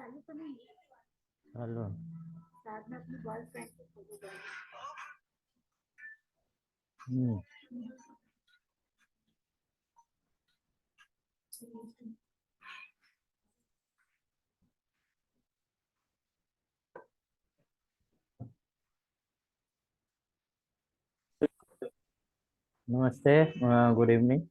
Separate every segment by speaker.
Speaker 1: Hello. हम्म। नमस्ते। Good evening.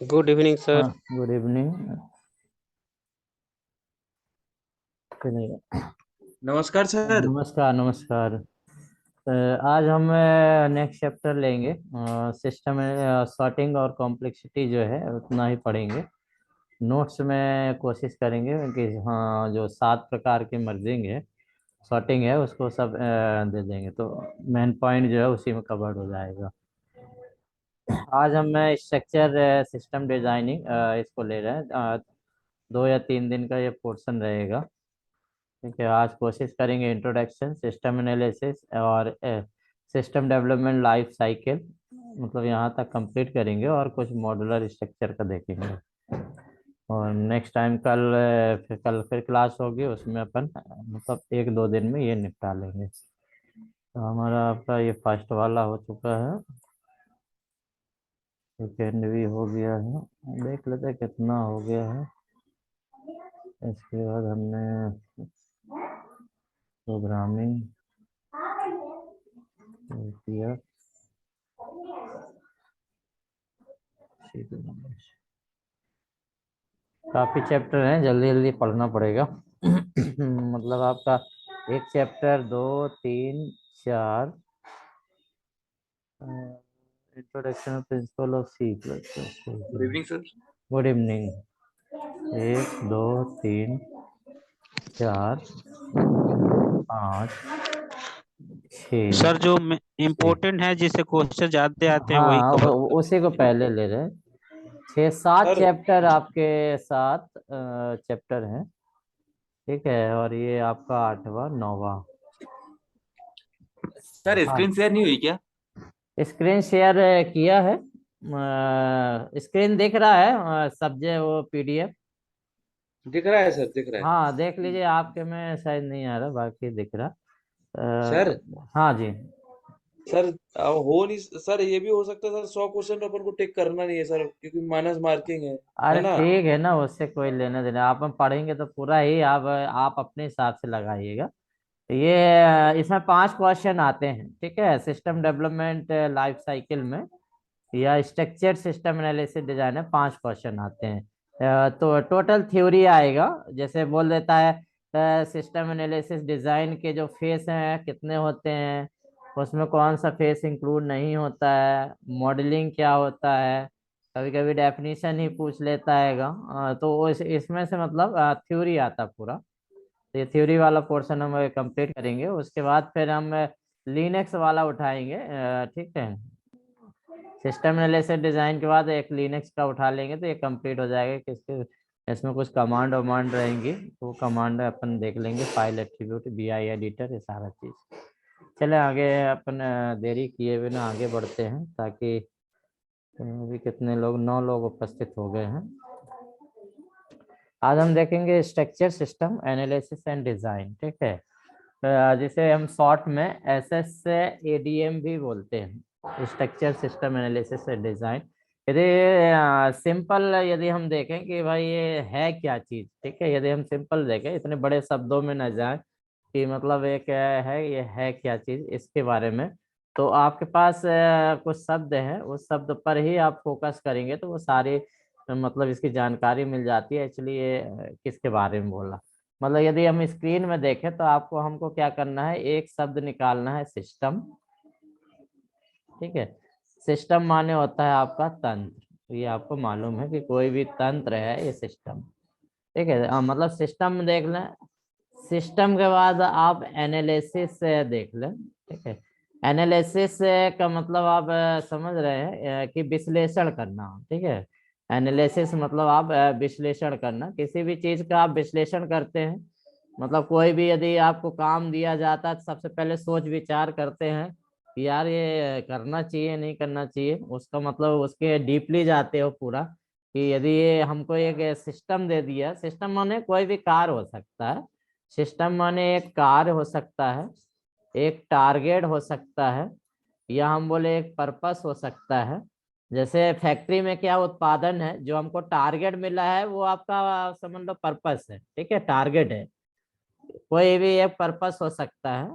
Speaker 2: Good evening sir.
Speaker 1: हाँ, good evening. चलिए।
Speaker 3: नमस्कार सर।
Speaker 1: नमस्कार नमस्कार। आज हम नेक्स्ट चैप्टर लेंगे। सिस्टम सॉर्टिंग और कॉम्प्लेक्सिटी जो है उतना ही पढ़ेंगे। नोट्स में कोशिश करेंगे कि हाँ, जो 7 प्रकार के मर्जिंग है, सॉर्टिंग है, उसको सब दे देंगे तो मेन पॉइंट जो है उसी में कवर्ड हो जाएगा। आज हम स्ट्रक्चर सिस्टम डिजाइनिंग इसको ले रहे हैं। 2 या 3 दिन का ये पोर्शन रहेगा। ठीक है, आज कोशिश करेंगे इंट्रोडक्शन, सिस्टम एनालिसिस और सिस्टम डेवलपमेंट लाइफ साइकिल, मतलब यहाँ तक कंप्लीट करेंगे और कुछ मॉड्यूलर स्ट्रक्चर का देखेंगे। और नेक्स्ट टाइम कल फिर क्लास होगी, उसमें अपन मतलब 1-2 दिन में ये निपटा लेंगे। तो हमारा आपका ये फर्स्ट वाला हो चुका है, सेकेंड भी हो गया है। देख लेते हैं कितना हो गया है। इसके बाद हमने प्रोग्रामिंग किया। काफी चैप्टर हैं, जल्दी जल्दी पढ़ना पड़ेगा। मतलब आपका एक chapter, 2, 3, 4, introduction principle of C plus.
Speaker 3: Good evening sir.
Speaker 1: Good evening. 1, 2, 3, 4, 5, 6।
Speaker 2: Sir जो इम्पोर्टेंट है जिससे क्वेश्चन जाते आते हैं वही
Speaker 1: हाँ,
Speaker 2: कवर
Speaker 1: उसी को पहले ले रहे हैं। 6-7
Speaker 3: सर
Speaker 1: चैप्टर आपके साथ चैप्टर हैं। ठीक है, और ये आपका 8वां 9वां।
Speaker 3: सर
Speaker 1: हाँ,
Speaker 3: स्क्रीन शेयर नहीं हुई क्या?
Speaker 1: स्क्रीन शेयर किया है। स्क्रीन दिख रहा है, सब्जेक्ट वो PDF।
Speaker 3: दिख रहा है सर, दिख रहा है।
Speaker 1: हाँ, देख लीजिए, आपके में शायद नहीं आ रहा, बाकी दिख रहा।
Speaker 3: सर
Speaker 1: हाँ जी।
Speaker 3: सर हो नहीं सर, ये भी हो सकता है सर 100 क्वेश्चन अपन को टिक करना नहीं है सर, क्योंकि माइनस मार्किंग है
Speaker 1: अरे
Speaker 3: ना?
Speaker 1: ठीक है ना, उससे कोई लेना देना, आप हम पढ़ेंगे तो पूरा ही आप अपने हिसाब से लगाइएगा। ये इसमें 5 क्वेश्चन आते हैं। ठीक है, सिस्टम डेवलपमेंट लाइफ साइकिल में या स्ट्रक्चर सिस्टम एनालिसिस डिजाइन में 5 क्वेश्चन आते हैं। तो टोटल थ्योरी आएगा, जैसे बोल देता है सिस्टम एनालिसिस डिजाइन के जो फेस हैं कितने होते हैं, उसमें कौन सा फेस इंक्लूड नहीं होता है, मॉडलिंग क्या होता है, कभी कभी डेफिनेशन ही पूछ लेता हैगा। तो इसमें से मतलब थ्योरी आता पूरा। तो ये थ्योरी वाला पोर्शन हम कंप्लीट करेंगे, उसके बाद फिर हम लिनक्स वाला उठाएंगे। ठीक है, सिस्टम एनालिसिस डिजाइन के बाद एक लिनक्स का उठा लेंगे तो ये कंप्लीट हो जाएगा। किसके इसमें कुछ कमांड वमांड रहेंगी तो कमांड अपन देख लेंगे, फाइल एट्रीब्यूट, BI एडिटर, ये सारा चीज। चले आगे, अपन देरी किए बिना आगे बढ़ते हैं, ताकि अभी कितने लोग, 9 लोग उपस्थित हो गए हैं। आज हम देखेंगे structure system analysis and design. ठीक है, जिसे हम शॉर्ट में SS से ADM भी बोलते हैं, structure system analysis and design. यदि सिंपल यदि हम देखें कि भाई ये है क्या चीज, ठीक है, यदि हम सिंपल देखें, इतने बड़े शब्दों में न जाए कि मतलब एक है, ये है क्या चीज, इसके बारे में, तो आपके पास कुछ शब्द हैं, उस शब्द पर ही आप फोकस करेंगे तो वो सारी मतलब इसकी जानकारी मिल जाती है एक्चुअली ये किसके बारे में बोला। मतलब यदि हम स्क्रीन में देखें तो आपको हमको क्या करना है, एक शब्द निकालना है, सिस्टम। ठीक है, सिस्टम माने होता है आपका तंत्र। ये आपको मालूम है कि कोई भी तंत्र है ये सिस्टम, ठीक है। मतलब सिस्टम देख लें, सिस्टम के बाद आप एनालिसिस देख लें, ठीक है। एनालिसिस का मतलब आप समझ रहे हैं कि विश्लेषण करना, ठीक है। एनालिसिस मतलब आप विश्लेषण करना, किसी भी चीज का आप विश्लेषण करते हैं। मतलब कोई भी यदि आपको काम दिया जाता है तो सबसे पहले सोच विचार करते हैं कि यार ये करना चाहिए नहीं करना चाहिए, उसका मतलब उसके डीपली जाते हो पूरा, कि यदि ये हमको एक सिस्टम दे दिया, सिस्टम माने कोई भी कार्य हो सकता है, सिस्टम माने एक कार्य हो सकता है, एक टारगेट हो सकता है, या हम बोले एक पर्पस हो सकता है। जैसे फैक्ट्री में क्या उत्पादन है, जो हमको टारगेट मिला है वो आपका समझ लो पर्पस है, ठीक है, टारगेट है। कोई भी एक पर्पस हो सकता है,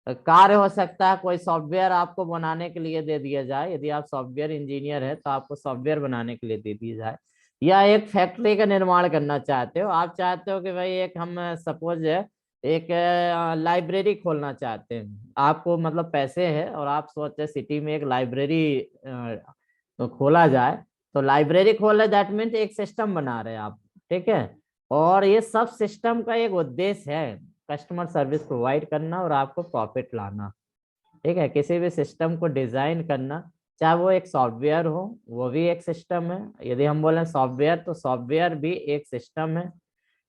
Speaker 1: कार्य हो सकता है, कोई सॉफ्टवेयर आपको बनाने के लिए दे दिया जाए, यदि आप सॉफ्टवेयर इंजीनियर है तो आपको सॉफ्टवेयर बनाने के लिए दे दिया जाए, या एक फैक्ट्री का निर्माण करना चाहते हो, आप चाहते हो कि भाई एक हम सपोज एक लाइब्रेरी खोलना चाहते हैं, आपको मतलब पैसे है और आप सोचते सिटी में एक लाइब्रेरी तो खोला जाए, तो लाइब्रेरी खोले दैट मीन्स एक सिस्टम बना रहे हैं आप, ठीक है। और ये सब सिस्टम का एक उद्देश्य है कस्टमर सर्विस प्रोवाइड करना और आपको प्रॉफिट लाना, ठीक है। किसी भी सिस्टम को डिजाइन करना, चाहे वो एक सॉफ्टवेयर हो वो भी एक सिस्टम है, यदि हम बोले सॉफ्टवेयर तो सॉफ्टवेयर भी एक सिस्टम है,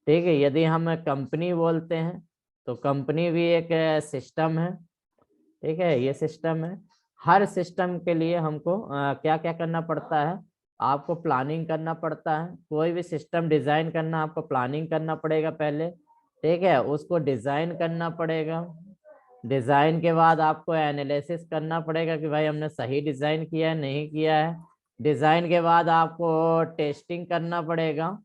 Speaker 1: ठीक है। यदि हम कंपनी बोलते हैं तो कंपनी भी एक सिस्टम है, ठीक है, ये सिस्टम है। हर सिस्टम के लिए हमको क्या क्या करना पड़ता है, आपको प्लानिंग करना पड़ता है। कोई भी सिस्टम डिजाइन करना आपको प्लानिंग करना पड़ेगा पहले, ठीक है, उसको डिजाइन करना पड़ेगा। डिजाइन के बाद आपको एनालिसिस करना पड़ेगा कि भाई हमने सही डिजाइन किया है नहीं किया है। डिजाइन के बाद आपको टेस्टिंग करना पड़ेगा,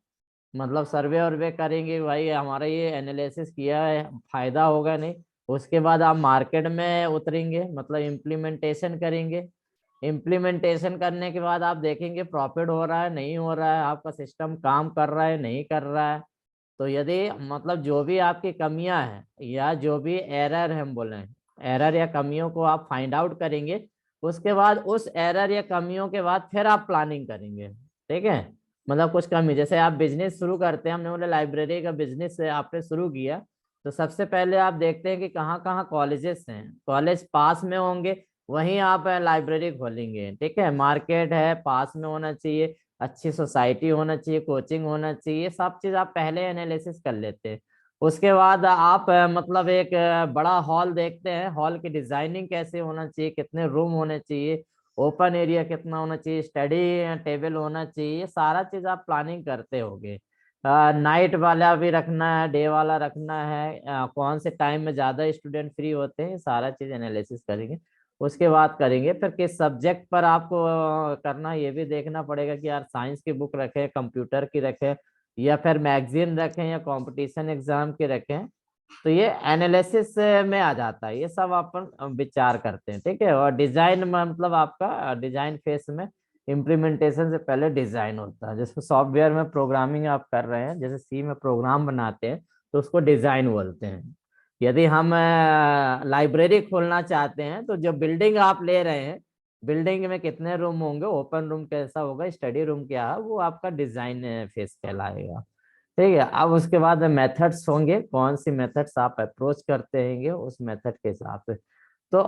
Speaker 1: मतलब सर्वे वर्वे करेंगे भाई हमारा ये एनालिसिस किया है फायदा होगा नहीं। उसके बाद आप मार्केट में उतरेंगे, मतलब इम्प्लीमेंटेशन करेंगे। इम्प्लीमेंटेशन करने के बाद आप देखेंगे प्रॉफिट हो रहा है नहीं हो रहा है, आपका सिस्टम काम कर रहा है नहीं कर रहा है। तो यदि मतलब जो भी आपकी कमियां हैं या जो भी एरर हम बोले, एरर या कमियों को आप फाइंड आउट करेंगे, उसके बाद उस एरर या कमियों के बाद फिर आप प्लानिंग करेंगे, ठीक है। मतलब कुछ कमी, जैसे आप बिजनेस शुरू करते हैं, हमने बोला लाइब्रेरी का बिजनेस आपने शुरू किया, तो सबसे पहले आप देखते हैं कि कहाँ कहाँ कॉलेजेस हैं, कॉलेज पास में होंगे वहीं आप लाइब्रेरी खोलेंगे, ठीक है। मार्केट है पास में होना चाहिए, अच्छी सोसाइटी होना चाहिए, कोचिंग होना चाहिए, सब चीज आप पहले एनालिसिस कर लेते हैं। उसके बाद आप मतलब एक बड़ा हॉल देखते हैं, हॉल की डिजाइनिंग कैसे होना चाहिए, कितने रूम होने चाहिए, ओपन एरिया कितना होना चाहिए, स्टडी टेबल होना चाहिए, ये सारा चीज आप प्लानिंग करते होगे। नाइट वाला भी रखना है, डे वाला रखना है, कौन से टाइम में ज्यादा स्टूडेंट फ्री होते हैं, सारा चीज एनालिसिस करेंगे। उसके बाद करेंगे फिर किस सब्जेक्ट पर आपको करना, ये भी देखना पड़ेगा कि यार साइंस की बुक रखें, कंप्यूटर की रखें, या फिर मैगजीन रखें, या कंपटीशन एग्जाम की रखें। तो ये एनालिसिस में आ जाता है, ये सब अपन विचार करते हैं, ठीक है। और डिजाइन मतलब आपका डिजाइन फेस में इम्प्लीमेंटेशन से पहले डिजाइन होता है, जैसे सॉफ्टवेयर में प्रोग्रामिंग आप कर रहे हैं, जैसे सी में प्रोग्राम बनाते हैं तो उसको डिजाइन बोलते हैं। यदि हम लाइब्रेरी खोलना चाहते हैं तो जो बिल्डिंग आप ले रहे हैं, बिल्डिंग में कितने रूम होंगे, ओपन रूम कैसा होगा, स्टडी रूम क्या है, वो आपका डिजाइन फेस कहलाएगा, ठीक है। अब उसके बाद मेथड्स होंगे, कौन सी मेथड्स आप अप्रोच करते हैं उस मेथड के हिसाब से। तो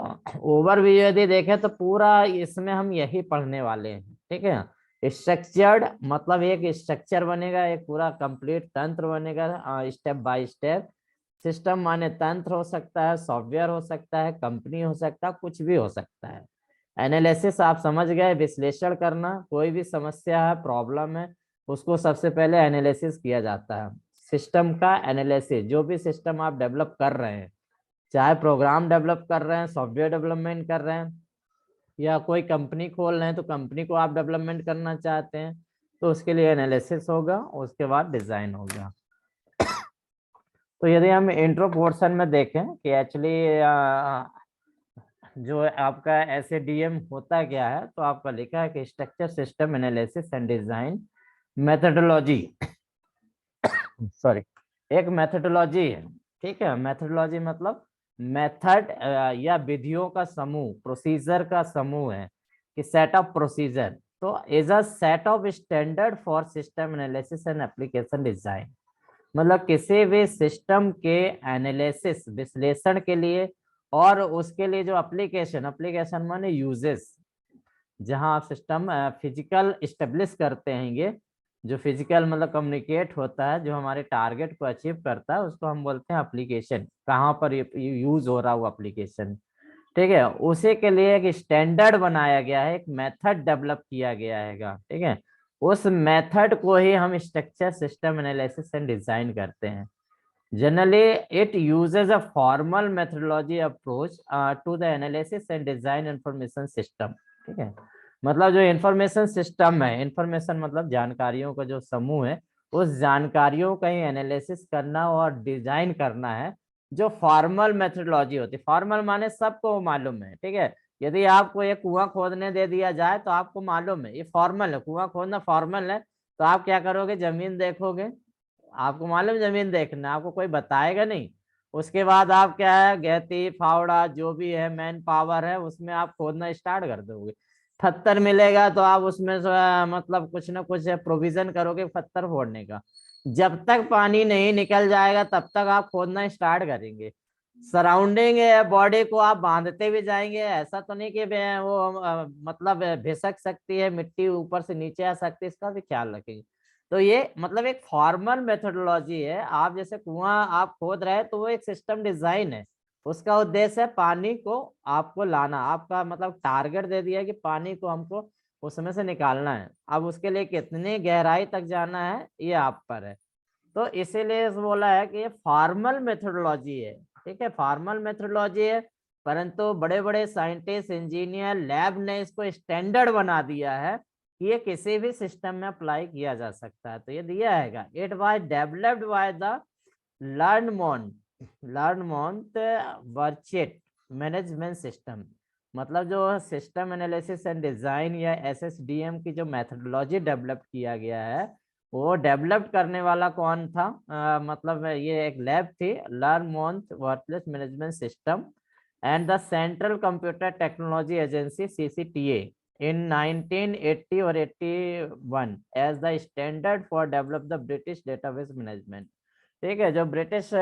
Speaker 1: ओवरव्यू यदि देखें तो पूरा इसमें हम यही पढ़ने वाले हैं, ठीक है। स्ट्रक्चर्ड मतलब एक स्ट्रक्चर बनेगा, एक पूरा कंप्लीट तंत्र बनेगा स्टेप बाय स्टेप। सिस्टम माने तंत्र हो सकता है, सॉफ्टवेयर हो सकता है, कंपनी हो सकता है, कुछ भी हो सकता है। एनालिसिस आप समझ गए, विश्लेषण करना, कोई भी समस्या है प्रॉब्लम है उसको सबसे पहले एनालिसिस किया जाता है। सिस्टम का एनालिसिस, जो भी सिस्टम आप डेवलप कर रहे हैं, चाहे प्रोग्राम डेवलप कर रहे हैं, सॉफ्टवेयर डेवलपमेंट कर रहे हैं, या कोई कंपनी खोल रहे हैं तो कंपनी को आप डेवलपमेंट करना चाहते हैं, तो उसके लिए एनालिसिस होगा, उसके बाद डिजाइन होगा। तो यदि हम इंट्रो पोर्शन में देखें कि एक्चुअली जो आपका एसएडीएम होता क्या है, तो आपका लिखा है कि structure system analysis and design methodology, sorry, एक मेथडोलॉजी है, ठीक है। मेथडोलॉजी मतलब मेथड या विधियों का समूह, प्रोसीजर का समूह है कि सेट ऑफ प्रोसीजर। तो is a set of standard for system analysis and application design, मतलब किसी भी सिस्टम के एनालिसिस विश्लेषण के लिए और उसके लिए जो एप्लीकेशन, एप्लीकेशन माने यूजेस, जहां आप सिस्टम फिजिकल स्टेब्लिश करते हैं, जो फिजिकल मतलब कम्युनिकेट होता है, जो हमारे टारगेट को अचीव करता है, उसको हम बोलते हैं एप्लीकेशन, कहाँ पर यूज हो रहा है वो एप्लीकेशन। ठीक है, उसी के लिए एक स्टैंडर्ड बनाया गया है, एक मेथड डेवलप किया गया है। ठीक है, उस मेथड को ही हम structure system analysis and design करते हैं। Generally it uses a formal methodology approach to the analysis and design information system. ठीक है, मतलब जो इंफॉर्मेशन सिस्टम है, इंफॉर्मेशन मतलब जानकारियों का जो समूह है, उस जानकारियों का ही एनालिसिस करना और डिजाइन करना है, जो फॉर्मल मेथोडोलॉजी होती है। फॉर्मल माने सबको मालूम है। ठीक है, यदि आपको एक कुआं खोदने दे दिया जाए तो आपको मालूम है ये फॉर्मल है, कुआं खोदना फॉर्मल है, तो आप क्या करोगे, जमीन देखोगे, आपको मालूम जमीन देखना, आपको कोई बताएगा नहीं। उसके बाद आप क्या है, गहती फावड़ा जो भी है मैन पावर है, उसमें आप खोदना स्टार्ट कर दोगे। पत्थर मिलेगा तो आप उसमें से, मतलब कुछ ना कुछ प्रोविजन करोगे पत्थर फोड़ने का। जब तक पानी नहीं निकल जाएगा तब तक आप खोदना स्टार्ट करेंगे। सराउंडिंग बॉडी को आप बांधते भी जाएंगे, ऐसा तो नहीं कि वो मतलब भिसक सकती है, मिट्टी ऊपर से नीचे आ सकती है, इसका भी ख्याल रखेंगे। तो ये मतलब एक फॉर्मल मेथोडोलॉजी है। आप जैसे कुआं आप खोद रहे हैं तो वो एक सिस्टम डिजाइन है, उसका उद्देश्य है पानी को आपको लाना, आपका मतलब टारगेट दे दिया कि पानी को हमको उसमें से निकालना है। अब उसके लिए कितनी गहराई तक जाना है ये आप पर है। तो इसीलिए बोला है कि ये फॉर्मल मेथोडोलॉजी है। ठीक है, फॉर्मल मेथोडोलॉजी है, परंतु बड़े बड़े साइंटिस्ट, इंजीनियर, लैब ने इसको स्टैंडर्ड बना दिया है कि ये किसी भी सिस्टम में अप्लाई किया जा सकता है। तो ये दिया है, it was developed by the Learmonth Burchett management system, मतलब जो सिस्टम एनालिसिस एंड डिजाइन या एसएसडीएम की जो मेथोडोलॉजी डेवलप किया गया है, वो डेवलप करने वाला कौन था, मतलब ये एक लैब थी, Learmonth Burchett management system and the central computer technology agency CCTA in 1980 और 81 as the standard for develop the British database management। ठीक है, जो ब्रिटिश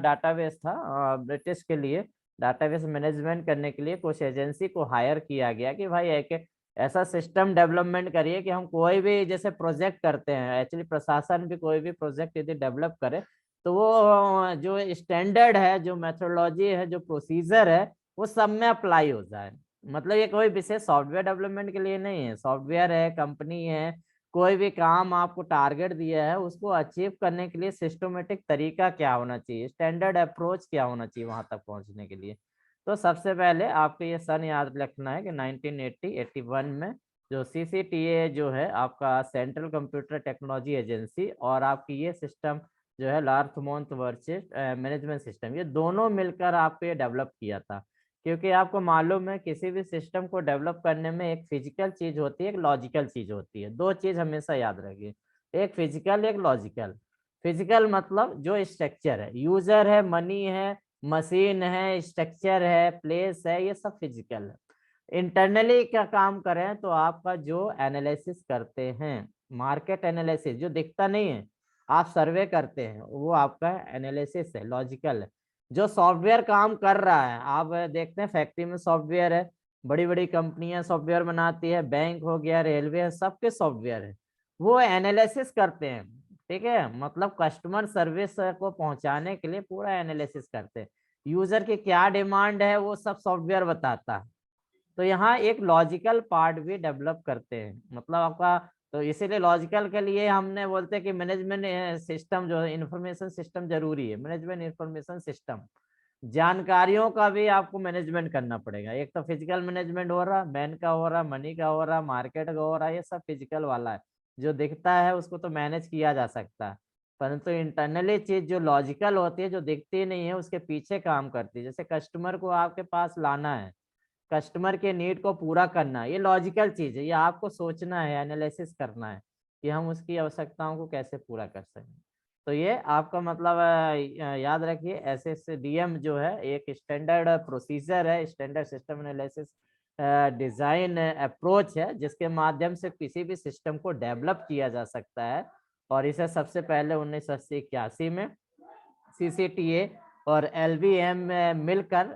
Speaker 1: डाटाबेस था, ब्रिटिश के लिए डाटाबेस मैनेजमेंट करने के लिए कुछ एजेंसी को हायर किया गया कि भाई एक ऐसा सिस्टम डेवलपमेंट करिए कि हम कोई भी जैसे प्रोजेक्ट करते हैं, एक्चुअली प्रशासन भी कोई भी प्रोजेक्ट यदि डेवलप करे तो वो जो स्टैंडर्ड है, जो मेथोडोलॉजी है, जो प्रोसीजर है, वो सब में अप्लाई हो जाए। मतलब ये कोई विशेष सॉफ्टवेयर डेवलपमेंट के लिए नहीं है, सॉफ्टवेयर है, कंपनी है, कोई भी काम आपको टारगेट दिया है उसको अचीव करने के लिए सिस्टमेटिक तरीका क्या होना चाहिए, स्टैंडर्ड अप्रोच क्या होना चाहिए वहां तक पहुंचने के लिए। तो सबसे पहले आपको ये सन याद रखना है कि 1980-81 में जो सीसीटीए जो है आपका सेंट्रल कंप्यूटर टेक्नोलॉजी एजेंसी, और आपकी ये सिस्टम जो है लार्थमोंट वर्चेट मैनेजमेंट सिस्टम, ये दोनों मिलकर आपको ये डेवलप किया था। क्योंकि आपको मालूम है किसी भी सिस्टम को डेवलप करने में एक फिजिकल चीज होती है, एक लॉजिकल चीज होती है, दो चीज हमेशा याद रखिए, एक फिजिकल एक लॉजिकल। फिजिकल मतलब जो स्ट्रक्चर है, यूजर है, मनी है, मशीन है, स्ट्रक्चर है, प्लेस है, ये सब फिजिकल है। इंटरनली क्या काम करें तो आपका जो एनालिसिस करते हैं, मार्केट एनालिसिस जो दिखता नहीं है, आप सर्वे करते हैं, वो आपका एनालिसिस है, लॉजिकल है। जो सॉफ्टवेयर काम कर रहा है, आप देखते हैं फैक्ट्री में सॉफ्टवेयर है, बड़ी बड़ी कंपनियां सॉफ्टवेयर बनाती है, बैंक हो गया, रेलवे है, सबके सॉफ्टवेयर है, वो एनालिसिस करते हैं। ठीक है, मतलब कस्टमर सर्विस को पहुंचाने के लिए पूरा एनालिसिस करते हैं, यूजर की क्या डिमांड है वो सब सॉफ्टवेयर बताता है। तो यहाँ एक लॉजिकल पार्ट भी डेवलप करते हैं, मतलब आपका, तो इसीलिए लॉजिकल के लिए हमने बोलते हैं कि मैनेजमेंट सिस्टम जो है, इंफॉर्मेशन सिस्टम जरूरी है, मैनेजमेंट इंफॉर्मेशन सिस्टम। जानकारियों का भी आपको मैनेजमेंट करना पड़ेगा, एक तो फिजिकल मैनेजमेंट हो रहा, मैन का हो रहा, मनी का हो रहा, मार्केट का हो रहा, ये सब फिजिकल वाला है, जो दिखता है उसको तो मैनेज किया जा सकता है, परंतु इंटरनली चीज जो लॉजिकल होती है, जो दिखती नहीं है, उसके पीछे काम करती है। जैसे कस्टमर को आपके पास लाना है, कस्टमर के नीड को पूरा करना, ये लॉजिकल चीज है, ये आपको सोचना है, एनालिसिस करना है कि हम उसकी आवश्यकताओं को कैसे पूरा कर सकें। तो ये आपका मतलब याद रखिए, एसएसडीएम जो है एक स्टैंडर्ड प्रोसीजर है, standard system analysis design approach है जिसके माध्यम से किसी भी सिस्टम को डेवलप किया जा सकता है। और इसे सबसे पहले 1981 में CCTA और LVM मिलकर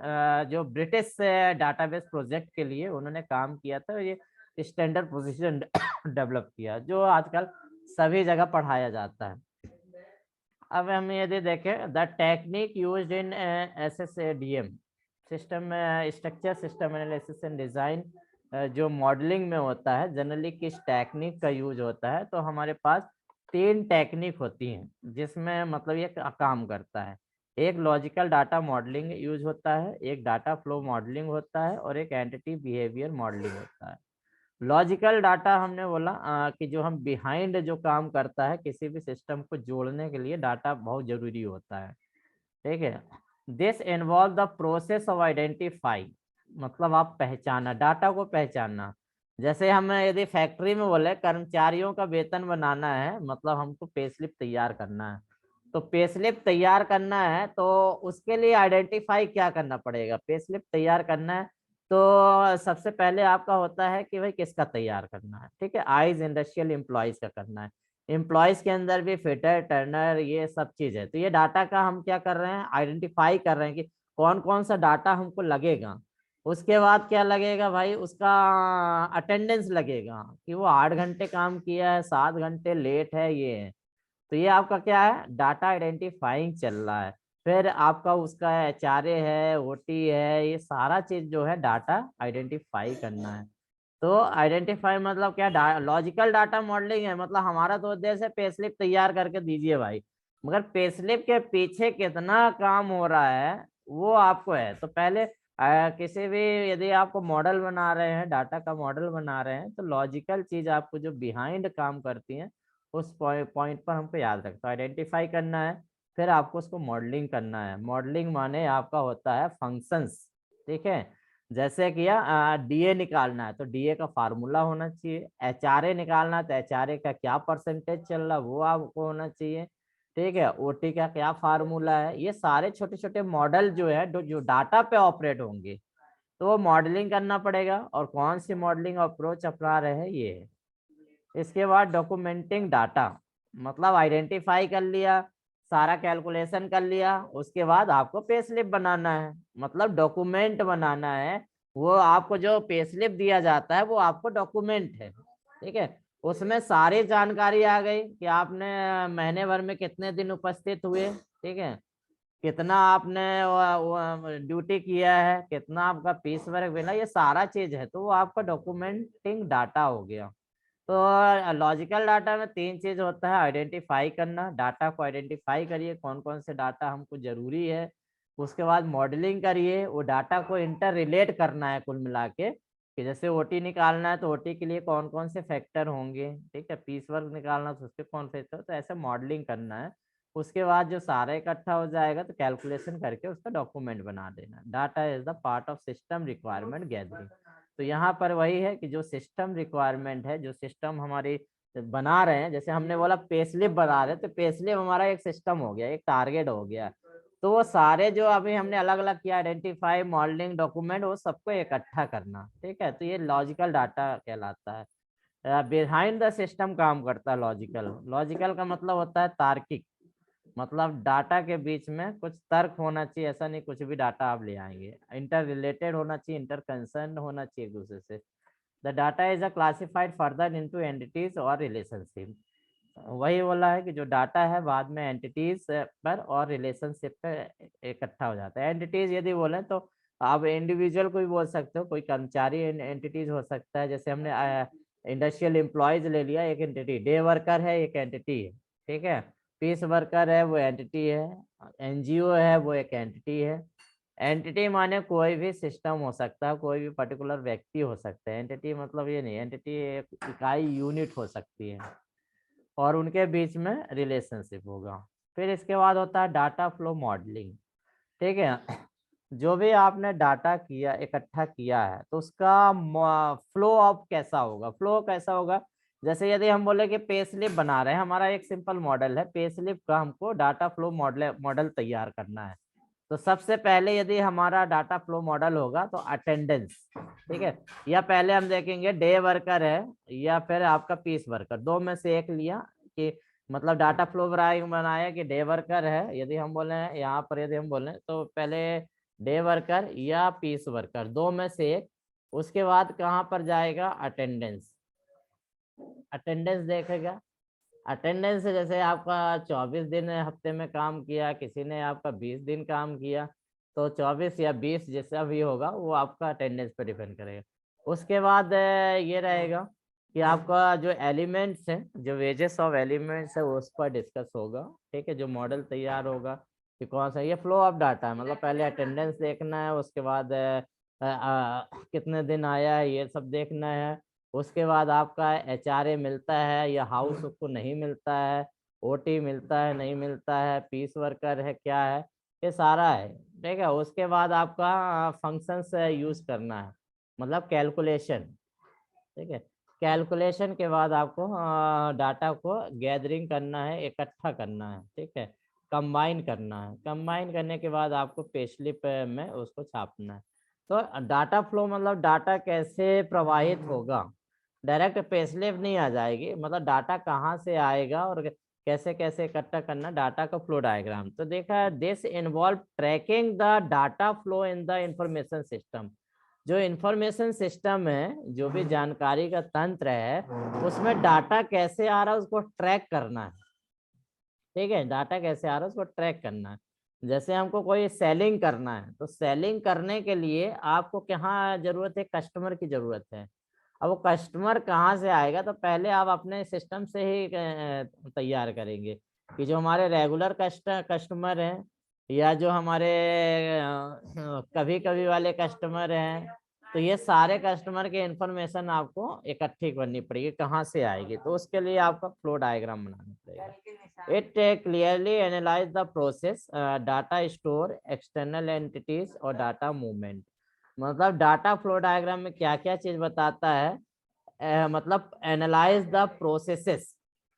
Speaker 1: जो ब्रिटिश डाटाबेस प्रोजेक्ट के लिए उन्होंने काम किया था, ये स्टैंडर्ड पोजीशन डेवलप किया जो आजकल सभी जगह पढ़ाया जाता है। अब हम यदि देखें the technique used in SSADM system structure system analysis and design, जो मॉडलिंग में होता है जनरली किस टेक्निक का यूज होता है, तो हमारे पास 3 टेक्निक होती हैं जिसमें मतलब ये काम करता है। एक लॉजिकल डाटा मॉडलिंग यूज होता है, एक डाटा फ्लो मॉडलिंग होता है और एक एंटिटी बिहेवियर मॉडलिंग होता है। लॉजिकल डाटा हमने बोला कि जो हम बिहाइंड जो काम करता है, किसी भी सिस्टम को जोड़ने के लिए डाटा बहुत जरूरी होता है, ठीक है। This involve the process of identify, मतलब आप पहचाना, डाटा को पहचानना। जैसे हम यदि फैक्ट्री में बोले कर्मचारियों का वेतन बनाना है, मतलब हमको पे स्लिप तैयार करना है, तो पे स्लिप तैयार करना है तो उसके लिए आइडेंटिफाई क्या करना पड़ेगा, पे स्लिप तैयार करना है तो सबसे पहले आपका होता है कि भाई किसका तैयार करना है, ठीक है, आइज इंडस्ट्रियल एम्प्लॉयज का करना है। एम्प्लॉयज के अंदर भी फिटर टर्नर ये सब चीज है, तो ये डाटा का हम क्या कर रहे हैं, आइडेंटिफाई कर रहे हैं कि कौन कौन सा डाटा हमको लगेगा। उसके बाद क्या लगेगा भाई, उसका अटेंडेंस लगेगा कि वो 8 घंटे काम किया है, 7 घंटे लेट है, ये है। तो ये आपका क्या है, डाटा आइडेंटिफाइंग चल रहा है। फिर आपका उसका HRA है, OT है, ये सारा चीज जो है डाटा आइडेंटिफाई करना है। तो आइडेंटिफाई मतलब क्या, लॉजिकल डाटा मॉडलिंग है, मतलब हमारा तो उद्देश्य है पे स्लिप तैयार करके दीजिए भाई, मगर पे स्लिप के पीछे कितना काम हो रहा है वो आपको है। तो पहले किसी भी यदि आपको मॉडल बना रहे हैं, डाटा का मॉडल बना रहे हैं, तो लॉजिकल चीज आपको जो बिहाइंड काम करती है उस पॉइंट पर हमको याद रखता है, आइडेंटिफाई करना है। फिर आपको उसको मॉडलिंग करना है। मॉडलिंग माने आपका होता है फंक्शंस, ठीक है। जैसे कि DA निकालना है तो DA का फार्मूला होना चाहिए, HRA निकालना है तो HRA का क्या परसेंटेज चल रहा है वो आपको होना चाहिए, ठीक है। OT का क्या फार्मूला है, ये सारे छोटे छोटे मॉडल जो है जो डाटा पे ऑपरेट होंगे, तो वो मॉडलिंग करना पड़ेगा। और कौन सी मॉडलिंग अप्रोच अपना रहे हैं ये है। इसके बाद डॉक्यूमेंटिंग डाटा, मतलब आइडेंटिफाई कर लिया, सारा कैलकुलेशन कर लिया, उसके बाद आपको पे स्लिप बनाना है, मतलब डॉक्यूमेंट बनाना है। वो आपको जो पे स्लिप दिया जाता है वो आपको डॉक्यूमेंट है, ठीक है। उसमें सारी जानकारी आ गई कि आपने महीने भर में कितने दिन उपस्थित हुए, ठीक है, कितना आपने ड्यूटी किया है, कितना आपका पीस वर्क मिला, ये सारा चीज है, तो वो आपका डॉक्यूमेंटिंग डाटा हो गया। तो लॉजिकल डाटा में 3 चीज होता है, आइडेंटिफाई करना, डाटा को आइडेंटिफाई करिए कौन कौन से डाटा हमको जरूरी है। उसके बाद मॉडलिंग करिए, वो डाटा को इंटर रिलेट करना है कुल मिला के, कि जैसे OT निकालना है तो OT के लिए कौन कौन से फैक्टर होंगे, ठीक है, पीस वर्क निकालना तो उसके कौन फैक्टर, तो ऐसे मॉडलिंग करना है। उसके बाद जो सारा इकट्ठा हो जाएगा तो कैलकुलेशन करके उसका डॉक्यूमेंट बना देना। Data is the part of system requirement gathering. तो यहाँ पर वही है कि जो सिस्टम रिक्वायरमेंट है, जो सिस्टम हमारी बना रहे हैं, जैसे हमने बोला पे स्लिप बना रहे हैं, तो पे स्लिप हमारा एक सिस्टम हो गया, एक टारगेट हो गया। तो वो सारे जो अभी हमने अलग अलग किया, आइडेंटिफाई, मॉडलिंग, डॉक्यूमेंट, वो सबको इकट्ठा करना, ठीक है। तो ये लॉजिकल डाटा कहलाता है। बिहाइंड द सिस्टम काम करता है लॉजिकल। लॉजिकल का मतलब होता है तार्किक, मतलब डाटा के बीच में कुछ तर्क होना चाहिए, ऐसा नहीं कुछ भी डाटा आप ले आएंगे। इंटर रिलेटेड होना चाहिए, इंटर कंसर्न होना चाहिए एक दूसरे से। The data is a classified further into entities और रिलेशनशिप। वही बोला है कि जो डाटा है बाद में एंटिटीज पर और रिलेशनशिप पे इकट्ठा हो जाता है। एंटिटीज यदि बोले तो आप इंडिविजुअल को भी बोल सकते हो, कोई कर्मचारी एंटिटीज हो सकता है। जैसे हमने इंडस्ट्रियल एम्प्लॉयज ले लिया, एक एंटिटी, डे वर्कर है एक एंटिटी है, ठीक है, पीस वर्कर है वो एंटिटी है, NGO है वो एक एंटिटी है। एंटिटी माने कोई भी सिस्टम हो सकता है, कोई भी पर्टिकुलर व्यक्ति हो सकता है। एंटिटी मतलब ये नहीं, एंटिटी एक इकाई यूनिट हो सकती है और उनके बीच में रिलेशनशिप होगा। फिर इसके बाद होता है डाटा फ्लो मॉडलिंग, ठीक है। जो भी आपने डाटा किया, इकट्ठा किया है, तो उसका फ्लो ऑफ कैसा होगा, फ्लो कैसा होगा। जैसे यदि हम बोले कि पे स्लिप बना रहे हैं, हमारा एक सिंपल मॉडल है, पे स्लिप का हमको डाटा फ्लो मॉडल तैयार करना है। तो सबसे पहले यदि हमारा डाटा फ्लो मॉडल होगा तो अटेंडेंस, ठीक है, या पहले हम देखेंगे डे वर्कर है या फिर आपका पीस वर्कर, दो में से एक लिया कि मतलब डाटा फ्लो बनाया कि डे वर्कर है, यदि हम बोले यहाँ पर यदि हम बोले तो पहले डे वर्कर या पीस वर्कर, दो में से एक। उसके बाद कहाँ पर जाएगा, अटेंडेंस, अटेंडेंस देखेगा। अटेंडेंस जैसे आपका 24 दिन हफ्ते में काम किया, किसी ने आपका 20 दिन काम किया, तो 24 या 20 जैसा भी होगा वो आपका अटेंडेंस पे डिपेंड करेगा। उसके बाद ये रहेगा कि आपका जो एलिमेंट्स है, जो वेजेस ऑफ एलिमेंट्स है उस पर डिस्कस होगा, ठीक है, जो मॉडल तैयार होगा कि कौन सा, ये फ्लो ऑफ डाटा है, मतलब पहले अटेंडेंस देखना है, उसके बाद कितने दिन आया है ये सब देखना है, उसके बाद आपका एचआरए मिलता है या हाउस उसको नहीं मिलता है, ओटी मिलता है नहीं मिलता है, पीस वर्कर है क्या है, ये सारा है, ठीक है। उसके बाद आपका फंक्शंस यूज करना है, मतलब कैलकुलेशन, ठीक है। कैलकुलेशन के बाद आपको डाटा को गैदरिंग करना है, इकट्ठा करना है, ठीक है, कंबाइन करना है, कंबाइन करने के बाद आपको पेस्लिप में उसको छापना है। तो डाटा फ्लो मतलब डाटा कैसे प्रवाहित होगा, डायरेक्ट पेस्लिप नहीं आ जाएगी, मतलब डाटा कहाँ से आएगा और कैसे कैसे इकट्ठा करना, डाटा का फ्लो डायग्राम। तो देखा है, this involve tracking the data flow in the information system. जो इंफॉर्मेशन सिस्टम है, जो भी जानकारी का तंत्र है, उसमें डाटा कैसे आ रहा है उसको ट्रैक करना है, ठीक है, डाटा कैसे आ रहा है उसको ट्रैक करना है। जैसे हमको कोई सेलिंग करना है, तो सेलिंग करने के लिए आपको कहाँ जरूरत है, कस्टमर की जरूरत है। अब वो कस्टमर कहाँ से आएगा, तो पहले आप अपने सिस्टम से ही तैयार करेंगे कि जो हमारे रेगुलर कस्टमर हैं या जो हमारे कभी कभी वाले कस्टमर हैं, तो ये सारे कस्टमर के इंफॉर्मेशन आपको इकट्ठी करनी पड़ेगी, कहाँ से आएगी, तो उसके लिए आपका फ्लो डायग्राम बनाना पड़ेगा। It clearly analyse the process, data store, external entities और डाटा मूवमेंट। मतलब डाटा फ्लो डायग्राम में क्या क्या चीज बताता है, मतलब एनालाइज द प्रोसेसेस।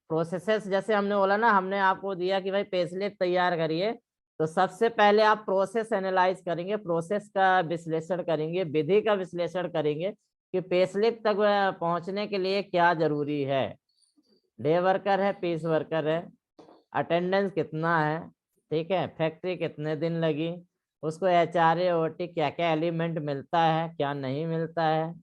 Speaker 1: प्रोसेसेस जैसे हमने बोला ना, हमने आपको दिया कि भाई पेस्लिप तैयार करिए, तो सबसे पहले आप प्रोसेस एनालाइज करेंगे, प्रोसेस का विश्लेषण करेंगे, विधि का विश्लेषण करेंगे कि पेस्लिप तक पहुंचने के लिए क्या जरूरी है, डे वर्कर है, पीस वर्कर है, अटेंडेंस कितना है, ठीक है, फैक्ट्री कितने दिन लगी, उसको एचआरए ओटी क्या क्या एलिमेंट मिलता है क्या नहीं मिलता है,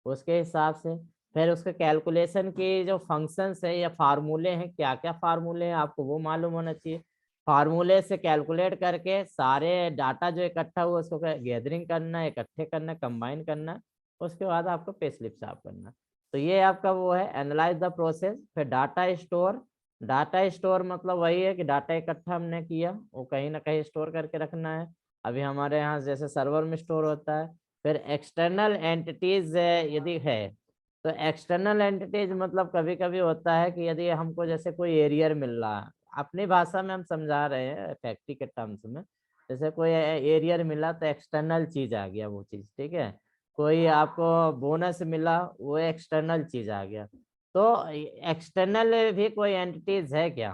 Speaker 1: उसके हिसाब से फिर उसके कैलकुलेशन की जो फंक्शंस है या फार्मूले हैं, क्या क्या फार्मूले हैं आपको वो मालूम होना चाहिए। फार्मूले से कैलकुलेट करके सारे डाटा जो इकट्ठा हुआ उसको गैदरिंग करना है, इकट्ठे करना, कंबाइन करना, उसके बाद आपको पे स्लिप साफ करना। तो ये आपका वो है एनालाइज द प्रोसेस। फिर डाटा स्टोर, डाटा स्टोर मतलब वही है कि डाटा इकट्ठा हमने किया वो कहीं ना कहीं स्टोर करके रखना है, अभी हमारे यहाँ जैसे सर्वर में स्टोर होता है। फिर एक्सटर्नल एंटिटीज यदि है, तो एक्सटर्नल एंटिटीज मतलब कभी कभी होता है कि यदि हमको जैसे कोई एरियर मिल रहा है, अपनी भाषा में हम समझा रहे हैं फैक्ट्री के टर्म्स में, जैसे कोई एरियर मिला तो एक्सटर्नल चीज आ गया वो चीज, ठीक है, कोई आपको बोनस मिला वो एक्सटर्नल चीज आ गया। तो एक्सटर्नल भी कोई एंटिटीज है क्या,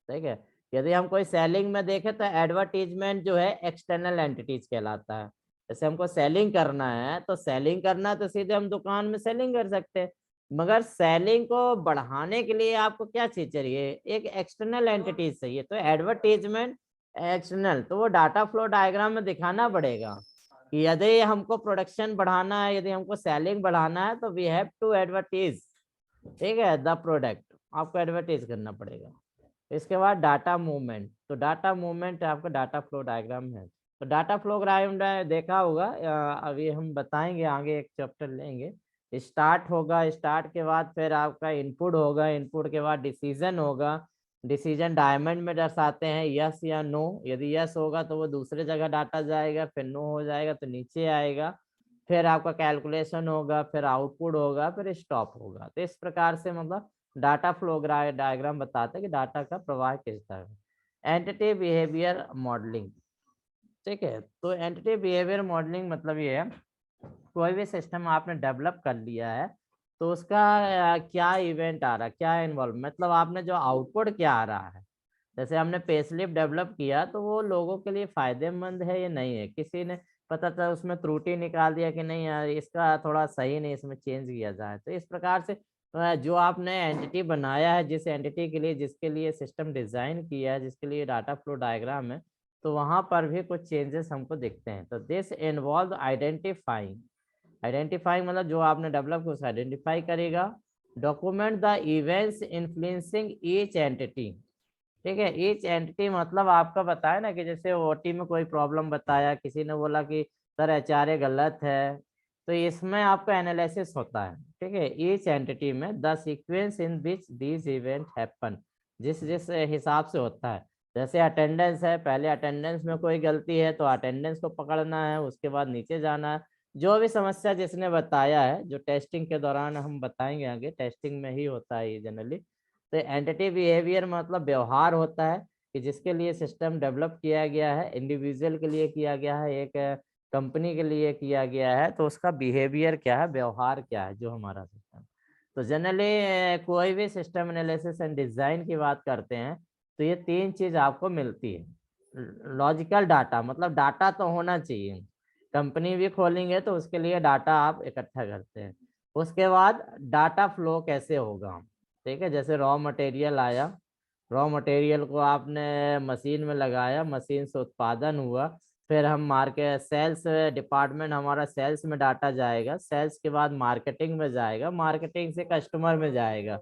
Speaker 1: ठीक है, यदि हम कोई सेलिंग में देखें तो एडवर्टीजमेंट जो है एक्सटर्नल एंटिटीज कहलाता है। जैसे हमको सेलिंग करना है, तो सेलिंग करना तो सीधे हम दुकान में सेलिंग कर सकते हैं, मगर सेलिंग को बढ़ाने के लिए आपको क्या चीज चाहिए, एक एक्सटर्नल एंटिटीज चाहिए। तो एडवर्टीजमेंट एक्सटर्नल, तो वो डाटा फ्लो डायग्राम में दिखाना पड़ेगा कि यदि हमको प्रोडक्शन बढ़ाना है, यदि हमको सेलिंग बढ़ाना है, तो वी हैव टू एडवर्टीज, ठीक है, द प्रोडक्ट आपको एडवर्टाइज करना पड़ेगा। इसके बाद डाटा मूवमेंट, तो डाटा मूवमेंट आपका डाटा फ्लो डायग्राम है। तो डाटा फ्लो डायग्राम देखा होगा, अभी हम बताएंगे आगे एक चैप्टर लेंगे। स्टार्ट होगा, स्टार्ट के बाद फिर आपका इनपुट होगा, इनपुट के बाद डिसीजन होगा, डिसीजन डायमंड में दर्शाते हैं यस या नो, यदि यस होगा तो वो दूसरे जगह डाटा जाएगा, फिर नो हो जाएगा तो नीचे आएगा, फिर आपका कैलकुलेशन होगा, फिर आउटपुट होगा, फिर स्टॉप होगा। तो इस प्रकार से मतलब डाटा फ्लो डायग्राम बताते हैं कि डाटा का प्रवाह किस तरह है। एंटिटी बिहेवियर मॉडलिंग, ठीक है, तो एंटिटी बिहेवियर मॉडलिंग मतलब ये है, कोई भी सिस्टम आपने डेवलप कर लिया है, तो उसका क्या इवेंट आ रहा है, क्या इन्वॉल्व, मतलब आपने जो आउटपुट क्या आ रहा है, जैसे हमने पे स्लिप डेवलप किया तो वो लोगों के लिए फायदेमंद है या नहीं है, किसी ने पता था उसमें त्रुटि निकाल दिया कि नहीं यार इसका थोड़ा सही नहीं, इसमें चेंज किया जाए। तो इस प्रकार से जो आपने एंटिटी बनाया है, जिस एंटिटी के लिए जिसके लिए सिस्टम डिजाइन किया है, जिसके लिए डाटा फ्लो डायग्राम है, तो वहां पर भी कुछ चेंजेस हमको दिखते हैं। तो दिस इन्वॉल्व आइडेंटिफाइंग मतलब जो आपने डेवलप किया उसे आइडेंटिफाई करेगा। Document the events influencing each entity. ठीक है, ईच एंटिटी मतलब आपका बताया ना कि जैसे ओटी में कोई प्रॉब्लम बताया, किसी ने बोला कि सर एचआरए गलत है, तो इसमें आपका एनालिसिस होता है। ठीक है, ईच एंटिटी में the sequence in which these event happen, जिस जिस हिसाब से होता है। जैसे अटेंडेंस है, पहले अटेंडेंस में कोई गलती है तो अटेंडेंस को पकड़ना है, उसके बाद नीचे जाना है। जो भी समस्या जिसने बताया है, जो टेस्टिंग के दौरान हम बताएंगे, आगे टेस्टिंग में ही होता है ये जनरली। तो एंटिटी बिहेवियर मतलब व्यवहार होता है कि जिसके लिए सिस्टम डेवलप किया गया है, इंडिविजुअल के लिए किया गया है, एक कंपनी के लिए किया गया है, तो उसका बिहेवियर क्या है, व्यवहार क्या है जो हमारा सिस्टम। तो जनरली कोई भी सिस्टम एनालिसिस एंड डिजाइन की बात करते हैं तो ये तीन चीज आपको मिलती है। लॉजिकल डाटा मतलब डाटा तो होना चाहिए, कंपनी भी खोलेंगे तो उसके लिए डाटा आप इकट्ठा करते हैं। उसके बाद डाटा फ्लो कैसे होगा, ठीक है, जैसे रॉ मटेरियल आया, रॉ मटेरियल को आपने मशीन में लगाया, मशीन से उत्पादन हुआ, फिर हम मार्केट सेल्स डिपार्टमेंट, हमारा सेल्स में डाटा जाएगा, सेल्स के बाद मार्केटिंग में जाएगा, मार्केटिंग से कस्टमर में जाएगा,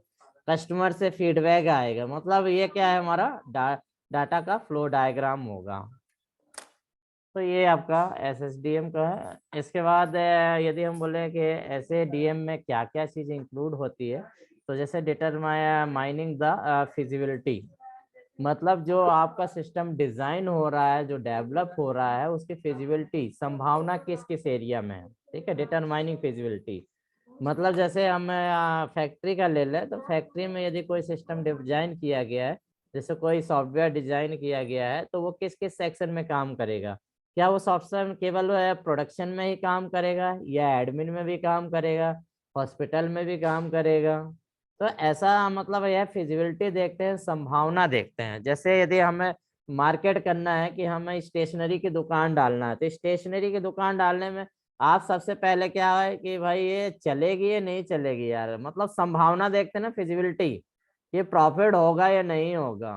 Speaker 1: कस्टमर से फीडबैक आएगा। मतलब ये क्या है, हमारा डाटा का फ्लो डायग्राम होगा। तो ये आपका एसएसडीएम का है। इसके बाद यदि हम बोले कि एसएडीएम में क्या क्या चीज इंक्लूड होती है, तो जैसे डिटरमाइनिंग द फिजिबिलिटी, मतलब जो आपका सिस्टम डिजाइन हो रहा है, जो डेवलप हो रहा है, उसकी फिजिबिलिटी, संभावना किस किस एरिया में है। ठीक है, डिटरमाइनिंग फिजिबिलिटी मतलब जैसे हम फैक्ट्री का ले लें, तो फैक्ट्री में यदि कोई सिस्टम डिजाइन किया गया है, जैसे कोई सॉफ्टवेयर डिजाइन किया गया है, तो वो किस किस सेक्शन में काम करेगा। क्या वो सॉफ्टवेयर केवल प्रोडक्शन में ही काम करेगा या एडमिन में भी काम करेगा, हॉस्पिटल में भी काम करेगा। तो ऐसा मतलब यह फिजिबिलिटी देखते हैं, संभावना देखते हैं। जैसे यदि हमें मार्केट करना है कि हमें स्टेशनरी की दुकान डालना है, तो स्टेशनरी की दुकान डालने में आप सबसे पहले क्या है कि भाई ये चलेगी या नहीं चलेगी यार, मतलब संभावना देखते हैं ना, फिजिबिलिटी, ये प्रॉफिट होगा या नहीं होगा।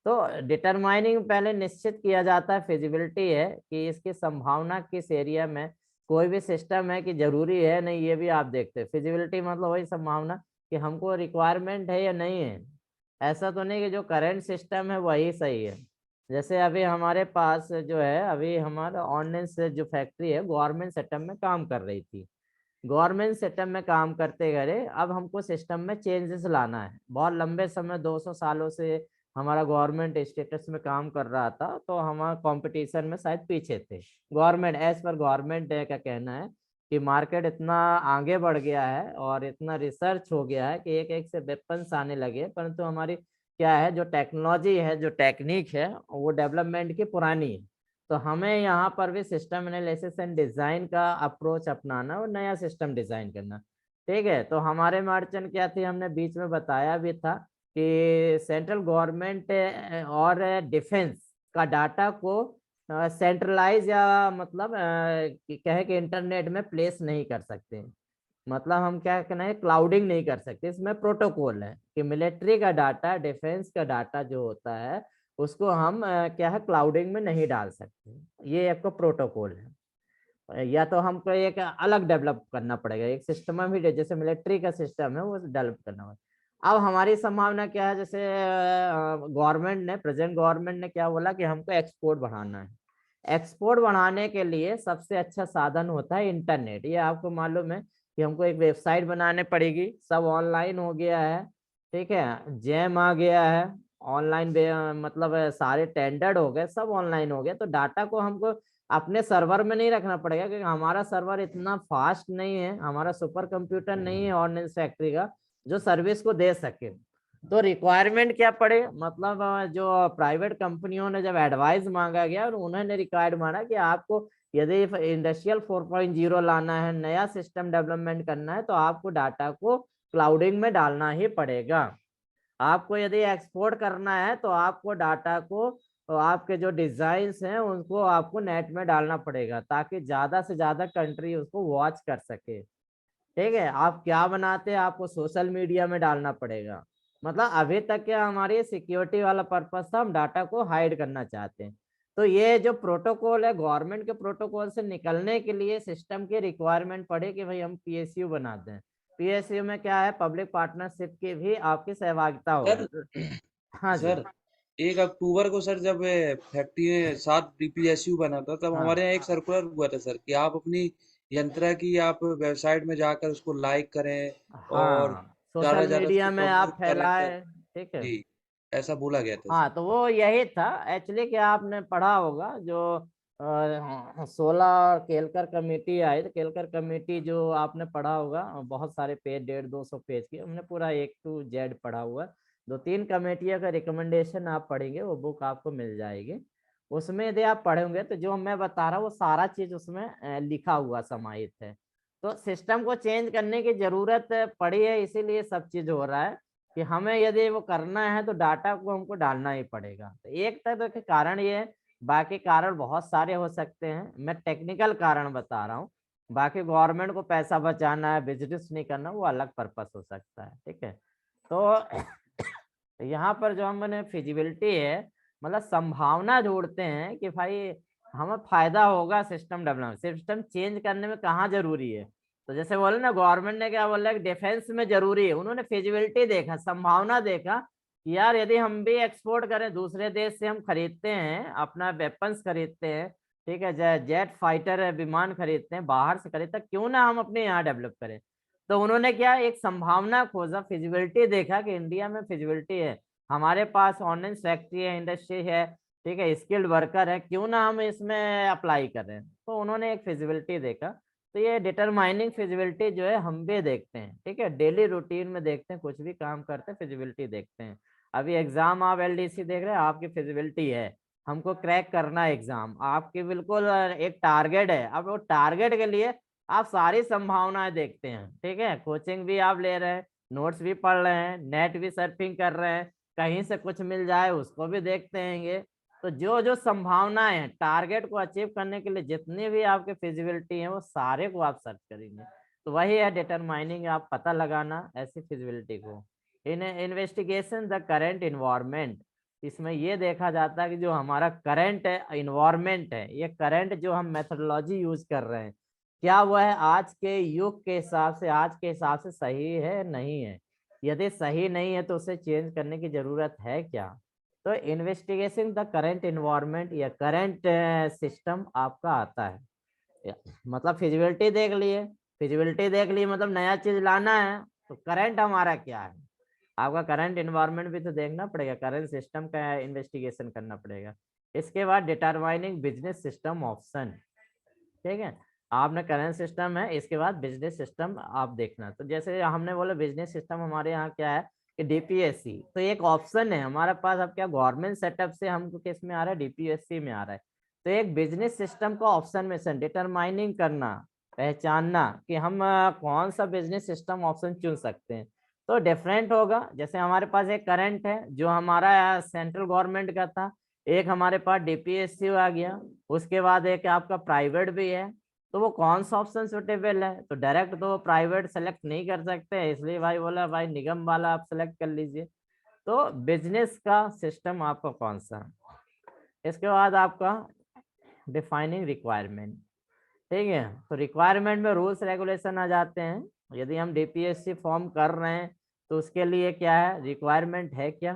Speaker 1: तो डिटरमाइनिंग पहले निश्चित किया जाता है, फिजिबिलिटी है कि इसकी संभावना किस एरिया में कोई भी सिस्टम है कि जरूरी है नहीं, ये भी आप देखते हैं। फिजिबिलिटी मतलब वही संभावना कि हमको रिक्वायरमेंट है या नहीं है, ऐसा तो नहीं कि जो करंट सिस्टम है वही सही है। जैसे अभी हमारे पास जो है, अभी हमारा ऑनलाइन से जो फैक्ट्री है गवर्नमेंट सेटअप में काम कर रही थी, गवर्नमेंट सेटअप में काम करते करे, अब हमको सिस्टम में चेंजेस लाना है। बहुत लंबे समय 200 सालों से हमारा गवर्नमेंट स्टेटस में काम कर रहा था, तो हमारा कंपटीशन में शायद पीछे थे। गवर्नमेंट एज पर गवर्नमेंट का कहना है कि मार्केट इतना आगे बढ़ गया है और इतना रिसर्च हो गया है कि एक एक से वेपन्स आने लगे, परंतु हमारी क्या है, जो टेक्नोलॉजी है, जो टेक्निक है, वो डेवलपमेंट की पुरानी है। तो हमें यहाँ पर भी सिस्टम एनालिसिस एंड डिजाइन का अप्रोच अपनाना और नया सिस्टम डिजाइन करना। ठीक है, तो हमारे में अड़चन क्या थी, हमने बीच में बताया भी था कि सेंट्रल गवर्नमेंट और डिफेंस का डाटा को सेंट्रलाइज या मतलब कहे कि इंटरनेट में प्लेस नहीं कर सकते। मतलब हम क्या कहना है, क्लाउडिंग नहीं कर सकते। इसमें प्रोटोकॉल है कि मिलिट्री का डाटा, डिफेंस का डाटा जो होता है, उसको हम क्या है, क्लाउडिंग में नहीं डाल सकते। ये आपका प्रोटोकॉल है, या तो हमको एक अलग डेवलप करना पड़ेगा, एक सिस्टम में भी जैसे मिलिट्री का सिस्टम है वो डेवलप करना पड़ेगा। अब हमारी संभावना क्या है, जैसे गवर्नमेंट ने, प्रेजेंट गवर्नमेंट ने क्या बोला कि हमको एक्सपोर्ट बढ़ाना है। एक्सपोर्ट बढ़ाने के लिए सबसे अच्छा साधन होता है इंटरनेट। ये आपको मालूम है कि हमको एक वेबसाइट बनाने पड़ेगी, सब ऑनलाइन हो गया है। ठीक है, जेम आ गया है, ऑनलाइन मतलब सारे टेंडर्ड हो गए, सब ऑनलाइन हो गया। तो डाटा को हमको अपने सर्वर में नहीं रखना पड़ेगा, क्योंकि हमारा सर्वर इतना फास्ट नहीं है, हमारा सुपर कंप्यूटर नहीं है ऑनलाइन फैक्ट्री का जो सर्विस को दे सके। तो रिक्वायरमेंट क्या पड़े, मतलब जो प्राइवेट कंपनियों ने जब एडवाइस मांगा गया और उन्होंने रिक्वायर्ड माना कि आपको यदि इंडस्ट्रियल 4.0 लाना है, नया सिस्टम डेवलपमेंट करना है, तो आपको डाटा को क्लाउडिंग में डालना ही पड़ेगा। आपको यदि एक्सपोर्ट करना है तो आपको डाटा को, तो आपके जो डिजाइन्स हैं उनको आपको नेट में डालना पड़ेगा ताकि ज्यादा से ज्यादा कंट्री उसको वॉच कर सके। ठीक है, आप क्या बनाते हैं आपको सोशल मीडिया में डालना पड़ेगा। मतलब अभी तक क्या हमारी सिक्योरिटी वाला पर्पस था, हम डाटा को हाइड करना चाहते हैं। तो ये जो प्रोटोकॉल है, गवर्नमेंट के प्रोटोकॉल से निकलने के लिए सिस्टम की रिक्वायरमेंट पड़े कि भाई हम पीएसयू बना दें। पीएसयू में क्या है, पब्लिक पार्टनरशिप की भी आपकी सहभागिता
Speaker 3: सर
Speaker 1: होगी। हाँ जी।
Speaker 3: सर 1 अक्टूबर को सर जब फैक्ट्री में 7 बीपीएसयू बना था, तब
Speaker 1: हाँ
Speaker 3: हमारे यहाँ एक सर्कुलर हुआ था सर कि आप अपनी यंत्रा की आप वेबसाइट में जाकर उसको लाइक करें और
Speaker 1: हाँ,
Speaker 3: ज्यादा
Speaker 1: सोशल
Speaker 3: से ज्यादा उसको
Speaker 1: मीडिया में आप
Speaker 3: प्रमोट करें सर।
Speaker 1: फैलाए। ठीक है।
Speaker 3: जी, ऐसा बोला गया था
Speaker 1: हाँ,
Speaker 3: सर।
Speaker 1: तो वो यही था एक्चुअली कि आपने पढ़ा होगा जो 16 केलकर कमेटी आई, तो केलकर कमेटी जो आपने पढ़ा होगा, बहुत सारे पेज, 150-200 पेज की, हमने पूरा A to Z पढ़ा हुआ। 2-3 कमेटियों का रिकमेंडेशन आप पढ़ेंगे, वो बुक आपको मिल जाएगी। उसमें यदि आप पढ़ेंगे तो जो मैं बता रहा हूँ वो सारा चीज उसमें लिखा हुआ समाहित है। तो सिस्टम को चेंज करने की जरूरत पड़ी है, इसीलिए सब चीज हो रहा है कि हमें यदि वो करना है तो डाटा को हमको डालना ही पड़ेगा। तो एक तरह के कारण ये है, बाकी कारण बहुत सारे हो सकते हैं, मैं टेक्निकल कारण बता रहा हूँ। बाकी गवर्नमेंट को पैसा बचाना है, बिजनेस नहीं करना, वो अलग पर्पस हो सकता है। ठीक है। तो यहाँ पर जो हमने फिजिबिलिटी है, मतलब संभावना जोड़ते हैं कि भाई हमें फायदा होगा सिस्टम डेवलपमेंट, सिस्टम चेंज करने में कहाँ जरूरी है। तो जैसे बोले ना, गवर्नमेंट ने क्या बोला कि डिफेंस में जरूरी है, उन्होंने फिजिबिलिटी देखा, संभावना देखा कि यार यदि हम भी एक्सपोर्ट करें, दूसरे देश से हम खरीदते हैं, अपना वेपन्स खरीदते हैं, ठीक है, जेट फाइटर विमान खरीदते हैं, बाहर से खरीदते हैं, क्यों ना हम अपने यहाँ डेवलप करें। तो उन्होंने क्या, एक संभावना खोजा, फिजिबिलिटी देखा कि इंडिया में फिजिबिलिटी है, हमारे पास ऑनलाइन फैक्ट्री है, इंडस्ट्री है, ठीक है, स्किल्ड वर्कर है, क्यों ना हम इसमें अप्लाई करें। तो उन्होंने एक फिजिबिलिटी देखा। तो ये डिटरमाइनिंग फिजिबिलिटी जो है हम भी देखते हैं, ठीक है, डेली रूटीन में देखते हैं, कुछ भी काम करते हैं फिजिबिलिटी देखते हैं। अभी एग्जाम आप एलडीसी देख रहे हैं, आपकी फिजिबिलिटी है, हमको क्रैक करना है एग्जाम, आपकी बिल्कुल एक टारगेट है। अब वो टारगेट के लिए आप सारी संभावनाएं देखते हैं, ठीक है, कोचिंग भी आप ले रहे हैं, नोट्स भी पढ़ रहे हैं, नेट भी सर्फिंग कर रहे हैं, कहीं से कुछ मिल जाए उसको भी देखते हैं। तो जो जो संभावनाएं हैं टारगेट को अचीव करने के लिए, जितनी भी आपके फिजिबिलिटी है, वो सारे को आप सर्च करेंगे। तो वही है डिटरमाइनिंग, आप पता लगाना ऐसी फिजिबिलिटी को। इन इन्वेस्टिगेशन द करेंट इन्वायरमेंट, इसमें ये देखा जाता है कि जो हमारा करंट इन्वायरमेंट है, ये करंट जो हम मेथोडोलॉजी यूज कर रहे हैं, क्या वह है आज के युग के हिसाब से, आज के हिसाब से सही है नहीं है। यदि सही नहीं है तो उसे चेंज करने की जरूरत है क्या। तो इन्वेस्टिगेशन द करंट इन्वायरमेंट या करंट सिस्टम आपका आता है। मतलब फिजिबिलिटी देख लिए, फिजिबिलिटी देख ली मतलब नया चीज लाना है, तो करंट हमारा क्या है, आपका करंट इन्वायरमेंट भी तो देखना पड़ेगा, करंट सिस्टम का इन्वेस्टिगेशन करना पड़ेगा। इसके बाद डिटरमाइनिंग बिजनेस सिस्टम ऑप्शन, ठीक है, आपने करंट सिस्टम है, इसके बाद बिजनेस सिस्टम आप देखना। तो जैसे हमने बोला बिजनेस सिस्टम हमारे यहाँ क्या है कि डीपीएससी, तो एक ऑप्शन है हमारे पास। अब क्या गवर्नमेंट सेटअप से हमको किस में आ रहा है, डीपीएससी में आ रहा है। तो एक बिजनेस सिस्टम का ऑप्शन में से डिटरमाइनिंग करना, पहचानना कि हम कौन सा बिजनेस सिस्टम ऑप्शन चुन सकते हैं। तो डिफरेंट होगा, जैसे हमारे पास एक करंट है जो हमारा सेंट्रल गवर्नमेंट का था, एक हमारे पास डीपीएससी आ गया, उसके बाद एक आपका प्राइवेट भी है। तो वो कौन सा ऑप्शन सुटेबल है, तो डायरेक्ट तो प्राइवेट सेलेक्ट नहीं कर सकते, इसलिए भाई बोला भाई निगम वाला आप सेलेक्ट कर लीजिए। तो बिजनेस का सिस्टम आपका कौन सा है। इसके बाद आपका डिफाइनिंग रिक्वायरमेंट, ठीक है, तो रिक्वायरमेंट में रूल्स रेगुलेशन आ जाते हैं। यदि हम डीपीएससी फॉर्म कर रहे हैं तो उसके लिए क्या है, रिक्वायरमेंट है क्या।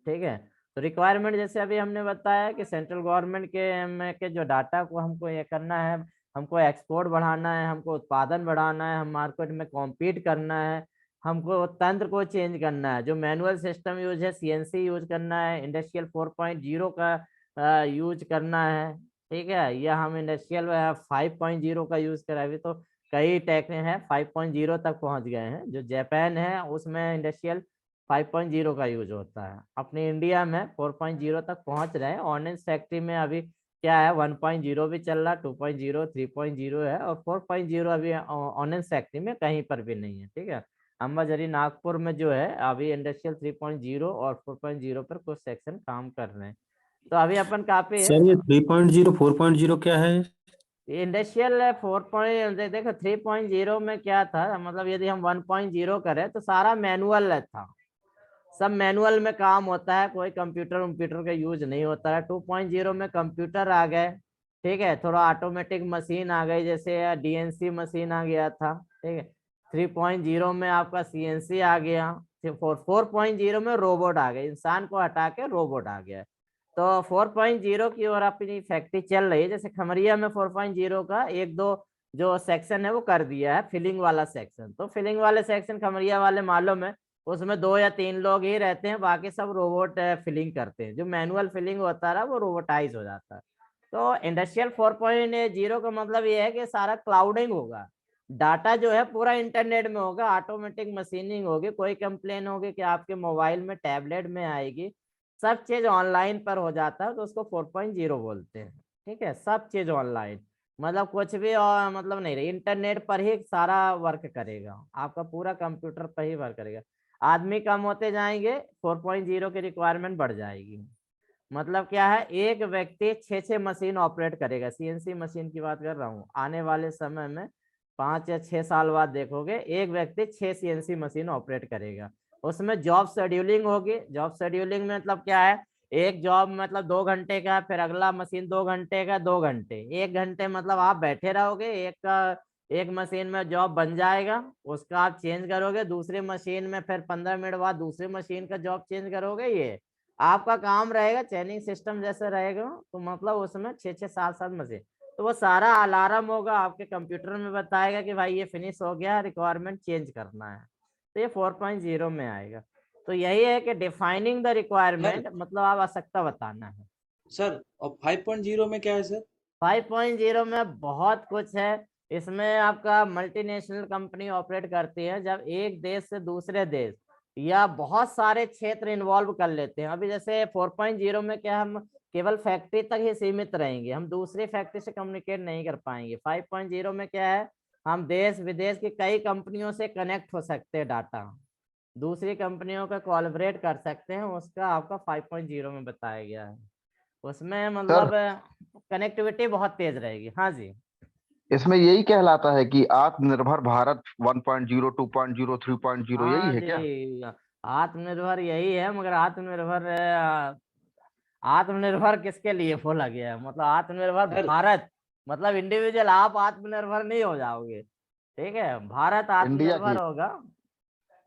Speaker 1: ठीक है, तो रिक्वायरमेंट जैसे अभी हमने बताया कि सेंट्रल गवर्नमेंट के जो डाटा को हमको ये करना है, हमको एक्सपोर्ट बढ़ाना है, हमको उत्पादन बढ़ाना है, हम मार्केट में कॉम्पीट करना है, हमको तंत्र को चेंज करना है, जो मैनुअल सिस्टम यूज है सीएनसी यूज करना है, इंडस्ट्रियल 4.0 का यूज करना है। ठीक है, या हम इंडस्ट्रियल 5.0 का यूज करें। अभी तो कई टेक हैं 5.0 तक पहुंच गए हैं, जो जापान है उसमें इंडस्ट्रियल 5.0 का यूज होता है, अपने इंडिया में 4.0 तक पहुंच रहे हैं। ऑनलाइन फैक्ट्री में अभी क्या है, 1.0 भी चल रहा, 2.0, 3.0 है, और 4.0 अभी ऑनलाइन फैक्ट्री में कहीं पर भी नहीं है। ठीक है, अंबाझरी नागपुर में जो है अभी इंडस्ट्रियल 3.0 और 4.0 पर कुछ सेक्शन काम कर रहे हैं। तो अभी अपन कहाँ पे है?
Speaker 4: सर ये 3.0 4.0 क्या है?
Speaker 1: ये इंडस्ट्रियल 4. देखो 3.0 में क्या था, मतलब यदि हम 1.0 करें तो सारा मैनुअल था, सब मैनुअल में काम होता है, कोई कंप्यूटर का यूज नहीं होता है। 2.0 में कंप्यूटर आ गए, ठीक है, थोड़ा ऑटोमेटिक मशीन आ गई, जैसे डीएनसी मशीन आ गया था, ठीक है। 3.0 में आपका सीएनसी आ गया। 4.0 में रोबोट आ गए, इंसान को हटा के रोबोट आ गया। तो 4.0 की ओर अपनी फैक्ट्री चल रही है। जैसे खमरिया में 4.0 का एक दो जो सेक्शन है वो कर दिया है, फिलिंग वाला सेक्शन। तो फिलिंग वाले सेक्शन खमरिया वाले मालूम है, उसमें 2 या 3 लोग ही रहते हैं, बाकी सब रोबोट फिलिंग करते हैं। जो मैनुअल फिलिंग होता है वो रोबोटाइज हो जाता है। तो इंडस्ट्रियल 4.0 का मतलब ये है कि सारा क्लाउडिंग होगा, डाटा जो है पूरा इंटरनेट में होगा, ऑटोमेटिक मशीनिंग होगी, कोई कंप्लेन होगी कि आपके मोबाइल में टैबलेट में आएगी, सब चीज ऑनलाइन पर हो जाता है, तो उसको 4.0 बोलते हैं। ठीक है, सब चीज ऑनलाइन, मतलब कुछ भी और मतलब नहीं रही, इंटरनेट पर ही सारा वर्क करेगा, आपका पूरा कंप्यूटर पर ही वर्क करेगा। आदमी कम होते जाएंगे, 4.0 की रिक्वायरमेंट बढ़ जाएगी। मतलब क्या है, एक व्यक्ति 6 मशीन ऑपरेट करेगा, सीएनसी मशीन की बात कर रहा हूँ। आने वाले समय में 5 या 6 साल बाद देखोगे एक व्यक्ति 6 सीएनसी मशीन ऑपरेट करेगा। उसमें जॉब शेड्यूलिंग होगी। जॉब शेड्यूलिंग में मतलब क्या है, एक जॉब मतलब 2 घंटे का, फिर अगला मशीन 2 घंटे का, 2 घंटे, 1 घंटे मतलब आप बैठे रहोगे, एक मशीन में जॉब बन जाएगा, उसका आप चेंज करोगे, दूसरी मशीन में फिर 15 मिनट बाद दूसरी मशीन का जॉब चेंज करोगे। ये आपका काम रहेगा, चेनिंग सिस्टम जैसे रहेगा। तो मतलब उसमें 6-6 7-7 मशीन, तो वो सारा अलार्म होगा, आपके कंप्यूटर में बताएगा कि भाई ये फिनिश हो गया, रिक्वायरमेंट चेंज करना है। तो ये 4.0 में आएगा। तो यही है कि डिफाइनिंग द रिक्वायरमेंट, मतलब आप आवश्यकता बताना है।
Speaker 3: सर और 5.0 में क्या है सर?
Speaker 1: 5.0 में बहुत कुछ है। इसमें आपका मल्टीनेशनल कंपनी ऑपरेट करती है, जब एक देश से दूसरे देश या बहुत सारे क्षेत्र इन्वॉल्व कर लेते हैं। अभी जैसे 4.0 में क्या, हम केवल फैक्ट्री तक ही सीमित रहेंगे, हम दूसरी फैक्ट्री से कम्युनिकेट नहीं कर पाएंगे। 5.0 में क्या है, हम देश विदेश की कई कंपनियों से कनेक्ट हो सकते हैं, डाटा दूसरी कंपनियों का कोलैबोरेट कर सकते हैं, उसका आपका 5.0 में बताया गया है। उसमें
Speaker 5: सर
Speaker 1: मतलब कनेक्टिविटी बहुत तेज रहेगी। हाँ जी,
Speaker 5: इसमें यही कहलाता है कि आत्मनिर्भर भारत 1.0 2.0 3.0 यही
Speaker 1: हाँ
Speaker 5: है क्या?
Speaker 1: जी, आत्मनिर्भर यही है, मगर आत्मनिर्भर किसके लिए बोला गया है, मतलब आत्मनिर्भर
Speaker 3: सर
Speaker 1: भारत, मतलब इंडिविजुअल आप आत्मनिर्भर नहीं हो जाओगे, ठीक है, भारत
Speaker 5: इंडिया
Speaker 1: आत्मनिर्भर
Speaker 5: की।
Speaker 1: होगा।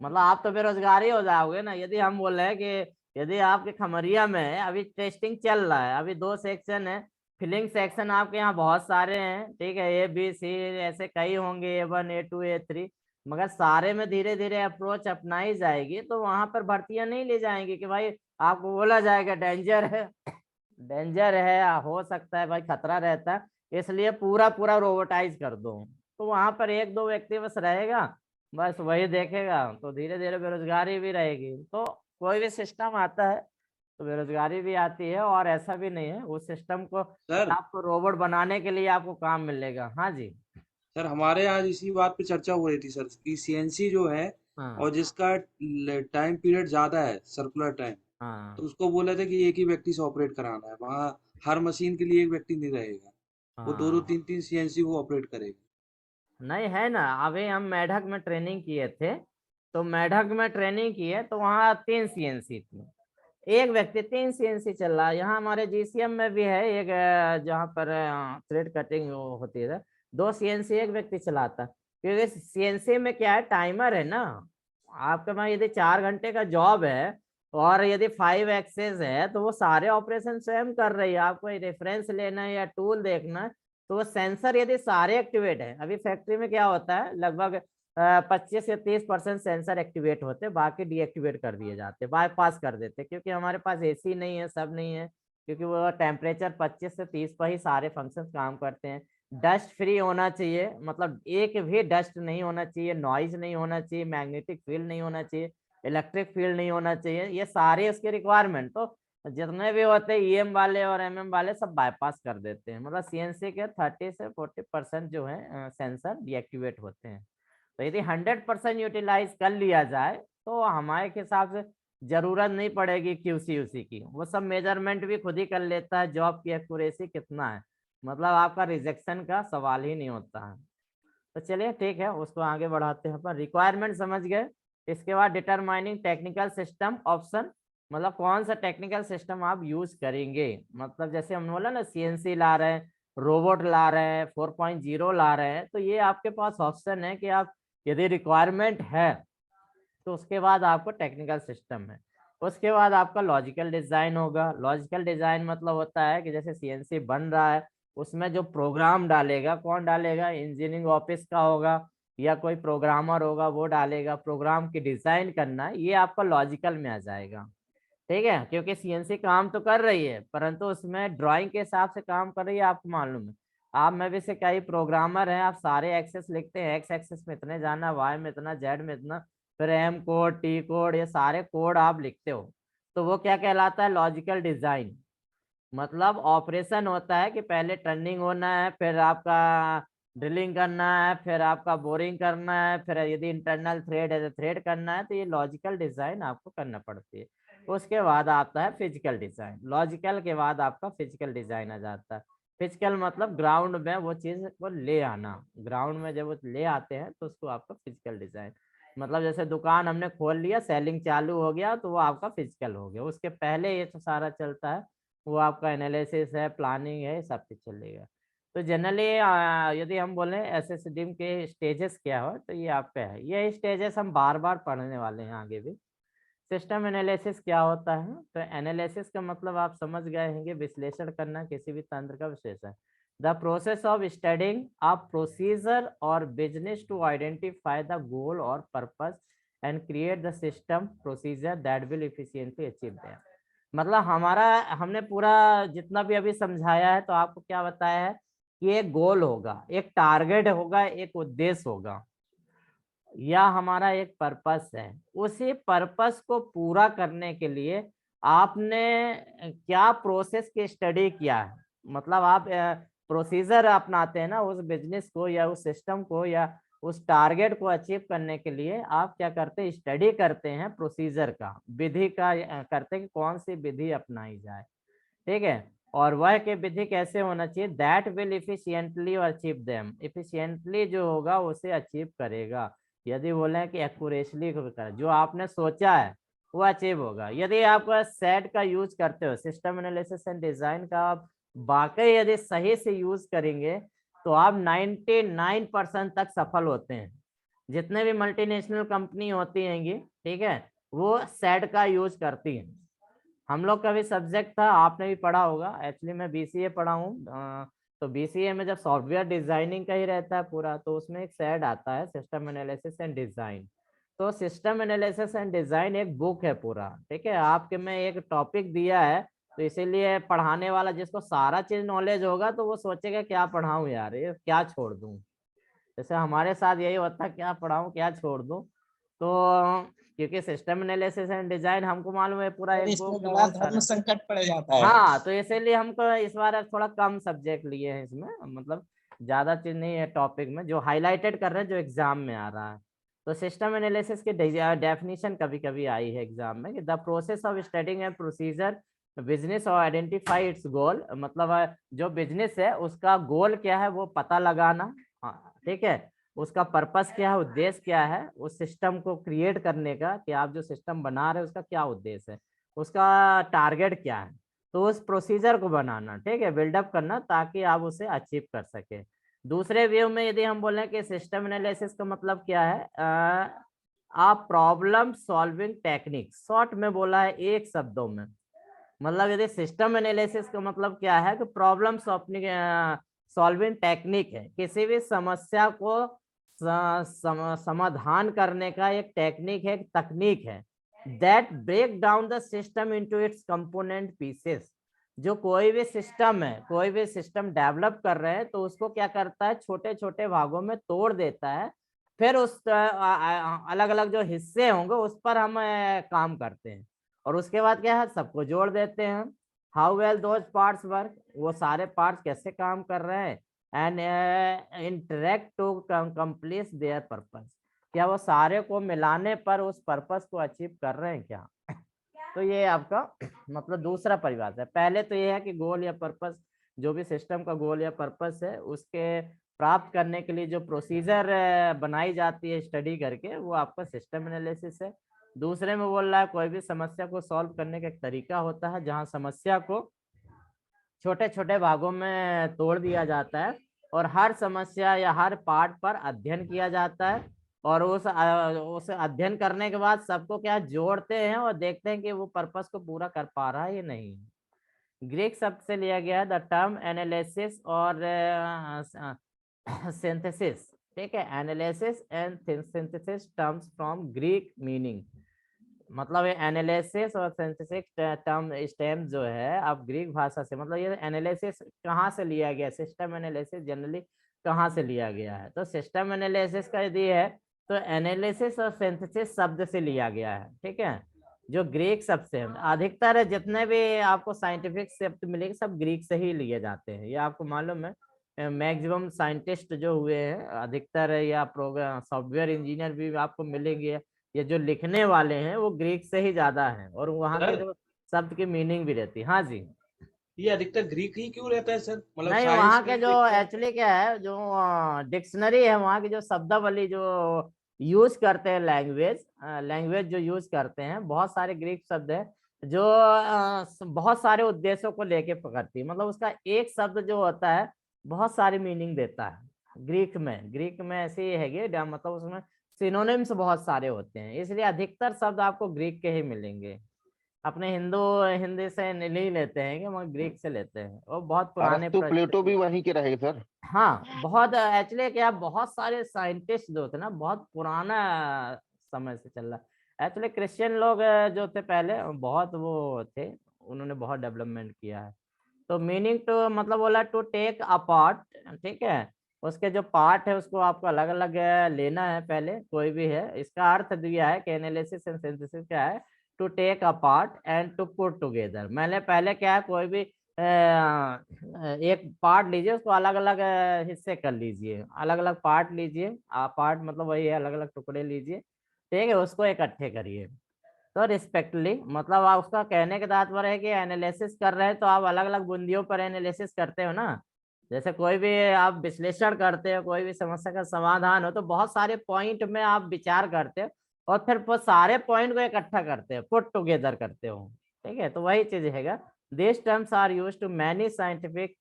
Speaker 1: मतलब आप तो बेरोजगार ही हो जाओगे ना। यदि हम बोल रहे हैं कि यदि आपके खमरिया में है, अभी टेस्टिंग चल रहा है, अभी 2 सेक्शन है, फिलिंग सेक्शन आपके यहाँ बहुत सारे हैं, ठीक है, A B C ऐसे कई होंगे, A1 A2 A3, मगर सारे में धीरे धीरे अप्रोच अपनाई जाएगी, तो वहां पर भर्तियां नहीं ली जाएंगी कि भाई आपको बोला जाएगा डेंजर है, डेंजर है, हो सकता है भाई, खतरा रहता है, इसलिए पूरा पूरा रोबोटाइज कर दो। तो वहां पर 1-2 व्यक्ति बस रहेगा, बस वही देखेगा, तो धीरे धीरे बेरोजगारी भी रहेगी। तो कोई भी सिस्टम आता है तो बेरोजगारी भी आती है, और ऐसा भी नहीं है उस सिस्टम को
Speaker 3: सर
Speaker 1: आपको रोबोट बनाने के लिए आपको काम मिलेगा। हाँ जी।
Speaker 3: सर हमारे आज इसी बात पे चर्चा हो रही थी सर कि सीएनसी जो है
Speaker 1: हाँ
Speaker 3: और जिसका टाइम पीरियड ज्यादा है, सर्कुलर टाइम, तो
Speaker 1: हाँ
Speaker 3: उसको बोला था कि एक ही व्यक्ति से ऑपरेट कराना है। वहाँ हर मशीन के लिए एक व्यक्ति नहीं रहेगा, वो 2-2
Speaker 1: हाँ।
Speaker 3: 3-3 सीएनसी वो ऑपरेट करेगा।
Speaker 1: नहीं है ना, अभी हम मेढक में ट्रेनिंग किए थे, तो मेढक में ट्रेनिंग किए तो वहाँ 3 सीएनसी थी, एक व्यक्ति 3 सीएनसी चल रहा है। यहाँ हमारे जीसीएम में भी है एक, जहाँ पर थ्रेड कटिंग होती है, 2 सीएनसी एक व्यक्ति चलाता है। क्योंकि सीएनसी में क्या है, टाइमर है ना, आपके पास यदि 4 घंटे का जॉब है और यदि 5 एक्सेस है, तो वो सारे ऑपरेशन स्वयं कर रही है। आपको रेफरेंस लेना है या टूल देखना है, तो वो सेंसर यदि सारे एक्टिवेट है, अभी फैक्ट्री में क्या होता है, लगभग 25 से 30% सेंसर एक्टिवेट होते हैं, बाकी डीएक्टिवेट कर दिए जाते हैं, बाईपास कर देते हैं, क्योंकि हमारे पास एसी नहीं है, सब नहीं है, क्योंकि वो टेम्परेचर 25 से 30 पर ही सारे फंक्शन काम करते हैं। डस्ट फ्री होना चाहिए, मतलब एक भी डस्ट नहीं होना चाहिए, नॉइज नहीं होना चाहिए, मैग्नेटिक फील्ड नहीं होना चाहिए, इलेक्ट्रिक फील्ड नहीं होना चाहिए, ये सारे उसके रिक्वायरमेंट तो जितने भी होते हैं ईएम वाले और एमएम वाले सब बाईपास कर देते हैं। मतलब सीएनसी के 30 से 40% जो है सेंसर डीएक्टिवेट होते हैं। तो यदि 100% यूटिलाइज कर लिया जाए तो हमारे हिसाब से जरूरत नहीं पड़ेगी क्यूसी उसी की, वो सब मेजरमेंट भी खुद ही कर लेता है, जॉब की एक्यूरेसी कितना है, मतलब आपका रिजेक्शन का सवाल ही नहीं होता है। तो चलिए ठीक है, उसको आगे बढ़ाते हैं अपन। रिक्वायरमेंट समझ गए। इसके बाद डिटरमाइनिंग टेक्निकल सिस्टम ऑप्शन, मतलब कौन सा टेक्निकल सिस्टम आप यूज करेंगे, मतलब जैसे हमने बोला ना सीएनसी ला रहे हैं, रोबोट ला रहे हैं, 4.0 ला रहे हैं, तो ये आपके पास ऑप्शन है कि आप यदि रिक्वायरमेंट है तो उसके बाद आपको टेक्निकल सिस्टम है। उसके बाद आपका लॉजिकल डिजाइन होगा। लॉजिकल डिजाइन मतलब होता है कि जैसे सीएनसी बन रहा है, उसमें जो प्रोग्राम डालेगा, कौन डालेगा, इंजीनियरिंग ऑफिस का होगा या कोई प्रोग्रामर होगा वो डालेगा, प्रोग्राम की डिजाइन करना है, ये आपका लॉजिकल में आ जाएगा। ठीक है, क्योंकि सीएनसी काम तो कर रही है परंतु उसमें ड्राइंग के हिसाब से काम कर रही है, आपको मालूम है। आप में भी से कई प्रोग्रामर हैं, आप सारे एक्सेस लिखते हैं, एक्स एक्सेस में इतने जाना, वाई में इतना, जेड में इतना, फिर एम कोड, टी कोड, ये सारे कोड आप लिखते हो, तो वो क्या कहलाता है, लॉजिकल डिजाइन। मतलब ऑपरेशन होता है कि पहले टर्निंग होना है, फिर आपका ड्रिलिंग करना है, फिर आपका बोरिंग करना है, फिर यदि इंटरनल थ्रेड है तो थ्रेड करना है, तो ये लॉजिकल डिजाइन आपको करना पड़ती है। उसके बाद आता है फिजिकल डिजाइन। लॉजिकल के बाद आपका फिजिकल डिजाइन आ जाता है। फिजिकल मतलब ग्राउंड में वो चीज को ले आना, ग्राउंड में जब वो ले आते हैं तो उसको आपका फिजिकल डिजाइन, मतलब जैसे दुकान हमने खोल लिया, सेलिंग चालू हो गया, तो वो आपका फिजिकल हो गया। उसके पहले ये तो सारा चलता है, वो आपका एनालिसिस है, प्लानिंग है, सब कुछ चलेगा। तो जनरली यदि हम बोलें एसएसडीएम के स्टेजेस क्या हो, तो ये आपका है, ये स्टेजेस हम बार बार पढ़ने वाले हैं आगे भी। सिस्टम एनालिसिस क्या होता है, तो एनालिसिस का मतलब आप समझ गए होंगे, विश्लेषण करना किसी भी तंत्र का विश्लेषण। The process of studying a procedure or business to identify the goal or purpose and create the system procedure that will efficiently achieve that. मतलब हमारा, हमने पूरा जितना भी अभी समझाया है तो आपको क्या बताया है कि एक गोल होगा, एक टारगेट होगा, एक उद्देश्य होगा, या हमारा एक पर्पस है। उसी पर्पस को पूरा करने के लिए आपने क्या प्रोसेस की स्टडी किया है, मतलब आप प्रोसीजर अपनाते हैं ना उस बिजनेस को या उस सिस्टम को या उस टारगेट को अचीव करने के लिए आप क्या करते हैं, स्टडी करते हैं प्रोसीजर का, विधि का करते हैं कि कौन सी विधि अपनाई जाए। ठीक है, और वह के विधि कैसे होना चाहिए, that will efficiently achieve them, efficiently जो होगा उसे अचीव करेगा। यदि बोले कि एक्यूरेटली कर, जो आपने सोचा है वो अचीव होगा। यदि आप सेट का यूज करते हो, सिस्टम एनालिसिस एंड डिजाइन का आप वाकई यदि सही से यूज करेंगे तो आप 99% तक सफल होते हैं। जितने भी मल्टीनेशनल कंपनी होती हैंगी, ठीक है, वो सेट का यूज करती हैं। हम लोग का भी सब्जेक्ट था, आपने भी पढ़ा होगा, एक्चुअली मैं बीसीए पढ़ा हूँ, तो बीसीए में जब सॉफ्टवेयर डिजाइनिंग का ही रहता है पूरा, तो उसमें एक सेड आता है सिस्टम एनालिसिस एंड डिजाइन। तो सिस्टम एनालिसिस एंड डिजाइन एक बुक है पूरा, ठीक है, आपके में एक टॉपिक दिया है, तो इसीलिए पढ़ाने वाला जिसको सारा चीज नॉलेज होगा तो वो सोचेगा क्या पढ़ाऊं यार, ये क्या छोड़ दूं। जैसे हमारे साथ यही होता है, क्या पढ़ाऊं क्या छोड़ दूं। तो क्योंकि सिस्टम एनालिसिस एंड डिजाइन हमको मालूम है पूरा
Speaker 6: और
Speaker 1: एक
Speaker 6: इसमें
Speaker 1: बुक में
Speaker 6: बड़ा
Speaker 1: बहुत
Speaker 6: धर्म
Speaker 1: सारा।
Speaker 6: संकट पड़ जाता है।
Speaker 1: हाँ, तो इसीलिए हमको इस बार थोड़ा कम सब्जेक्ट लिए हैं इसमें, मतलब ज्यादा चीज नहीं है टॉपिक में जो हाईलाइटेड कर रहे हैं जो एग्जाम में आ रहा है। तो सिस्टम एनालिसिस की डेफिनेशन कभी कभी आई है एग्जाम में कि the process of studying and procedure business और आइडेंटिफाई इट्स गोल, मतलब जो बिजनेस है उसका गोल क्या है वो पता लगाना। हाँ, ठीक है, उसका पर्पस क्या है, उद्देश्य क्या है, उस सिस्टम को क्रिएट करने का, कि आप जो सिस्टम बना रहे हैं उसका क्या उद्देश्य है, उसका टारगेट क्या है, तो उस प्रोसीजर को बनाना, ठीक है, बिल्डअप करना ताकि आप उसे अचीव कर सके। दूसरे व्यू में यदि हम बोलें कि सिस्टम एनालिसिस का मतलब क्या है, आप प्रॉब्लम सॉल्विंग टेक्निक, शॉर्ट में बोला है एक शब्दों में, मतलब यदि सिस्टम एनालिसिस का मतलब क्या है कि प्रॉब्लम सॉल्विंग टेक्निक है, किसी भी समस्या को समाधान करने का एक टेक्निक है, एक तकनीक है, that break down the system into its component pieces. जो कोई भी सिस्टम है, कोई भी सिस्टम डेवलप कर रहे हैं तो उसको क्या करता है, छोटे छोटे भागों में तोड़ देता है, फिर उस अलग अलग जो हिस्से होंगे उस पर हम काम करते हैं, और उसके बाद क्या है, सबको जोड़ देते हैं। How well those parts work, वो सारे पार्ट्स कैसे काम कर रहे हैं, and interact to complete their purpose, क्या वो सारे को मिलाने पर उस पर्पस को अचीव कर रहे हैं क्या। तो ये आपका मतलब दूसरा परिभाषा है। पहले तो ये है कि गोल या पर्पस, जो भी सिस्टम का गोल या पर्पस है उसके प्राप्त करने के लिए जो प्रोसीजर बनाई जाती है स्टडी करके, वो आपका सिस्टम एनालिसिस है। दूसरे में बोल रहा है कोई भी समस्या को सॉल्व करने का एक तरीका होता है जहाँ समस्या को छोटे छोटे भागों में तोड़ दिया जाता है और हर समस्या या हर पार्ट पर अध्ययन किया जाता है, और उस अध्ययन करने के बाद सबको क्या जोड़ते हैं और देखते हैं कि वो पर्पस को पूरा कर पा रहा है या नहीं। ग्रीक शब्द से लिया गया है द टर्म एनालिसिस और सिंथेसिस। ठीक है, analysis and synthesis terms from Greek meaning. मतलब ये एनालिसिस और सिंथेसिस टर्म स्टेम जो है अब ग्रीक भाषा से, मतलब ये एनालिसिस कहाँ से लिया गया, सिस्टम एनालिसिस जनरली कहाँ से लिया गया है। तो सिस्टम एनालिसिस का यदि है तो एनालिसिस और सिंथेसिस शब्द से लिया गया है। ठीक है, जो ग्रीक शब्द से है। अधिकतर जितने भी आपको साइंटिफिक शब्द मिलेंगे सब ग्रीक से ही लिए जाते हैं, ये आपको मालूम है। मैक्सिमम साइंटिस्ट जो हुए हैं अधिकतर, या प्रोग्राम सॉफ्टवेयर इंजीनियर भी आपको मिलेंगे, ये जो लिखने वाले हैं वो ग्रीक से ही ज्यादा हैं, और वहाँ के
Speaker 3: सर
Speaker 1: जो शब्द की मीनिंग भी रहती है। हाँ जी।
Speaker 3: ये अधिकतर ग्रीक ही क्यों रहता है सर, मतलब
Speaker 1: नहीं,
Speaker 3: साइंस
Speaker 1: वहाँ के
Speaker 3: में
Speaker 1: जो
Speaker 3: देखते हैं।
Speaker 1: एक्चुअली क्या है, जो डिक्शनरी है वहाँ की, जो शब्दावली जो यूज करते हैं, लैंग्वेज जो यूज करते हैं, बहुत सारे ग्रीक शब्द है जो बहुत सारे उद्देश्यों को लेके पकड़ती है। मतलब उसका एक शब्द जो होता है बहुत सारी मीनिंग देता है। ग्रीक में ऐसे ही है कि मतलब उसमें सिनोनिम्स बहुत सारे होते हैं, इसलिए अधिकतर शब्द आपको ग्रीक के ही मिलेंगे। अपने हिंदी से नहीं लेते हैं कि मगर ग्रीक से लेते हैं, वो बहुत पुराने
Speaker 5: अरस्तु प्लेटो भी वहीं के रहे सर।
Speaker 1: हाँ, बहुत एक्चुअली क्या, बहुत सारे साइंटिस्ट जो थे ना, बहुत पुराना समय से चल रहा है। एक्चुअली क्रिश्चियन लोग जो थे पहले बहुत वो थे, उन्होंने बहुत डेवलपमेंट किया है। तो मीनिंग तो मतलब बोला टू टेक अपार्ट। ठीक है, उसके जो पार्ट है उसको आपको अलग अलग लेना है, पहले कोई भी है। इसका अर्थ दिया है कि एनालिसिस एंड सिंथेसिस क्या है, to take apart and to put together. मैंने पहले क्या है, कोई भी एक पार्ट लीजिए, उसको अलग अलग हिस्से कर लीजिए, अलग अलग पार्ट लीजिए। पार्ट मतलब वही है, अलग अलग टुकड़े लीजिए, ठीक है, उसको इकट्ठे करिए। तो रिस्पेक्टली मतलब आप, उसका कहने का तात्पर्य है कि एनालिसिस कर रहे हैं तो आप अलग अलग बुंदियों पर एनालिसिस करते हो ना। जैसे कोई भी आप विश्लेषण करते हो, कोई भी समस्या का समाधान हो, तो बहुत सारे पॉइंट में आप विचार करते हो और फिर वो सारे पॉइंट को इकट्ठा करते हो, पुट टुगेदर करते हो। ठीक है, तो वही चीज है। This terms are used to many scientific,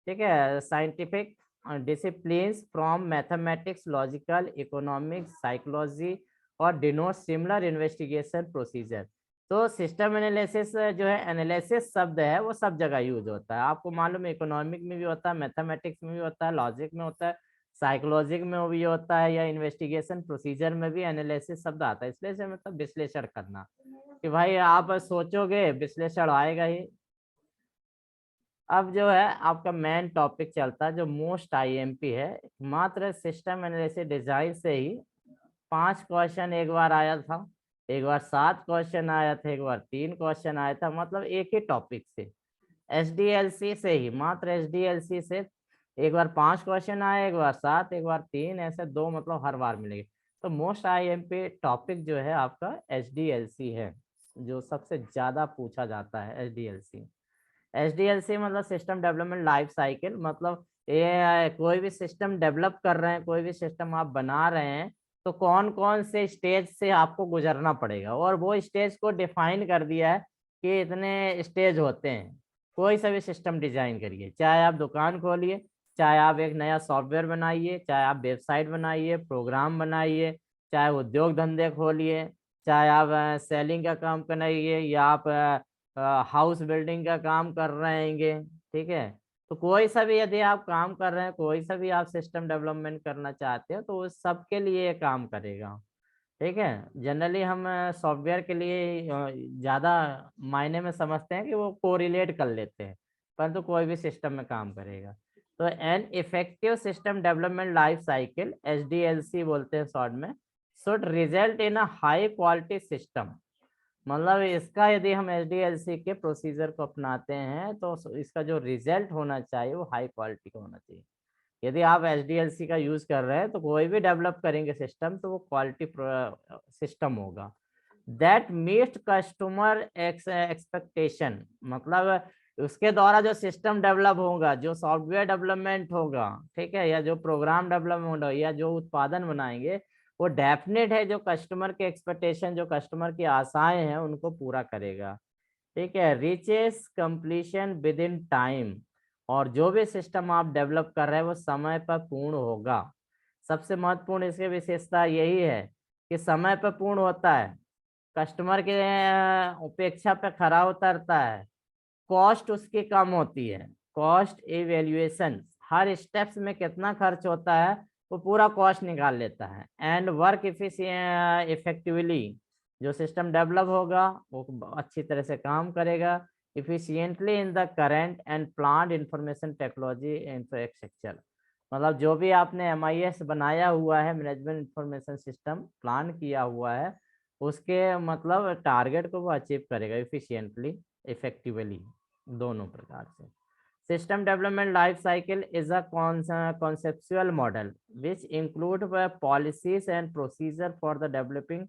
Speaker 1: ठीक है, scientific disciplines from mathematics, logical, economics, psychology और डिनोट सिमिलर इन्वेस्टिगेशन प्रोसीजर। तो सिस्टम एनालिसिस जो है, एनालिसिस शब्द है वो सब जगह यूज होता है। आपको मालूम है इकोनॉमिक में भी होता है, मैथमेटिक्स में भी होता है, लॉजिक में होता है, साइकोलॉजिक में भी होता है, या इन्वेस्टिगेशन प्रोसीजर में भी एनालिसिस शब्द आता है। इसलिए से मतलब विश्लेषण करना, कि भाई आप सोचोगे विश्लेषण आएगा ही। अब जो है आपका मेन टॉपिक चलता है जो मोस्ट आईएमपी है। मात्र सिस्टम एनालिसिस डिजाइन से ही 5 क्वेश्चन एक बार आया था, एक बार 7 क्वेश्चन आया था, एक बार 3 क्वेश्चन आया था, मतलब एक ही टॉपिक से। एसडीएलसी से ही, मात्र एसडीएलसी से एक बार 5 क्वेश्चन आए, एक बार 7, एक बार 3, ऐसे 2 मतलब हर बार मिलेंगे। तो मोस्ट आईएमपी टॉपिक जो है आपका एसडीएलसी है, जो सबसे ज्यादा पूछा जाता है एसडीएलसी। एसडीएलसी मतलब सिस्टम डेवलपमेंट लाइफ साइकिल। मतलब ये कोई भी सिस्टम डेवलप कर रहे हैं, कोई भी सिस्टम आप बना रहे हैं, तो कौन कौन से स्टेज से आपको गुजरना पड़ेगा, और वो स्टेज को डिफाइन कर दिया है कि इतने स्टेज होते हैं। कोई सा भी सिस्टम डिजाइन करिए, चाहे आप दुकान खोलिए, चाहे आप एक नया सॉफ्टवेयर बनाइए, चाहे आप वेबसाइट बनाइए, प्रोग्राम बनाइए, चाहे उद्योग धंधे खोलिए, चाहे आप सेलिंग का काम कराइए, या आप हाउस बिल्डिंग का काम कर रहे हैं। ठीक है, तो कोई सा भी यदि आप काम कर रहे हैं, कोई सा भी आप सिस्टम डेवलपमेंट करना चाहते हो, तो उस सब के लिए काम करेगा। ठीक है, जनरली हम सॉफ्टवेयर के लिए ज्यादा मायने में समझते हैं कि वो कोरिलेट कर लेते हैं, परंतु कोई भी सिस्टम में काम करेगा। तो an effective system development life cycle, SDLC बोलते हैं शॉर्ट में, should result in a high quality system. मतलब इसका यदि हम एसडीएलसी के प्रोसीजर को अपनाते हैं तो इसका जो रिजल्ट होना चाहिए वो हाई क्वालिटी का होना चाहिए। यदि आप एचडीएलसी का यूज कर रहे हैं तो कोई भी डेवलप करेंगे सिस्टम तो वो क्वालिटी सिस्टम होगा दैट मीट कस्टमर एक्सपेक्टेशन। मतलब उसके द्वारा जो सिस्टम डेवलप होगा, जो सॉफ्टवेयर डेवलपमेंट होगा, ठीक है, या जो प्रोग्राम डेवलपमेंट होगा, या जो उत्पादन बनाएंगे, वो डेफिनेट है जो कस्टमर के एक्सपेक्टेशन, जो कस्टमर की आशाएं हैं उनको पूरा करेगा। ठीक है, reaches completion with in time. और जो भी सिस्टम आप डेवलप कर रहे हैं वो समय पर पूर्ण होगा। सबसे महत्वपूर्ण इसकी विशेषता यही है कि समय पर पूर्ण होता है, कस्टमर के अपेक्षा पे खरा उतरता है, कॉस्ट उसकी कम होती है, कॉस्ट इवेल्युएशन, हर स्टेप्स में कितना खर्च होता है वो पूरा कॉस्ट निकाल लेता है, एंड वर्क इफेक्टिवली। जो सिस्टम डेवलप होगा वो अच्छी तरह से काम करेगा efficiently in the current and planned information technology infrastructure. मतलब जो भी आपने MIS बनाया हुआ है, मैनेजमेंट इंफॉर्मेशन सिस्टम प्लान किया हुआ है, उसके मतलब टारगेट को वो अचीव करेगा इफिशियंटली, इफेक्टिवली, दोनों प्रकार से। System development life cycle is a conceptual model which include policies and procedure for the developing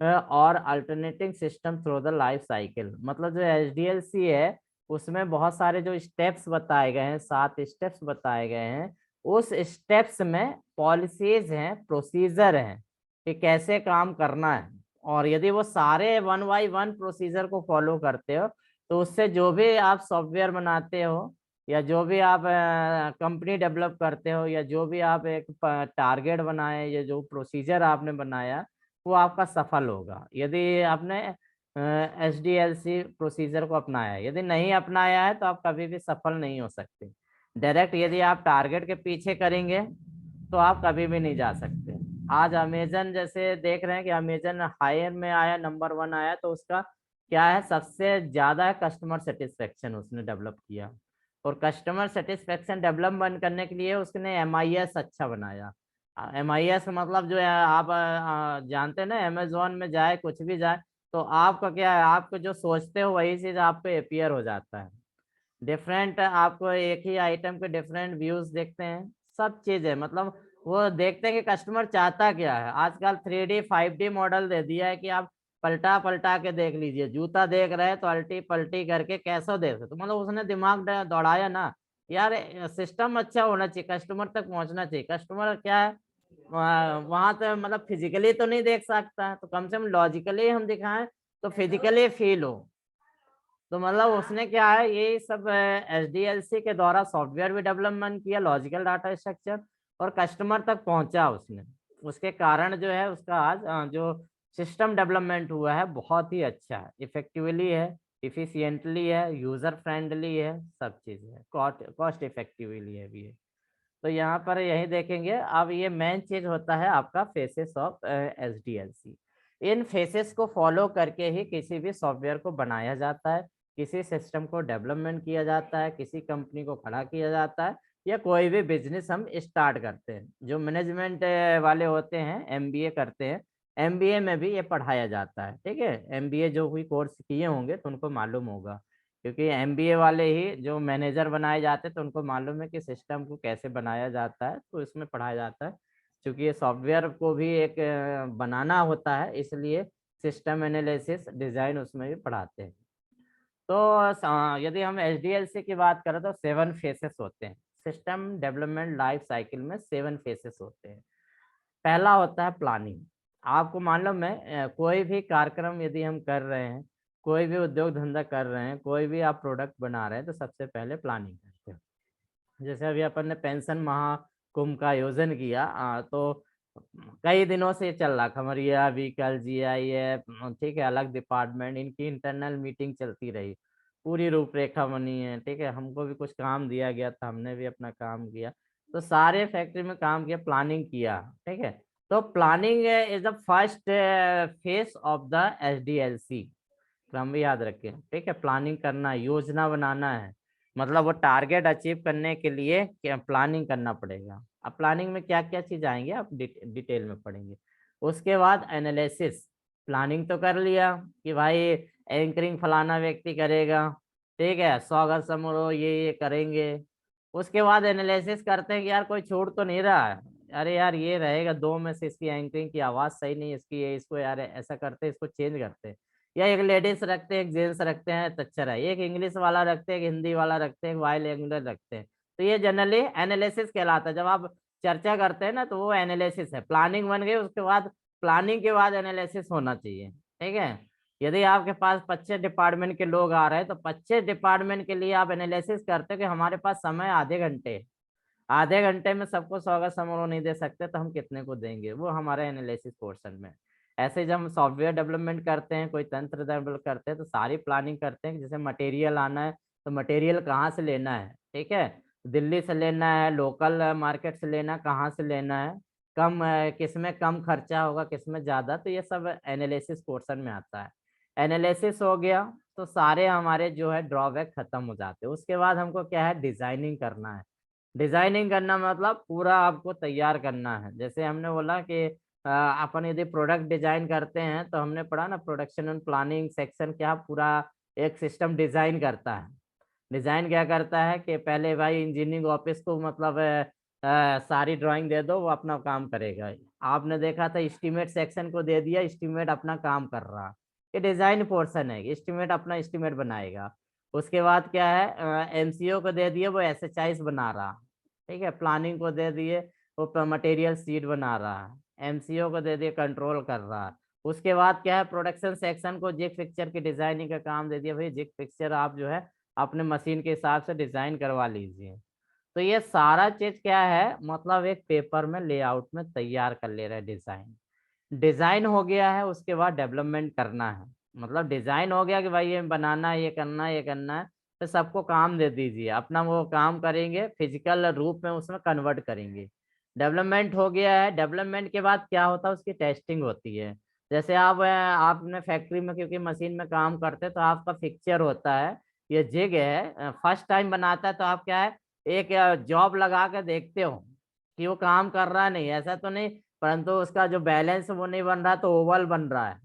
Speaker 1: और alternating system through the life cycle. मतलब जो HDLC है उसमें बहुत सारे जो स्टेप्स बताए गए हैं, 7 स्टेप्स बताए गए हैं, उस स्टेप्स में पॉलिसीज हैं, प्रोसीजर हैं कि कैसे काम करना है। और यदि वो सारे 1 बाय 1 प्रोसीजर को फॉलो करते हो तो उससे जो भी आप सॉफ्टवेयर बनाते हो, या जो भी आप कंपनी डेवलप करते हो, या जो भी आप एक टारगेट बनाए, या जो प्रोसीजर आपने बनाया वो आपका सफल होगा यदि आपने HDLC प्रोसीजर को अपनाया है। यदि नहीं अपनाया है तो आप कभी भी सफल नहीं हो सकते। डायरेक्ट यदि आप टारगेट के पीछे करेंगे तो आप कभी भी नहीं जा सकते। आज अमेजन जैसे देख रहे हैं कि अमेजन हायर में आया, नंबर 1 आया, तो उसका क्या है, सबसे ज्यादा है कस्टमर सेटिस्फेक्शन उसने डेवलप किया। और कस्टमर सेटिस्फेक्शन डेवलपमेंट करने के लिए उसने MIS अच्छा बनाया। MIS मतलब जो है आप जानते हैं ना, अमेजोन में जाए, कुछ भी जाए, तो आपका क्या है, आपको जो सोचते हो वही चीज आप पे अपीयर हो जाता है। डिफरेंट, आपको एक ही आइटम के डिफरेंट व्यूज देखते हैं, सब चीज है। मतलब वो देखते हैं कि कस्टमर चाहता क्या है। आजकल 3D 5D मॉडल दे दिया है कि आप पलटा पलटा के देख लीजिए, जूता देख रहे हैं तो अल्टी पलटी करके कैसा देख सकते। तो मतलब उसने दिमाग दौड़ाया ना यार, सिस्टम अच्छा होना चाहिए, कस्टमर तक पहुंचना चाहिए। कस्टमर क्या है, वहां तो मतलब फिजिकली तो नहीं देख सकता, तो कम से कम लॉजिकली हम दिखाएं तो फिजिकली फील हो। तो मतलब उसने क्या है, ये सब HDLC के द्वारा सॉफ्टवेयर भी डेवलपमेंट किया, लॉजिकल डाटा स्ट्रक्चर, और कस्टमर तक पहुंचा उसने। उसके कारण जो है उसका आज जो सिस्टम डेवलपमेंट हुआ है बहुत ही अच्छा है, इफेक्टिवली है, इफिशियंटली है, यूजर फ्रेंडली है, सब चीज है, कॉस्ट इफेक्टिवली है भी है। तो यहाँ पर यही देखेंगे। अब ये मेन चीज होता है आपका faces of HDLC। In faces को फॉलो करके ही किसी भी सॉफ्टवेयर को बनाया जाता है, किसी सिस्टम को डेवलपमेंट किया जाता है, किसी कंपनी को खड़ा किया जाता है, या कोई भी बिजनेस हम स्टार्ट करते हैं। जो मैनेजमेंट वाले होते हैं, MBA करते हैं, MBA में भी ये पढ़ाया जाता है। ठीक है, MBA जो कोई कोर्स किए होंगे तो उनको मालूम होगा, क्योंकि MBA वाले ही जो मैनेजर बनाए जाते हैं तो उनको मालूम है कि सिस्टम को कैसे बनाया जाता है, तो इसमें पढ़ाया जाता है। क्योंकि ये सॉफ्टवेयर को भी एक बनाना होता है, इसलिए सिस्टम एनालिसिस डिजाइन उसमें भी पढ़ाते हैं। तो यदि हम HDLC की बात करें तो 7 फेसेस होते हैं। सिस्टम डेवलपमेंट लाइफ साइकिल में 7 फेसेस होते हैं। पहला होता है प्लानिंग। आपको मालूम है कोई भी कार्यक्रम यदि हम कर रहे हैं, कोई भी उद्योग धंधा कर रहे हैं, कोई भी आप प्रोडक्ट बना रहे हैं, तो सबसे पहले प्लानिंग करते हैं। जैसे अभी अपन ने पेंशन महाकुंभ का आयोजन किया, तो कई दिनों से चल रहा, खमरिया, व्हीकल, GIF, ठीक है, अलग डिपार्टमेंट, इनकी इंटरनल मीटिंग चलती रही, पूरी रूपरेखा बनी है। ठीक है, हमको भी कुछ काम दिया गया था, हमने भी अपना काम किया, तो सारे फैक्ट्री में काम किया, प्लानिंग किया। ठीक है, तो planning is the first phase of the HDLC। हम भी याद रखें। ठीक है, प्लानिंग करना, योजना बनाना है, मतलब वो टारगेट अचीव करने के लिए क्या प्लानिंग करना पड़ेगा। अब प्लानिंग में क्या क्या चीज आएंगे आप डिटेल में पढ़ेंगे। उसके बाद एनालिसिस। प्लानिंग तो कर लिया कि भाई एंकरिंग फलाना व्यक्ति करेगा, ठीक है, स्वागत समारोह ये करेंगे, उसके बाद एनालिसिस करते हैं कि यार कोई छूट तो नहीं रहा है, अरे यार ये रहेगा, दो में से इसकी एंकरिंग की आवाज सही नहीं है इसकी, ये इसको यार ऐसा करते हैं, इसको चेंज करते हैं, या एक लेडीज रखते हैं एक जेंट्स रखते हैं तो अच्छा रहे, एक इंग्लिश वाला रखते हैं एक हिंदी वाला रखते हैं एक बाइलिंगुअल रखते हैं। तो ये जनरली एनालिसिस कहलाता है। जब आप चर्चा करते हैं ना तो वो एनालिसिस है। प्लानिंग बन गई, उसके बाद प्लानिंग के बाद एनालिसिस होना चाहिए, ठीक है। यदि आपके पास 25 डिपार्टमेंट के लोग आ रहे हैं तो 25 डिपार्टमेंट के लिए आप एनालिसिस करते हो कि हमारे पास समय आधे घंटे है, आधे घंटे में सबको 100 का समारोह नहीं दे सकते तो हम कितने को देंगे, वो हमारा एनालिसिस पोर्शन में। ऐसे जब हम सॉफ्टवेयर डेवलपमेंट करते हैं, कोई तंत्र डेवलप करते हैं तो सारी प्लानिंग करते हैं कि जैसे मटेरियल आना है तो मटेरियल कहाँ से लेना है, ठीक है, दिल्ली से लेना है, लोकल मार्केट से लेना, कहाँ से लेना है, कम किसमें कम खर्चा होगा किसमें ज्यादा, तो ये सब एनालिसिस पोर्शन में आता है। एनालिसिस हो गया तो सारे हमारे जो है ड्रॉबैक खत्म हो जाते हैं। उसके बाद हमको क्या है, डिजाइनिंग करना है। डिजाइनिंग करना मतलब पूरा आपको तैयार करना है। जैसे हमने बोला कि अपन यदि प्रोडक्ट डिजाइन करते हैं तो हमने पढ़ा ना, प्रोडक्शन एंड प्लानिंग सेक्शन क्या पूरा एक सिस्टम डिजाइन करता है। डिजाइन क्या करता है कि पहले भाई इंजीनियरिंग ऑफिस को मतलब सारी ड्राइंग दे दो, वो अपना काम करेगा। आपने देखा था एस्टीमेट सेक्शन को दे दिया, एस्टीमेट अपना काम कर रहा, ये डिजाइन पोर्शन है, एस्टीमेट अपना एस्टीमेट बनाएगा। उसके बाद क्या है, एमसीओ को दे दिए वो एसएचआईस बना रहा, ठीक है, प्लानिंग को दे दिए वो मटेरियल सीट बना रहा है, एमसीओ को दे दिए कंट्रोल कर रहा है। उसके बाद क्या है, प्रोडक्शन सेक्शन को जिग फिक्सचर की डिजाइनिंग का काम दे दिया, भाई जिग फिक्सचर आप जो है अपने मशीन के हिसाब से डिजाइन करवा लीजिए। तो ये सारा चीज क्या है, मतलब एक पेपर में लेआउट में तैयार कर ले रहे डिजाइन। डिजाइन हो गया है, उसके बाद डेवलपमेंट करना है। मतलब डिजाइन हो गया कि भाई ये बनाना है, ये करना है, ये करना है, तो सबको काम दे दीजिए, अपना वो काम करेंगे, फिजिकल रूप में उसमें कन्वर्ट करेंगे। डेवलपमेंट हो गया है, डेवलपमेंट के बाद क्या होता है, उसकी टेस्टिंग होती है। जैसे आप आपने फैक्ट्री में क्योंकि मशीन में काम करते हैं तो आपका फिक्सचर होता है, ये जिग है, फर्स्ट टाइम बनाता है तो आप क्या है, एक जॉब लगा के देखते हो कि वो काम कर रहा है नहीं, ऐसा तो नहीं, परंतु उसका जो बैलेंस वो नहीं बन रहा तो ओवल बन रहा है,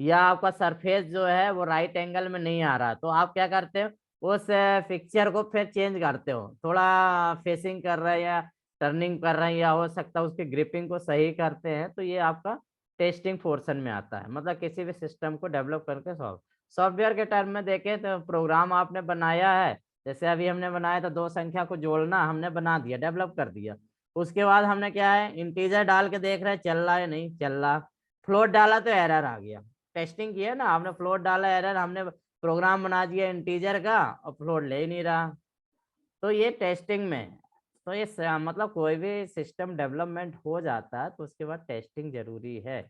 Speaker 1: या आपका सरफेस जो है वो राइट एंगल में नहीं आ रहा, तो आप क्या करते हो, उस फिक्सचर को फिर चेंज करते हो, थोड़ा फेसिंग कर रहे हैं या टर्निंग कर रहे हैं, या हो सकता है उसकी ग्रिपिंग को सही करते हैं, तो ये आपका टेस्टिंग पोर्शन में आता है। मतलब किसी भी सिस्टम को डेवलप करके सॉफ्टवेयर के टर्म में देखें तो प्रोग्राम आपने बनाया है, जैसे अभी हमने बनाया था दो संख्या को जोड़ना, हमने बना दिया, डेवलप कर दिया। उसके बाद हमने क्या है, इंटीजर डाल के देख रहे हैं चल रहा है नहीं चल रहा, फ्लोट डाला तो एरर आ गया। टेस्टिंग किया ना आपने, फ्लोट डाला एरर, हमने प्रोग्राम बना दिया इंटीजर का और फ्लोट ले ही नहीं रहा, तो ये टेस्टिंग में। तो ये मतलब कोई भी सिस्टम डेवलपमेंट हो जाता है तो उसके बाद टेस्टिंग जरूरी है,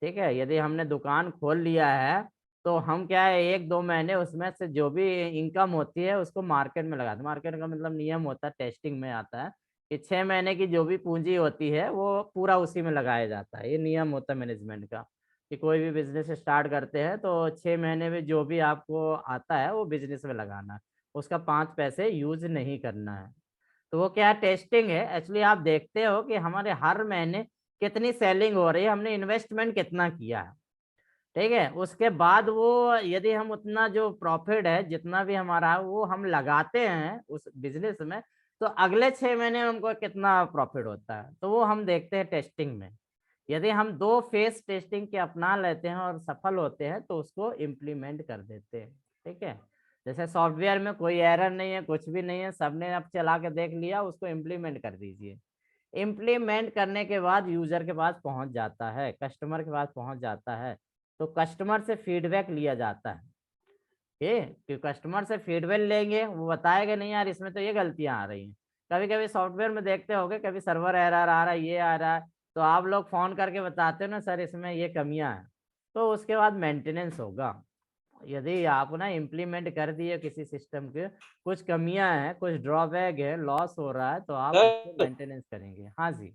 Speaker 1: ठीक है। यदि हमने दुकान खोल लिया है तो हम क्या है, एक दो महीने उसमें से जो भी इनकम होती है उसको मार्केट में लगाते हैं। मार्केट का मतलब नियम होता है, टेस्टिंग में आता है कि 6 महीने की जो भी पूंजी होती है वो पूरा उसी में लगाया जाता है। ये नियम होता है मैनेजमेंट का कि कोई भी बिजनेस स्टार्ट करते हैं तो 6 महीने में जो भी आपको आता है वो बिजनेस में लगाना है, उसका 5 पैसे यूज नहीं करना है। तो वो क्या टेस्टिंग है, एक्चुअली आप देखते हो कि हमारे हर महीने कितनी सेलिंग हो रही है, हमने इन्वेस्टमेंट कितना किया है, ठीक है। उसके बाद वो यदि हम उतना जो प्रॉफिट है जितना भी हमारा वो हम लगाते हैं उस बिजनेस में, तो अगले 6 महीने में हमको कितना प्रॉफिट होता है, तो वो हम देखते हैं टेस्टिंग में। यदि हम 2 फेस टेस्टिंग के अपना लेते हैं और सफल होते हैं तो उसको इम्प्लीमेंट कर देते हैं, ठीक है। जैसे सॉफ्टवेयर में कोई एरर नहीं है, कुछ भी नहीं है, सबने अब चला के देख लिया, उसको इम्प्लीमेंट कर दीजिए। इम्प्लीमेंट करने के बाद यूजर के पास पहुंच जाता है, कस्टमर के पास पहुंच जाता है, तो कस्टमर से फीडबैक लिया जाता है, कि कस्टमर से फीडबैक लेंगे, वो बताएगा नहीं यार इसमें तो ये गलतियां आ रही हैं। कभी कभी सॉफ्टवेयर में देखते होगे कभी सर्वर एरर आ रहा है, ये आ रहा है, तो आप लोग फोन करके बताते हो ना सर इसमें ये कमियां हैं, तो उसके बाद मेंटेनेंस होगा। यदि आप ना इम्प्लीमेंट कर दिए किसी सिस्टम के, कुछ कमियां हैं, कुछ ड्रॉबैक है, लॉस हो रहा है, तो आप उसको
Speaker 3: सर
Speaker 1: मेंटेनेंस करेंगे। हाँ जी।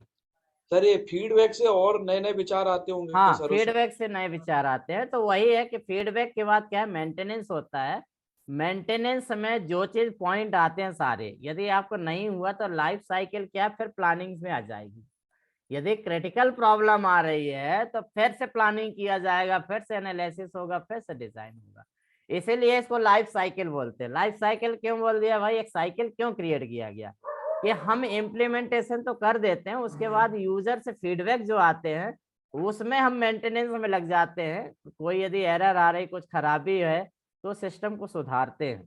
Speaker 3: सर ये फीडबैक से और नए नए विचार आते होंगे
Speaker 1: हाँ,
Speaker 3: सरों से।
Speaker 1: फीडबैक से नए विचार आते हैं, तो वही है कि फीडबैक के बाद क्या है, मेंटेनेंस होता है। मेंटेनेंस में जो चीज पॉइंट आते हैं सारे, यदि आपको नहीं हुआ तो लाइफ साइकिल क्या फिर प्लानिंग में आ जाएगी। यदि क्रिटिकल प्रॉब्लम आ रही है तो फिर से प्लानिंग किया जाएगा, फिर से एनालिसिस होगा, फिर से डिजाइन होगा। इसीलिए इसको लाइफ साइकिल बोलते हैं। लाइफ साइकिल क्यों बोल दिया भाई, एक साइकिल क्यों क्रिएट किया गया कि हम इम्प्लीमेंटेशन तो कर देते हैं, उसके बाद यूजर से फीडबैक जो आते हैं उसमें हम मेंटेनेंस में लग जाते हैं। कोई यदि एरर आ रही, कुछ खराबी है तो सिस्टम को सुधारते हैं।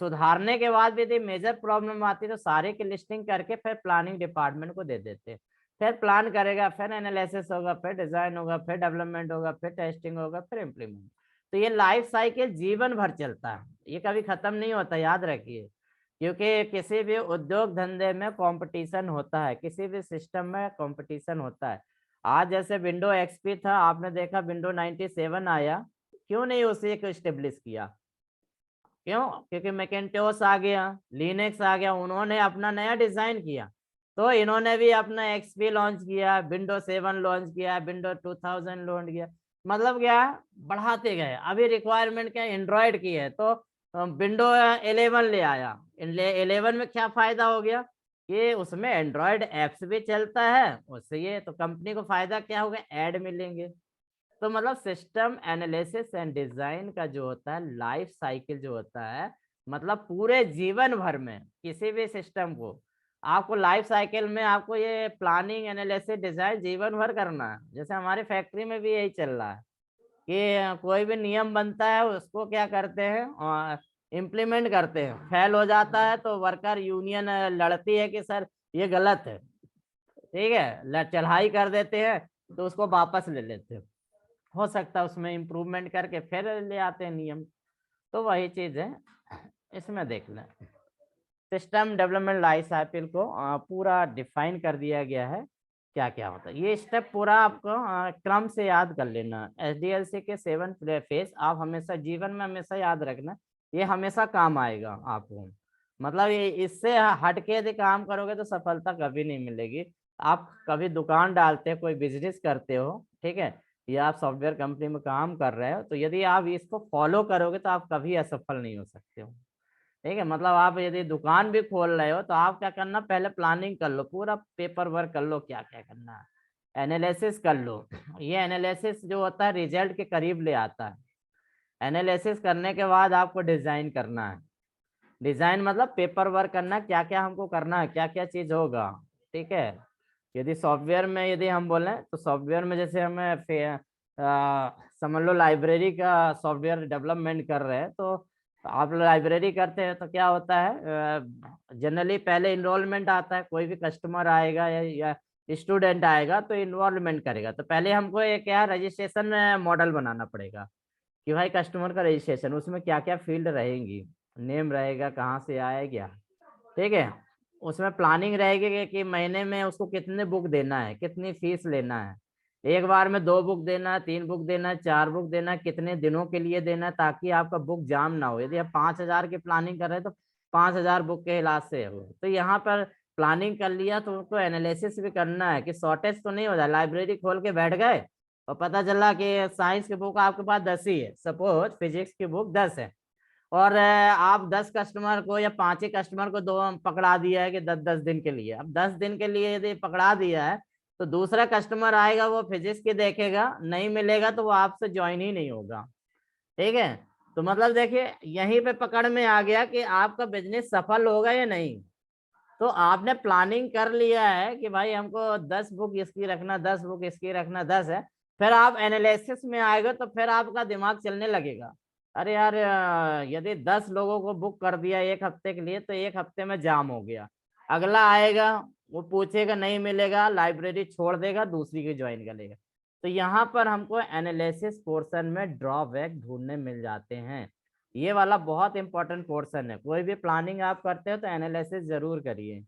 Speaker 1: सुधारने के बाद भी यदि मेजर प्रॉब्लम आती है तो सारे की लिस्टिंग करके फिर प्लानिंग डिपार्टमेंट को दे देते हैं। फिर प्लान करेगा, फिर एनालिसिस होगा, फिर डिजाइन होगा, फिर डेवलपमेंट होगा, फिर टेस्टिंग होगा, फिर इम्प्लीमेंट। तो ये लाइफ साइकिल जीवन भर चलता है, ये कभी खत्म नहीं होता, याद रखिए। क्योंकि किसी भी उद्योग धंधे में कंपटीशन होता है, किसी भी सिस्टम में कंपटीशन होता है। आज जैसे विंडो एक्सपी था, आपने देखा विंडो 97 आया, क्यों नहीं उसी को स्टेब्लिश किया? क्यों? क्योंकि मैकिन्टोश आ गया, लिनक्स आ गया, उन्होंने अपना नया डिजाइन किया। तो इन्होंने भी अपना एक्सपी लॉन्च किया, विंडो 7 लॉन्च किया, विंडो 2000 लॉन्च किया। मतलब क्या, बढ़ाते गए। अभी रिक्वायरमेंट क्या एंड्रॉयड की है तो विंडो 11 ले आया। 11 में क्या फायदा हो गया कि उसमें एंड्रॉयड एप्स भी चलता है, उससे ये तो कंपनी को फायदा क्या होगा, ऐड मिलेंगे। तो मतलब सिस्टम एनालिसिस एंड डिजाइन का जो होता है लाइफ साइकिल जो होता है, मतलब पूरे जीवन भर में किसी भी सिस्टम को आपको लाइफ साइकिल में आपको ये प्लानिंग एनालिसिस डिजाइन जीवन भर करना है। जैसे हमारे फैक्ट्री में भी यही चल रहा है कि कोई भी नियम बनता है उसको क्या करते हैं और इम्प्लीमेंट करते हैं, फेल हो जाता है तो वर्कर यूनियन लड़ती है कि सर ये गलत है, ठीक है, चढ़ाई कर देते हैं तो उसको वापस ले लेते हैं। हो सकता है उसमें इम्प्रूवमेंट करके फिर ले आते हैं नियम। तो वही चीज है, इसमें देख लें। सिस्टम डेवलपमेंट लाइफ साइकिल को पूरा डिफाइन कर दिया गया है, क्या क्या होता है। ये स्टेप पूरा आपको क्रम से याद कर लेना। एसडीएलसी के 7 फेज आप हमेशा जीवन में हमेशा याद रखना, ये हमेशा काम आएगा आपको। मतलब ये इससे हट के यदि काम करोगे तो सफलता कभी नहीं मिलेगी। आप कभी दुकान डालते हो, कोई बिजनेस करते हो, ठीक है, या आप सॉफ्टवेयर कंपनी में काम कर रहे हो, तो यदि आप इसको फॉलो करोगे तो आप कभी असफल नहीं हो सकते हो, ठीक है। मतलब आप यदि दुकान भी खोल रहे हो तो आप क्या करना, पहले प्लानिंग कर लो, पूरा पेपर वर्क कर लो, क्या क्या करना है, एनालिसिस कर लो। ये एनालिसिस जो होता है रिजल्ट के करीब ले आता है। एनालिसिस करने के बाद आपको डिजाइन करना है। डिजाइन मतलब पेपर वर्क करना, क्या क्या हमको करना है, क्या क्या चीज होगा, ठीक है। यदि सॉफ्टवेयर में यदि हम बोले तो सॉफ्टवेयर में जैसे हमें समझ लो लाइब्रेरी का सॉफ्टवेयर डेवलपमेंट कर रहे हैं, तो आप लाइब्रेरी करते हैं तो क्या होता है, जनरली पहले इनरोलमेंट आता है, कोई भी कस्टमर आएगा या स्टूडेंट आएगा तो इन्वॉल्वमेंट करेगा। तो पहले हमको एक क्या रजिस्ट्रेशन मॉडल बनाना पड़ेगा कि भाई कस्टमर का रजिस्ट्रेशन, उसमें क्या क्या फील्ड रहेंगी, नेम रहेगा, कहाँ से आएगा, ठीक है। उसमें प्लानिंग रहेगी कि महीने में उसको कितने बुक देना है, कितनी फीस लेना है, एक बार में 2 बुक देना है, 3 बुक देना है, 4 बुक देना है, कितने दिनों के लिए देना है, ताकि आपका बुक जाम ना हो। यदि आप 5000 की प्लानिंग कर रहे हैं तो 5000 बुक के हिसाब से हो। तो यहाँ पर प्लानिंग कर लिया तो उनको एनालिसिस भी करना है कि शॉर्टेज तो नहीं हो जाए। लाइब्रेरी खोल के बैठ गए और पता चला कि साइंस की बुक आपके पास 10 ही है, सपोज फिजिक्स की बुक 10 है, और आप 10 कस्टमर को या 5 ही कस्टमर को दो पकड़ा दिया है कि 10-10 दिन के लिए। अब 10 दिन के लिए यदि पकड़ा दिया है तो दूसरा कस्टमर आएगा, वो फिजिक्स की देखेगा, नहीं मिलेगा तो वो आपसे ज्वाइन ही नहीं होगा, ठीक है। तो मतलब देखिए यहीं पे पकड़ में आ गया कि आपका बिजनेस सफल होगा या नहीं। तो आपने प्लानिंग कर लिया है कि भाई हमको 10 बुक इसकी रखना, 10 बुक इसकी रखना, 10 है। फिर आप एनालिसिस में आएगा तो फिर आपका दिमाग चलने लगेगा, अरे यार यदि 10 लोगों को बुक कर दिया 1 हफ्ते के लिए तो 1 हफ्ते में जाम हो गया। अगला आएगा, वो पूछेगा, नहीं मिलेगा, लाइब्रेरी छोड़ देगा, दूसरी की ज्वाइन कर लेगा। तो यहाँ पर हमको एनालिसिस पोर्शन में ड्रॉबैक ढूंढने मिल जाते हैं। ये वाला बहुत इंपॉर्टेंट पोर्शन है। कोई भी प्लानिंग आप करते हो तो एनालिसिस जरूर करिए,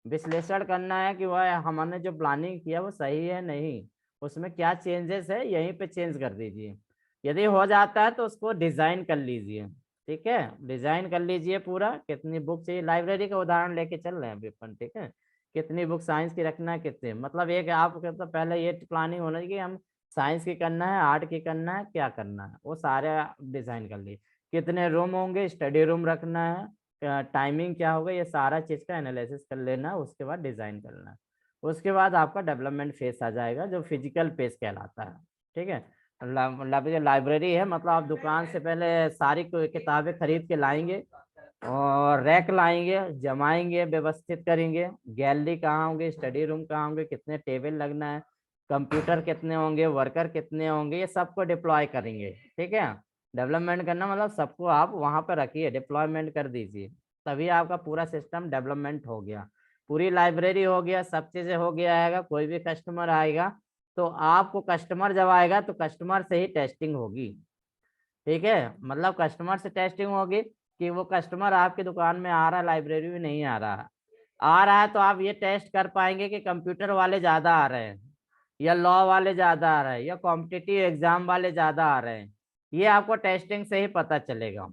Speaker 1: विश्लेषण करना है कि वह हमने जो प्लानिंग किया वो सही है नहीं, उसमें क्या चेंजेस है, यहीं पे चेंज कर दीजिए। यदि हो जाता है तो उसको डिजाइन कर लीजिए, ठीक है, डिजाइन कर लीजिए पूरा, कितनी बुक चाहिए। लाइब्रेरी का उदाहरण लेके चल रहे हैं अभी अपन, ठीक है, कितनी बुक साइंस की रखना है, कितने, मतलब एक आप तो पहले ये प्लानिंग होना चाहिए कि हम साइंस की करना है, आर्ट की करना है, क्या करना है, वो सारे डिजाइन कर लीजिए। कितने रूम होंगे, स्टडी रूम रखना है, टाइमिंग क्या होगा, ये सारा चीज का एनालिसिस कर लेना है, उसके बाद डिजाइन करना है। उसके बाद आपका डेवलपमेंट फेज आ जाएगा जो फिजिकल फेज कहलाता है, ठीक है। लाइब्रेरी है मतलब आप दुकान से पहले सारी किताबें खरीद के लाएंगे और रैक लाएंगे, जमाएंगे, व्यवस्थित करेंगे। गैलरी कहाँ होंगे, स्टडी रूम कहाँ होंगे, कितने टेबल लगना है, कंप्यूटर कितने होंगे, वर्कर कितने होंगे, ये सबको डिप्लॉय करेंगे। ठीक है, डेवलपमेंट करना मतलब सबको आप वहां पर रखिए, डिप्लॉयमेंट कर दीजिए, तभी आपका पूरा सिस्टम डेवलपमेंट हो गया। पूरी लाइब्रेरी हो गया, सब चीजें हो गया है। कोई भी कस्टमर आएगा तो आपको, कस्टमर जब आएगा तो कस्टमर से ही टेस्टिंग होगी। ठीक है, मतलब कस्टमर से टेस्टिंग होगी कि वो कस्टमर आपकी दुकान में आ रहा है, लाइब्रेरी में नहीं आ रहा है। आ रहा है तो आप ये टेस्ट कर पाएंगे कि कंप्यूटर वाले ज्यादा आ रहे हैं या लॉ वाले ज्यादा आ रहे हैं या कॉम्पिटिटिव एग्जाम वाले ज्यादा आ रहे हैं, ये आपको टेस्टिंग से ही पता चलेगा।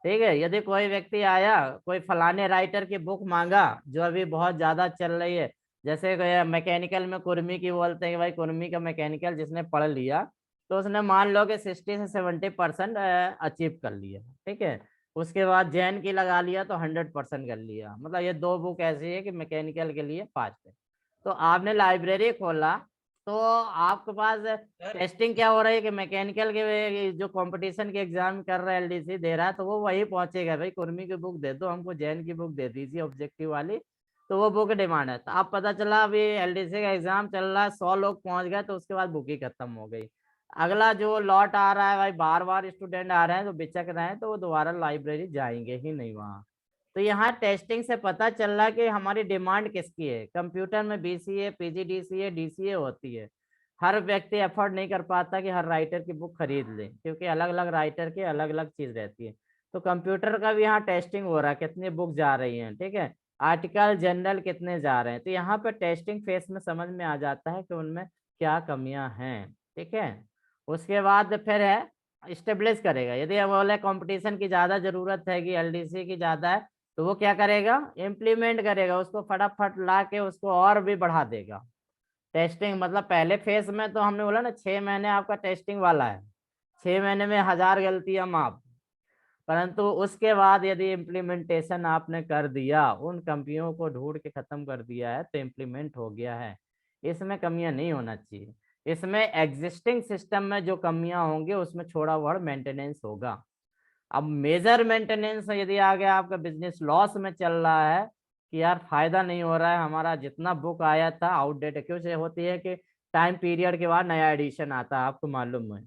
Speaker 1: ठीक है, यदि कोई व्यक्ति आया, कोई फलाने राइटर की बुक मांगा जो अभी बहुत ज्यादा चल रही है, जैसे मैकेनिकल में कुर्मी की बोलते हैं कि भाई कुर्मी का मैकेनिकल जिसने पढ़ लिया तो उसने मान लो कि 60 से 70% अचीव कर लिया। ठीक है, उसके बाद जैन की लगा लिया तो 100% कर लिया। मतलब ये दो बुक ऐसी है कि मैकेनिकल के लिए फास्ट है। तो आपने लाइब्रेरी खोला तो आपके पास
Speaker 3: सर
Speaker 1: टेस्टिंग क्या हो रही है कि मैकेनिकल के जो कंपटीशन के एग्जाम कर रहा है, एलडीसी दे रहा है, तो वो वही पहुंचेगा, भाई कुर्मी की बुक दे दो हमको, जैन की बुक दे दीजिए ऑब्जेक्टिव वाली, तो वो बुक डिमांड है। तो अब पता चला अभी एलडीसी का एग्जाम चल रहा है, 100 लोग पहुंच गए तो उसके बाद बुक ही खत्म हो गई। अगला जो लॉट आ रहा है भाई, बार बार स्टूडेंट आ रहे हैं तो बिचक रहे हैं, तो वो दोबारा लाइब्रेरी जाएंगे ही नहीं वहाँ। तो यहाँ टेस्टिंग से पता चल रहा है कि हमारी डिमांड किसकी है। कंप्यूटर में बीसीए, पीजीडीसीए, डीसीए होती है। हर व्यक्ति अफोर्ड नहीं कर पाता कि हर राइटर की बुक खरीद ले, क्योंकि अलग अलग राइटर की अलग अलग चीज रहती है। तो कंप्यूटर का भी यहाँ टेस्टिंग हो रहा है, कितनी बुक जा रही हैं। ठीक है, आर्टिकल जर्नल कितने जा रहे हैं, तो यहाँ पर टेस्टिंग फेस में समझ में आ जाता है कि उनमें क्या कमियां हैं। ठीक है, उसके बाद फिर है स्टेब्लिश करेगा। यदि अब बोले कंपटीशन की ज्यादा जरूरत है कि एलडीसी की ज्यादा है, तो वो क्या करेगा, इम्प्लीमेंट करेगा, उसको फटाफट ला के उसको और भी बढ़ा देगा। टेस्टिंग मतलब पहले फेज में तो हमने बोला ना 6 महीने आपका टेस्टिंग वाला है, 6 महीने में 1000 गलतियां माफ। परंतु उसके बाद यदि इम्प्लीमेंटेशन आपने कर दिया, उन कंपनियों को ढूंढ के खत्म कर दिया है, तो इम्प्लीमेंट हो गया है, इसमें कमियां नहीं होना चाहिए। इसमें एग्जिस्टिंग सिस्टम में जो कमियां होंगी उसमें थोड़ा बहुत मेंटेनेंस होगा। अब मेजर मेंटेनेंस यदि आ गया, आपका बिजनेस लॉस में चल रहा है कि यार फायदा नहीं हो रहा है, हमारा जितना बुक आया था आउटडेट, क्यों से होती है कि टाइम पीरियड के बाद नया एडिशन आता है, आपको मालूम है।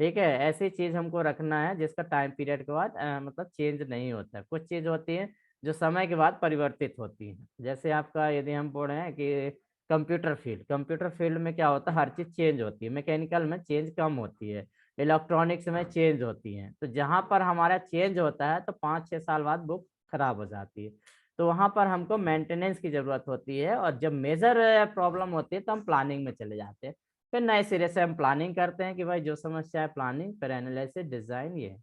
Speaker 1: ठीक है, ऐसी चीज हमको रखना है जिसका टाइम पीरियड के बाद मतलब चेंज नहीं होता है। कुछ चीज होती है जो समय के बाद परिवर्तित होती है। जैसे आपका यदि हम बोल रहे हैं कि कंप्यूटर फील्ड में क्या होता है, हर चीज चेंज होती है, मैकेनिकल में चेंज कम होती है, इलेक्ट्रॉनिक्स में चेंज होती हैं। तो जहां पर हमारा चेंज होता है तो 5-6 साल बाद बुक खराब हो जाती है, तो वहां पर हमको मेंटेनेंस की जरूरत होती है। और जब मेजर प्रॉब्लम होती है तो हम प्लानिंग में चले जाते हैं, फिर नए सिरे से हम प्लानिंग करते हैं कि भाई जो समस्या है प्लानिंग, फिर एनालिसिस, डिजाइन, ये।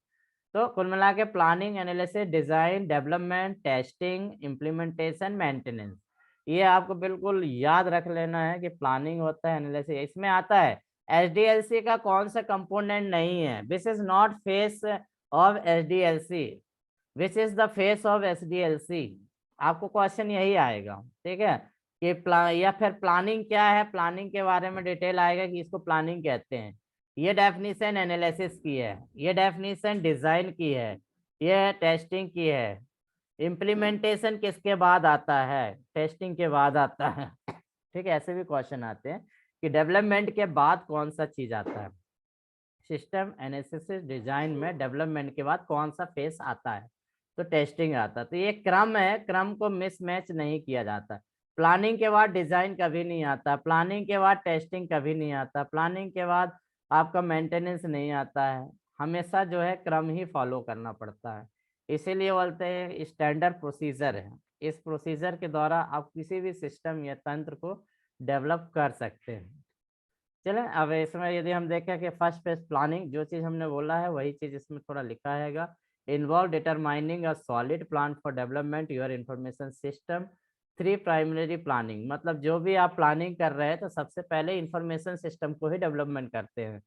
Speaker 1: तो कुल मिला के planning, analysis, design, development, testing, implementation, maintenance, ये आपको बिल्कुल याद रख लेना है कि प्लानिंग होता है, एनालिसिस इसमें आता है। एसडीएलसी का कौन सा कंपोनेंट नहीं है, this is not face of SDLC, which is the face of SDLC, आपको क्वेश्चन यही आएगा। ठीक है, कि प्लान या फिर प्लानिंग क्या है, प्लानिंग के बारे में डिटेल आएगा कि इसको प्लानिंग कहते हैं। ये डेफिनेशन एनालिसिस की है, ये डेफिनेशन डिजाइन की है, ये टेस्टिंग की है। इम्प्लीमेंटेशन किसके बाद आता है, टेस्टिंग के बाद आता है। ठीक है, ऐसे भी क्वेश्चन आते हैं कि डेवलपमेंट के बाद कौन सा चीज आता है। सिस्टम एनालिसिस डिजाइन में डेवलपमेंट के बाद कौन सा फेस आता है, तो टेस्टिंग आता है। तो ये क्रम है, क्रम को मिसमैच नहीं किया जाता। प्लानिंग के बाद डिजाइन कभी नहीं आता, प्लानिंग के बाद टेस्टिंग कभी नहीं आता, प्लानिंग के बाद आपका मेंटेनेंस नहीं आता है। हमेशा जो है क्रम ही फॉलो करना पड़ता है, इसीलिए बोलते हैं स्टैंडर्ड प्रोसीजर है। इस प्रोसीजर के द्वारा आप किसी भी सिस्टम या तंत्र को डेवलप कर सकते हैं। चलें, अब इसमें यदि हम देखें कि फर्स्ट फेज प्लानिंग, जो चीज़ हमने बोला है वही चीज़ इसमें थोड़ा लिखा हैगा। Involve determining a solid plan for development your information system. 3 primary planning, मतलब जो भी आप प्लानिंग कर रहे हैं तो सबसे पहले इंफॉर्मेशन सिस्टम को ही डेवलपमेंट करते हैं।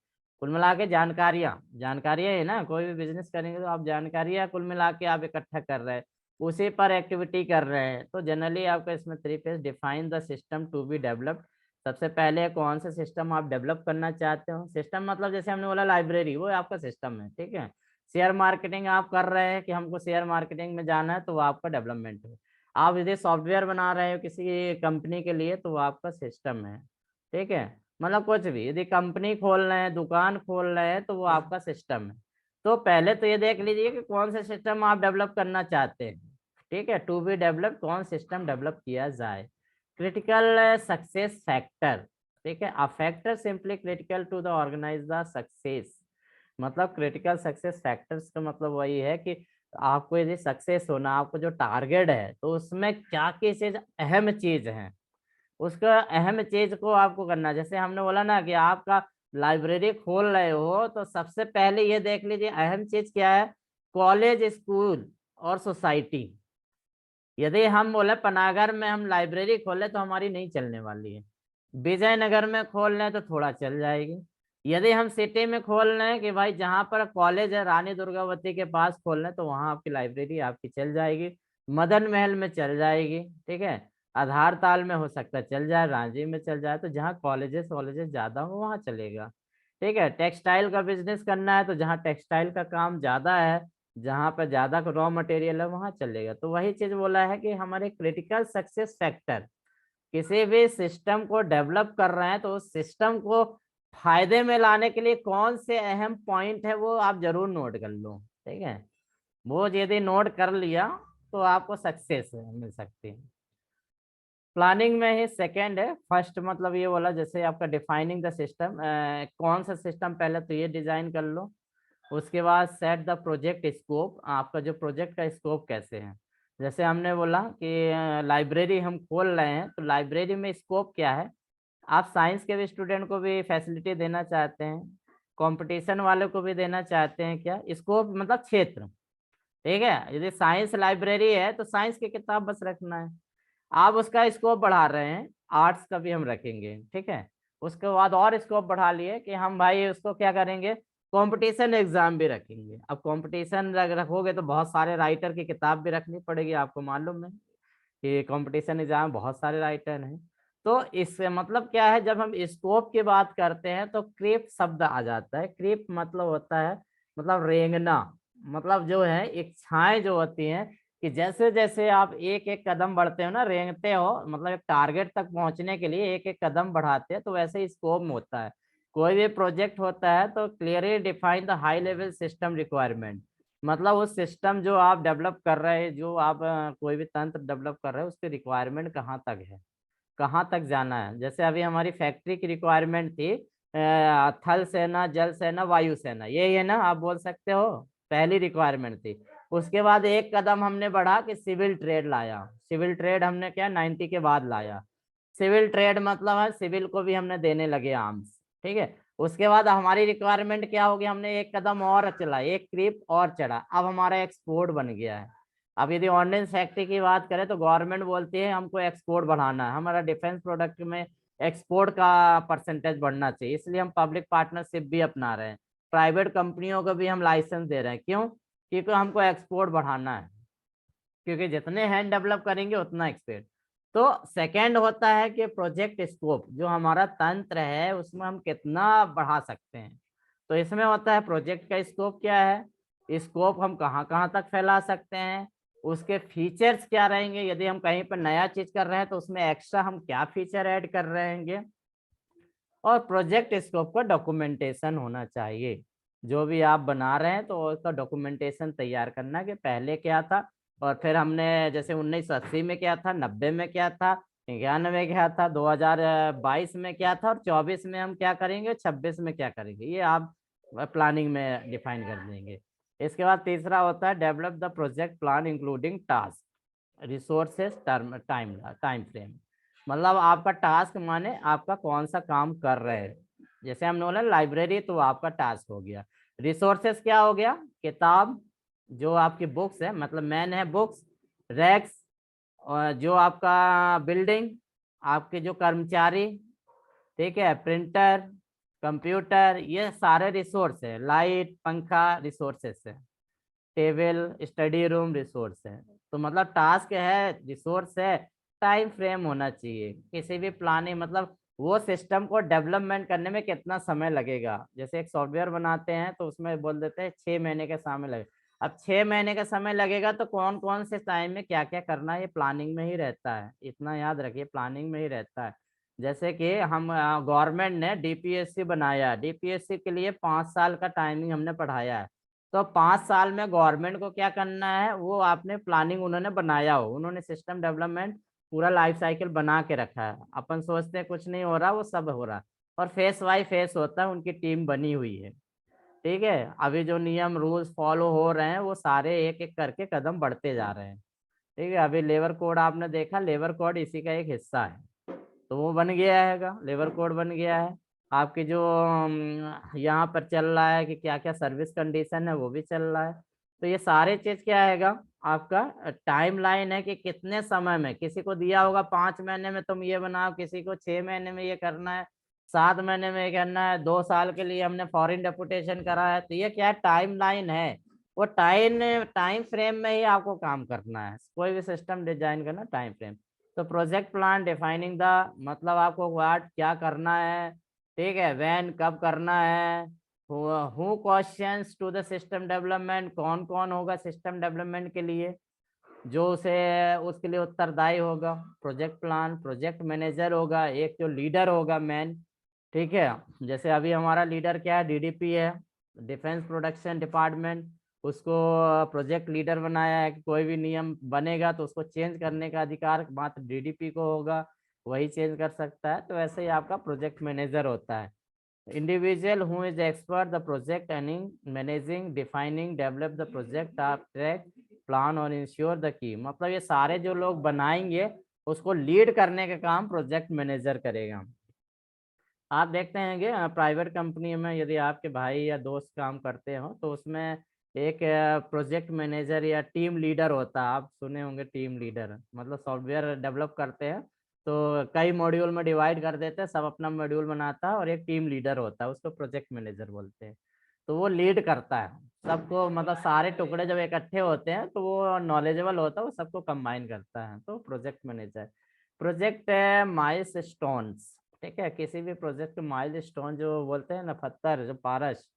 Speaker 1: कुल मिला के जानकारियाँ है ना, कोई भी बिजनेस करेंगे तो आप जानकारियाँ कुल मिला के आप इकट्ठा कर रहे हैं, उसी पर एक्टिविटी कर रहे हैं। तो जनरली आपका इसमें 3 phase, define the system to be developed, सबसे पहले कौन सा सिस्टम आप डेवलप करना चाहते हो। सिस्टम मतलब जैसे हमने बोला लाइब्रेरी, वो आपका सिस्टम है, ठीक है। शेयर मार्केटिंग आप कर रहे हैं कि हमको शेयर मार्केटिंग में जाना है, तो वो आपका डेवलपमेंट है। आप यदि सॉफ्टवेयर बना रहे हो किसी कंपनी के लिए, तो वो आपका सिस्टम है, ठीक है। मतलब कुछ भी, यदि कंपनी खोल रहे हैं, दुकान खोल रहे हैं, तो वो आपका सिस्टम है। तो पहले तो ये देख लीजिए कि कौन सा सिस्टम आप डेवलप करना चाहते हैं, ठीक है। टू बी डेवलप, कौन सिस्टम डेवलप किया जाए। क्रिटिकल सक्सेस फैक्टर, ठीक है। A factor simply critical to the organize the success. मतलब क्रिटिकल सक्सेस फैक्टर्स का मतलब वही है कि आपको यदि सक्सेस होना, आपको जो टारगेट है, तो उसमें क्या क्या चीज अहम चीज है, उसका अहम चीज को आपको करना। जैसे हमने बोला ना कि आपका लाइब्रेरी खोल रहे हो, तो सबसे पहले ये देख लीजिए अहम चीज क्या है। कॉलेज, स्कूल और सोसाइटी। यदि हम बोले पनागर में हम लाइब्रेरी खोले तो हमारी नहीं चलने वाली है। विजयनगर में खोल रहे हैं तो थोड़ा चल जाएगी। यदि हम सिटी में खोल रहे हैं कि भाई जहाँ पर कॉलेज है, रानी दुर्गावती के पास खोल रहे हैं, तो वहाँ आपकी लाइब्रेरी आपकी चल जाएगी। मदन महल में चल जाएगी, ठीक है। आधार ताल में हो सकता है चल जाए, रांची में चल जाए, तो जहाँ कॉलेजेस वॉलेजेस ज्यादा हो वहाँ चलेगा, ठीक है। टेक्सटाइल का बिजनेस करना है, तो जहाँ टेक्सटाइल का काम ज्यादा है, जहाँ पर ज्यादा रॉ मटेरियल है, वहां चलेगा। तो वही चीज बोला है कि हमारे क्रिटिकल सक्सेस फैक्टर, किसी भी सिस्टम को डेवलप कर रहे हैं, तो उस सिस्टम को फायदे में लाने के लिए कौन से अहम पॉइंट है, वो आप जरूर नोट कर लो, ठीक है। वो यदि नोट कर लिया तो आपको सक्सेस मिल सकती है। प्लानिंग में ही सेकंड है। फर्स्ट मतलब ये बोला जैसे आपका डिफाइनिंग द सिस्टम, कौन सा सिस्टम, पहले तो ये डिजाइन कर लो। उसके बाद सेट द प्रोजेक्ट स्कोप, आपका जो प्रोजेक्ट का स्कोप कैसे है। जैसे हमने बोला कि लाइब्रेरी हम खोल रहे हैं, तो लाइब्रेरी में स्कोप क्या है। आप साइंस के भी स्टूडेंट को भी फैसिलिटी देना चाहते हैं, कंपटीशन वाले को भी देना चाहते हैं, क्या स्कोप मतलब क्षेत्र, ठीक है। यदि साइंस लाइब्रेरी है तो साइंस की किताब बस रखना है। आप उसका स्कोप बढ़ा रहे हैं, आर्ट्स का भी हम रखेंगे, ठीक है। उसके बाद और स्कोप बढ़ा लिए कि हम भाई उसको क्या करेंगे, कंपटीशन एग्जाम भी रखेंगे। अब कंपटीशन रखोगे तो बहुत सारे राइटर की किताब भी रखनी पड़ेगी, आपको मालूम है कि कंपटीशन एग्जाम बहुत सारे राइटर हैं। तो इससे मतलब क्या है, जब हम स्कोप की बात करते हैं तो क्रीप शब्द आ जाता है। क्रीप मतलब होता है, मतलब रेंगना, मतलब जो है इच्छाएं जो होती हैं, कि जैसे जैसे आप एक एक कदम बढ़ते हो ना, रेंगते हो, मतलब एक टारगेट तक पहुंचने के लिए एक एक कदम बढ़ाते हैं, तो वैसे ही स्कोप में होता है। कोई भी प्रोजेक्ट होता है तो clearly define the high level system requirement, मतलब उस सिस्टम जो आप डेवलप कर रहे हैं, जो आप कोई भी तंत्र डेवलप कर रहे हैं, उसकी रिक्वायरमेंट कहाँ तक है, कहाँ तक जाना है। जैसे अभी हमारी फैक्ट्री की रिक्वायरमेंट थी थल सेना, जल सेना, वायु सेना, यही है ना, आप बोल सकते हो, पहली रिक्वायरमेंट थी। उसके बाद एक कदम हमने बढ़ा कि सिविल ट्रेड लाया। सिविल ट्रेड हमने क्या 90 के बाद लाया। सिविल ट्रेड मतलब है सिविल को भी हमने देने लगे आर्म्स, ठीक है। उसके बाद हमारी रिक्वायरमेंट क्या होगी, हमने एक कदम और चला, एक क्रीप और चढ़ा, अब हमारा एक्सपोर्ट बन गया है। अब यदि ऑर्डिनेंस फैक्ट्री की बात करें तो गवर्नमेंट बोलती है हमको एक्सपोर्ट बढ़ाना है, हमारा डिफेंस प्रोडक्ट में एक्सपोर्ट का परसेंटेज बढ़ना चाहिए, इसलिए हम पब्लिक पार्टनरशिप भी अपना रहे हैं। प्राइवेट कंपनियों को भी हम लाइसेंस दे रहे हैं, क्यों, क्योंकि हमको एक्सपोर्ट बढ़ाना है, क्योंकि जितने हैंड डेवलप करेंगे उतना एक्सपेक्ट। तो सेकंड होता है कि प्रोजेक्ट स्कोप, जो हमारा तंत्र है उसमें हम कितना बढ़ा सकते हैं। तो इसमें होता है प्रोजेक्ट का स्कोप क्या है, स्कोप हम कहाँ कहाँ तक फैला सकते हैं, उसके फीचर्स क्या रहेंगे, यदि हम कहीं पर नया चीज कर रहे हैं तो उसमें एक्स्ट्रा हम क्या फीचर ऐड कर रहेंगे। और प्रोजेक्ट स्कोप का डॉक्यूमेंटेशन होना चाहिए। जो भी आप बना रहे हैं तो उसका डॉक्यूमेंटेशन तैयार करना कि पहले क्या था, और फिर हमने जैसे 1980 में क्या था, 90 में क्या था, 91 क्या था, 2022 में क्या था, और 24 में हम क्या करेंगे, 26 में क्या करेंगे, ये आप प्लानिंग में डिफाइन कर देंगे। इसके बाद तीसरा होता है develop the project plan including task, resources, time time frame. मतलब आपका टास्क माने आपका कौन सा काम कर रहे हैं। जैसे हमने बोला लाइब्रेरी, तो आपका टास्क हो गया। रिसोर्सेस क्या हो गया, किताब, जो आपकी बुक्स है, मतलब मैन है बुक्स, रैक्स, और जो आपका बिल्डिंग, आपके जो कर्मचारी, ठीक है, प्रिंटर, कंप्यूटर, ये सारे रिसोर्स है। लाइट, पंखा रिसोर्सेस है। टेबल, स्टडी रूम रिसोर्स है। तो मतलब टास्क है, रिसोर्स है, टाइम फ्रेम होना चाहिए किसी भी प्लानिंग, मतलब वो सिस्टम को डेवलपमेंट करने में कितना समय लगेगा। जैसे एक सॉफ्टवेयर बनाते हैं तो उसमें बोल देते हैं 6 महीने का समय लगेगा। अब 6 महीने का समय लगेगा तो कौन कौन से टाइम में क्या क्या करना है, ये प्लानिंग में ही रहता है, इतना याद रखिए, प्लानिंग में ही रहता है। जैसे कि हम गवर्नमेंट ने डीपीएससी बनाया, डीपीएससी के लिए 5 साल का टाइमिंग हमने पढ़ाया है। तो 5 साल में गवर्नमेंट को क्या करना है, वो आपने प्लानिंग उन्होंने बनाया हो, उन्होंने सिस्टम डेवलपमेंट पूरा लाइफ साइकिल बना के रखा है। अपन सोचते हैं कुछ नहीं हो रहा, वो सब हो रहा है। और फेस बाय फेस होता है, उनकी टीम बनी हुई है। ठीक है, अभी जो नियम रूल्स फॉलो हो रहे हैं वो सारे एक एक करके कदम बढ़ते जा रहे हैं। ठीक है, अभी लेबर कोड आपने देखा, लेबर कोड इसी का एक हिस्सा है। तो वो बन गया हैगा, लेबर कोड बन गया है। आपकी जो यहाँ पर चल रहा है कि क्या क्या सर्विस कंडीशन है, वो भी चल रहा है। तो ये सारे चीज क्या हैगा, आपका टाइम लाइन है कि कितने समय में, किसी को दिया होगा 5 महीने में तुम ये बनाओ, किसी को 6 महीने में ये करना है, 7 महीने में ये करना है, 2 साल के लिए हमने फॉरेन डेपुटेशन करा है। तो ये क्या है, टाइम लाइन है। वो टाइम फ्रेम में ही आपको काम करना है, कोई भी सिस्टम डिजाइन करना टाइम फ्रेम। तो प्रोजेक्ट प्लान डिफाइनिंग द, मतलब आपको व्हाट क्या करना है, ठीक है, व्हेन कब करना है, who questions to the system development, कौन कौन होगा सिस्टम डेवलपमेंट के लिए जो उसे उसके लिए उत्तरदायी होगा। प्रोजेक्ट प्लान, प्रोजेक्ट मैनेजर होगा, एक जो लीडर होगा मैन। ठीक है, जैसे अभी हमारा लीडर क्या है, डीडीपी है, डिफेंस प्रोडक्शन डिपार्टमेंट। उसको प्रोजेक्ट लीडर बनाया है कि कोई भी नियम बनेगा तो उसको चेंज करने का अधिकार मात्र डीडीपी को होगा, वही चेंज कर सकता है। तो ऐसे ही आपका प्रोजेक्ट मैनेजर होता है, individual who is expert the project earning managing defining develop the project आप ट्रैक प्लान और इंश्योर द की। मतलब ये सारे जो लोग बनाएंगे उसको लीड करने का काम प्रोजेक्ट मैनेजर करेगा। आप देखते हैं कि प्राइवेट कंपनी में यदि आपके भाई या दोस्त काम करते हो तो उसमें एक प्रोजेक्ट मैनेजर या टीम लीडर होता है। आप सुने होंगे टीम लीडर, मतलब सॉफ्टवेयर डेवलप करते हैं तो कई मॉड्यूल में डिवाइड कर देते हैं, सब अपना मॉड्यूल बनाता है और एक टीम लीडर होता है, उसको प्रोजेक्ट मैनेजर बोलते हैं। तो वो लीड करता है सबको, मतलब सारे टुकड़े जब इकट्ठे होते हैं तो वो नॉलेजेबल होता है, वो सबको कंबाइन करता है, तो प्रोजेक्ट मैनेजर। प्रोजेक्ट माइलस्टोन्स, ठीक है, किसी भी प्रोजेक्ट के माइलस्टोन जो बोलते हैं ना, पत्थर जो पारस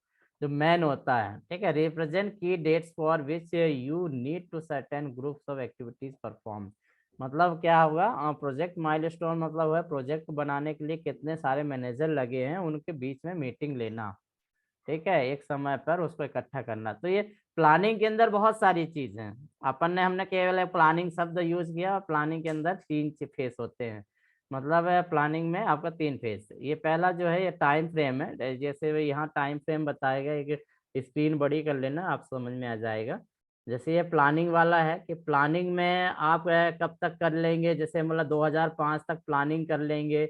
Speaker 1: जो मैन होता है, ठीक है, रिप्रेजेंट की dates for which you need to certain groups of activities perform. मतलब क्या होगा, प्रोजेक्ट माइलस्टोन मतलब है प्रोजेक्ट बनाने के लिए कितने सारे मैनेजर लगे हैं, उनके बीच में मीटिंग लेना, ठीक है, एक समय पर उसको इकट्ठा करना। तो ये प्लानिंग के अंदर बहुत सारी चीज हैं। हमने केवल प्लानिंग शब्द यूज किया, प्लानिंग के अंदर 3 फेस होते हैं। मतलब प्लानिंग में आपका 3 फेस, ये पहला जो है ये टाइम फ्रेम है, जैसे यहाँ टाइम फ्रेम बताएगा, एक स्क्रीन बड़ी कर लेना, आप समझ में आ जाएगा। जैसे ये प्लानिंग वाला है कि प्लानिंग में आप कब तक कर लेंगे, जैसे मतलब 2005 तक प्लानिंग कर लेंगे।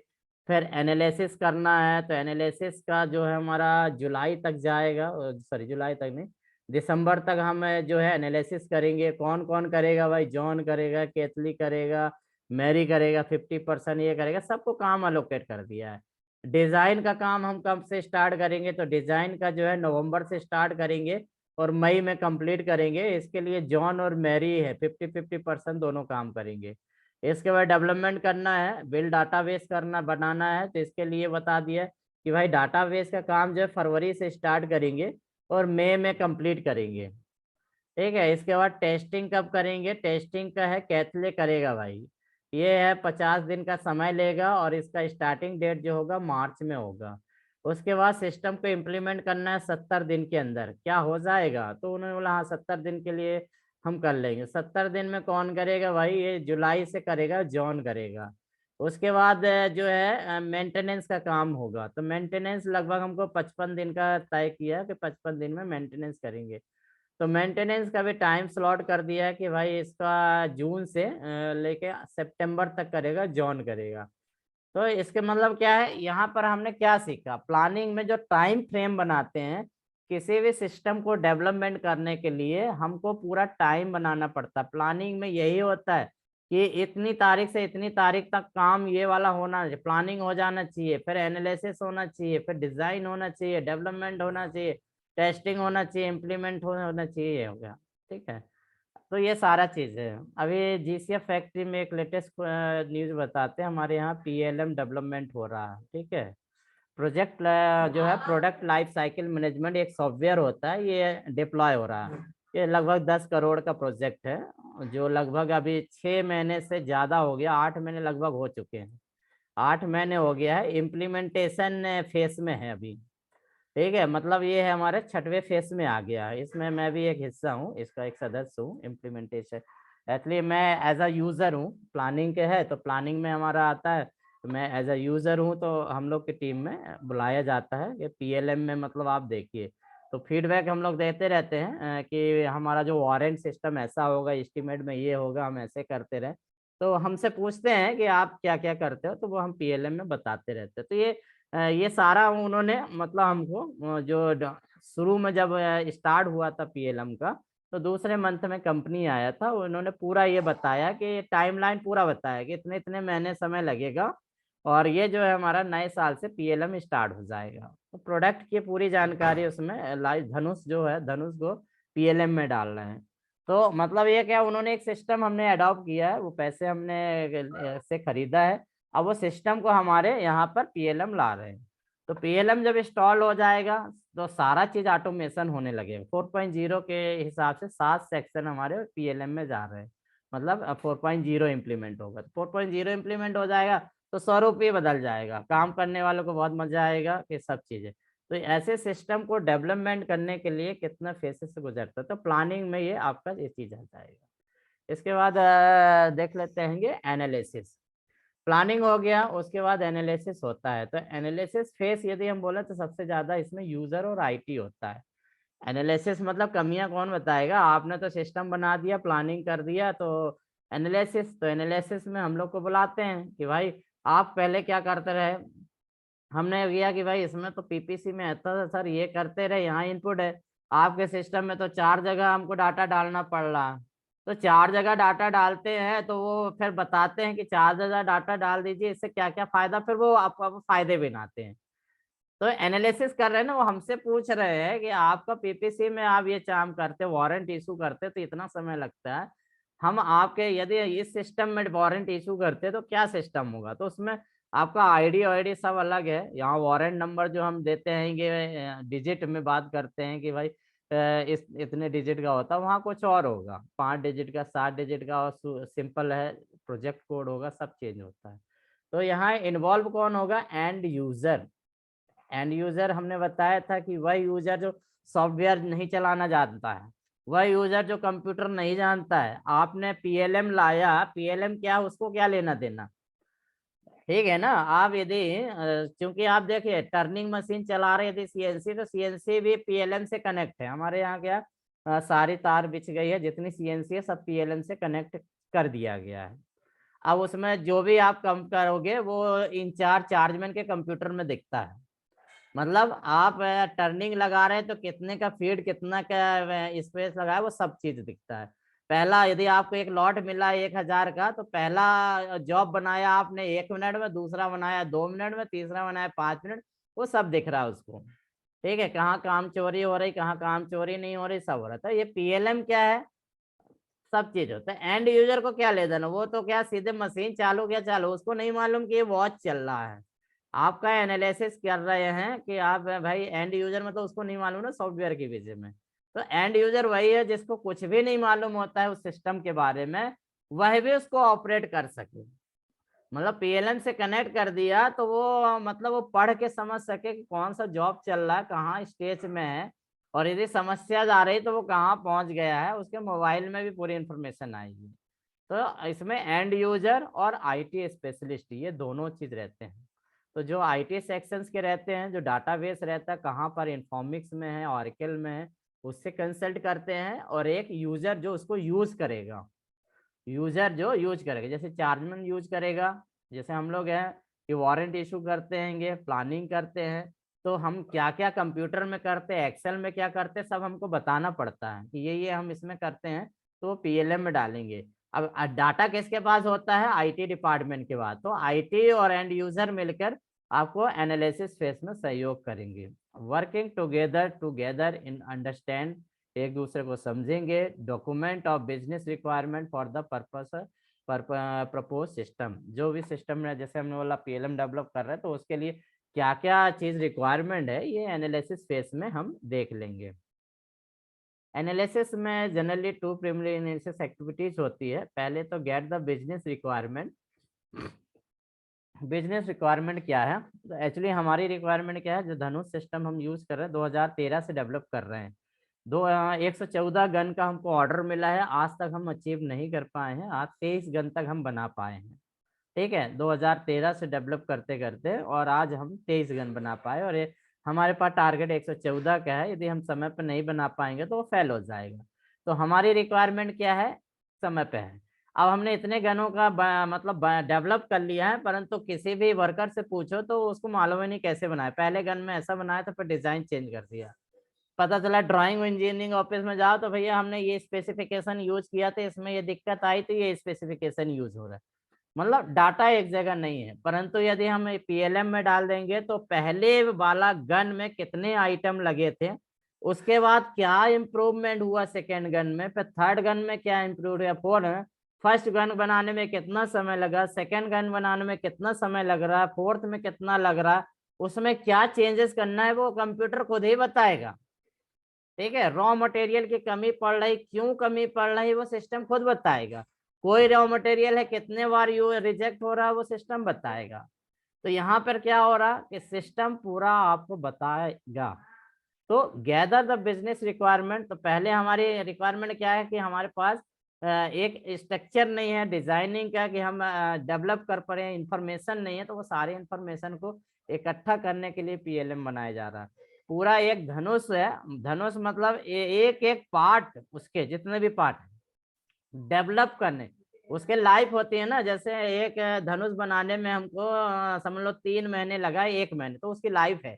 Speaker 1: फिर एनालिसिस करना है तो एनालिसिस का जो है हमारा जुलाई तक जाएगा, सॉरी जुलाई तक नहीं, दिसंबर तक हम जो है एनालिसिस करेंगे। कौन कौन करेगा भाई, जॉन करेगा, केतली करेगा, मैरी करेगा, 50% ये करेगा, सबको काम अलोकेट कर दिया है। डिजाइन का काम हम कब से स्टार्ट करेंगे, तो डिजाइन का जो है नवंबर से स्टार्ट करेंगे और मई में कंप्लीट करेंगे। इसके लिए जॉन और मैरी है, 50-50% दोनों काम करेंगे। इसके बाद डेवलपमेंट करना है, बिल्ड डाटाबेस करना बनाना है, तो इसके लिए बता दिया कि भाई डाटाबेस का काम जो है फरवरी से स्टार्ट करेंगे और मई में कंप्लीट करेंगे। ठीक है, इसके बाद टेस्टिंग कब करेंगे, टेस्टिंग का है कैथले करेगा भाई, ये है 50 दिन का समय लेगा और इसका स्टार्टिंग डेट जो होगा मार्च में होगा। उसके बाद सिस्टम को इम्प्लीमेंट करना है 70 दिन के अंदर, क्या हो जाएगा, तो उन्होंने बोला हाँ 70 दिन के लिए हम कर लेंगे। 70 दिन में कौन करेगा भाई, ये जुलाई से करेगा, जॉन करेगा। उसके बाद जो है मेंटेनेंस का काम होगा, तो मेंटेनेंस लगभग हमको 55 दिन का तय किया कि 55 दिन में मेंटेनेंस करेंगे। तो मेंटेनेंस का भी टाइम स्लॉट कर दिया है कि भाई इसका जून से लेके सितंबर तक करेगा, जॉन करेगा। तो इसके मतलब क्या है, यहाँ पर हमने क्या सीखा, प्लानिंग में जो टाइम फ्रेम बनाते हैं किसी भी सिस्टम को डेवलपमेंट करने के लिए हमको पूरा टाइम बनाना पड़ता है। प्लानिंग में यही होता है कि इतनी तारीख से इतनी तारीख तक काम ये वाला होना, प्लानिंग हो जाना चाहिए, फिर एनालिसिस होना चाहिए, फिर डिजाइन होना चाहिए, डेवलपमेंट होना चाहिए, टेस्टिंग होना चाहिए, इम्प्लीमेंट होना चाहिए, हो गया। ठीक है, तो ये सारा चीज है। अभी जीसीएफ फैक्ट्री में एक लेटेस्ट न्यूज बताते हैं, हमारे यहाँ पीएलएम डेवलपमेंट हो रहा है, ठीक है। प्रोजेक्ट जो है प्रोडक्ट लाइफ साइकिल मैनेजमेंट, एक सॉफ्टवेयर होता है, ये डिप्लॉय हो रहा है। ये लगभग 10 करोड़ का प्रोजेक्ट है, जो लगभग अभी 6 महीने से ज्यादा हो गया, 8 महीने लगभग हो चुके हैं, 8 महीने हो गया है, इम्प्लीमेंटेशन फेस में है अभी, ठीक है। मतलब ये है हमारे 6वें फेस में आ गया है, इसमें मैं भी एक हिस्सा हूँ, इसका एक सदस्य हूँ इम्प्लीमेंटेशन। एक्चुअली मैं एज अ यूजर हूँ, प्लानिंग के है तो प्लानिंग में हमारा आता है, तो मैं एज अ यूजर हूँ, तो हम लोग की टीम में बुलाया जाता है कि पीएलएम में मतलब आप देखिए, तो फीडबैक हम लोग देते रहते हैं कि हमारा जो वारंट सिस्टम ऐसा होगा, एस्टिमेट में ये होगा, हम ऐसे करते रहे। तो हमसे पूछते हैं कि आप क्या क्या करते हो, तो वो हम पीएलएम में बताते रहते हैं। तो ये सारा उन्होंने मतलब हमको शुरू में जब स्टार्ट हुआ था पीएलएम का, तो दूसरे मंथ में कंपनी आया था, उन्होंने पूरा ये बताया कि टाइमलाइन पूरा बताया कि इतने इतने महीने समय लगेगा, और ये जो है हमारा नए साल से पीएलएम स्टार्ट हो जाएगा। तो प्रोडक्ट की पूरी जानकारी उसमें लाइव धनुष जो है, धनुष को पीएलएम में डाल रहे हैं। तो मतलब ये क्या, उन्होंने एक सिस्टम हमने अडॉप्ट किया है, वो पैसे हमने से खरीदा है, अब वो सिस्टम को हमारे यहाँ पर पीएलएम ला रहे हैं। तो पीएलएम जब इंस्टॉल हो जाएगा तो सारा चीज ऑटोमेशन होने लगेगा। 4.0 के हिसाब से 7 सेक्शन हमारे पीएलएम में जा रहे हैं, मतलब 4.0 इम्प्लीमेंट होगा। तो 4.0 इम्प्लीमेंट हो जाएगा तो स्वरूप ही बदल जाएगा, काम करने वालों को बहुत मजा आएगा, ये सब चीजें। तो ऐसे सिस्टम को डेवलपमेंट करने के लिए कितना फेसेस से गुजरता है, तो प्लानिंग में ये आपका ये चीज आ जाएगा। इसके बाद देख लेते हैं एनालिसिस। प्लानिंग हो गया, उसके बाद एनालिसिस होता है। तो एनालिसिस फेस यदि हम बोले तो सबसे ज्यादा इसमें यूजर और आईटी होता है। एनालिसिस मतलब कमियां कौन बताएगा, आपने तो सिस्टम बना दिया, प्लानिंग कर दिया, तो एनालिसिस में हम लोग को बुलाते हैं कि भाई आप पहले क्या करते रहे। हमने किया कि भाई इसमें तो पीपीसी में आता था सर, ये करते रहे, यहाँ इनपुट है, आपके सिस्टम में तो 4 जगह हमको डाटा डालना पड़ रहा है। तो 4 जगह डाटा डालते हैं तो वो फिर बताते हैं कि 4 जगह डाटा डाल दीजिए, इससे क्या क्या फायदा, फिर वो आपको फायदे भी बनाते हैं। तो एनालिसिस कर रहे हैं ना, वो हमसे पूछ रहे हैं कि आपका पीपीसी में आप ये काम करते, वारंट इशू करते तो इतना समय लगता है, हम आपके यदि इस सिस्टम में वारंट इशू करते तो क्या सिस्टम होगा। तो उसमें आपका आईडी सब अलग है, यहाँ वारंट नंबर जो हम देते हैं ये डिजिट में बात करते हैं कि भाई इस इतने डिजिट का होता है, वहाँ कुछ और होगा, 5 डिजिट का, 7 डिजिट का, और सिंपल है प्रोजेक्ट कोड होगा, सब चेंज होता है। तो यहाँ इन्वॉल्व कौन होगा, एंड यूजर। एंड यूजर हमने बताया था कि वह यूजर जो सॉफ्टवेयर नहीं चलाना जानता है, वह यूजर जो कंप्यूटर नहीं जानता है। आपने पीएलएम लाया, पीएलएम क्या, उसको क्या लेना देना, ठीक है ना। आप यदि क्योंकि आप देखिए टर्निंग मशीन चला रहे थे सीएनसी, तो सीएनसी भी पीएलएम से कनेक्ट है। हमारे यहाँ क्या सारी तार बिछ गई है, जितनी सीएनसी है सब पीएलएम से कनेक्ट कर दिया गया है। अब उसमें जो भी आप कम करोगे वो इंचार्ज चार्जमैन के कंप्यूटर में दिखता है। मतलब आप टर्निंग लगा रहे हैं तो कितने का फीड, कितना का स्पेस लगाया, वो सब चीज दिखता है। पहला यदि आपको एक लॉट मिला 1000 का, तो पहला जॉब बनाया आपने 1 मिनट में, दूसरा बनाया 2 मिनट में, तीसरा बनाया 5 मिनट, वो सब दिख रहा है उसको, ठीक है। कहाँ काम चोरी हो रही, कहाँ काम चोरी नहीं हो रही, सब हो रहा था। ये पीएलएम क्या है, सब चीज होता है। एंड यूजर को क्या ले देना, वो तो क्या सीधे मशीन चालू क्या चालू, उसको नहीं मालूम कि ये वॉच चल रहा है। आपका एनालिसिस कर रहे हैं कि आप भाई एंड यूजर मतलब उसको नहीं मालूम ना सॉफ्टवेयर के विषय में। तो एंड यूजर वही है जिसको कुछ भी नहीं मालूम होता है उस सिस्टम के बारे में, वह भी उसको ऑपरेट कर सके। मतलब पीएलएम से कनेक्ट कर दिया तो वो मतलब वो पढ़ के समझ सके कि कौन सा जॉब चल रहा है, कहाँ स्टेज में है, और यदि समस्या आ रही तो वो कहाँ पहुंच गया है, उसके मोबाइल में भी पूरी इंफॉर्मेशन आएगी। तो इसमें एंड यूजर और आईटी स्पेशलिस्ट ये दोनों चीज रहते हैं। तो जो आईटी सेक्शंस के रहते हैं, जो डाटाबेस रहता है कहाँ पर, इन्फॉर्मिक्स में है, ऑरेकल में है, उससे कंसल्ट करते हैं। और एक यूजर जो उसको यूज करेगा, यूजर जो यूज करेगा, जैसे चार्जमैन यूज करेगा, जैसे हम लोग हैं कि वारंट इशू करते हैं, प्लानिंग करते हैं, तो हम क्या क्या कंप्यूटर में करते हैं, एक्सेल में क्या करते हैं, सब हमको बताना पड़ता है कि ये हम इसमें करते हैं, तो पीएलएम में डालेंगे। अब डाटा किसके पास होता है, आईटी डिपार्टमेंट के पास। तो आईटी और एंड यूजर मिलकर आपको एनालिसिस फेस में सहयोग करेंगे, वर्किंग टुगेदर इन अंडरस्टैंड एक दूसरे को समझेंगे। Document of business requirement for the purpose propose system, जो भी सिस्टम है, जैसे हमने बोला पीएलएम डेवलप कर रहे हैं तो उसके लिए क्या क्या चीज रिक्वायरमेंट है, ये एनालिसिस फेज में हम देख लेंगे। एनालिसिस में जनरली 2 प्राइमरी एनालिसिस एक्टिविटीज होती है। पहले तो get the business requirement. Business requirement क्या है, तो एक्चुअली हमारी रिक्वायरमेंट क्या है, जो धनुष सिस्टम हम यूज कर रहे हैं 2013 से डेवलप कर रहे हैं। 114 गन का हमको ऑर्डर मिला है, आज तक हम अचीव नहीं कर पाए हैं, आज 23 गन तक हम बना पाए हैं। ठीक है, 2013 से डेवलप करते करते और आज हम 23 गन बना पाए, और ये हमारे पास टारगेट 114 का है। यदि हम समय पर नहीं बना पाएंगे तो वो फेल हो जाएगा। तो हमारी रिक्वायरमेंट क्या है, समय पे है। अब हमने इतने गनों का मतलब डेवलप कर लिया है, परंतु किसी भी वर्कर से पूछो तो उसको मालूम ही नहीं कैसे बनाए। पहले गन में ऐसा बनाया था, फिर डिजाइन चेंज कर दिया। पता चला ड्राइंग इंजीनियरिंग ऑफिस में जाओ तो भैया हमने ये स्पेसिफिकेशन यूज किया था, इसमें ये दिक्कत आई तो ये स्पेसिफिकेशन यूज हो रहा है। मतलब डाटा एक जगह नहीं है। परंतु यदि हम पीएलएम में डाल देंगे तो पहले वाला गन में कितने आइटम लगे थे, उसके बाद क्या इम्प्रूवमेंट हुआ सेकेंड गन में, फिर थर्ड गन में क्या इम्प्रूव हुआ, फोर्थ, फर्स्ट गन बनाने में कितना समय लगा, सेकेंड गन बनाने में कितना समय लग रहा है, फोर्थ में कितना लग रहा है, उसमें क्या चेंजेस करना है वो कंप्यूटर खुद ही बताएगा। ठीक है, रॉ मटेरियल की कमी पड़ रही, क्यों कमी पड़ रही, वो सिस्टम खुद बताएगा। कोई रॉ मटेरियल है, कितने बार यू रिजेक्ट हो रहा है, वो सिस्टम बताएगा। तो यहाँ पर क्या हो रहा कि सिस्टम पूरा आपको बताएगा। तो गैदर द बिजनेस रिक्वायरमेंट, तो पहले हमारी रिक्वायरमेंट क्या है कि हमारे पास एक स्ट्रक्चर नहीं है डिजाइनिंग का कि हम डेवलप कर पा रहे हैं, इंफॉर्मेशन नहीं है, तो वो सारे इंफॉर्मेशन को इकट्ठा करने के लिए पीएलएम बनाया जा रहा है। पूरा एक धनुष है, धनुष मतलब एक एक पार्ट, उसके जितने भी पार्ट डेवलप करने, उसके लाइफ होती है ना। जैसे एक धनुष बनाने में हमको समझ लो 3 महीने लगा, 1 महीने, तो उसकी लाइफ है।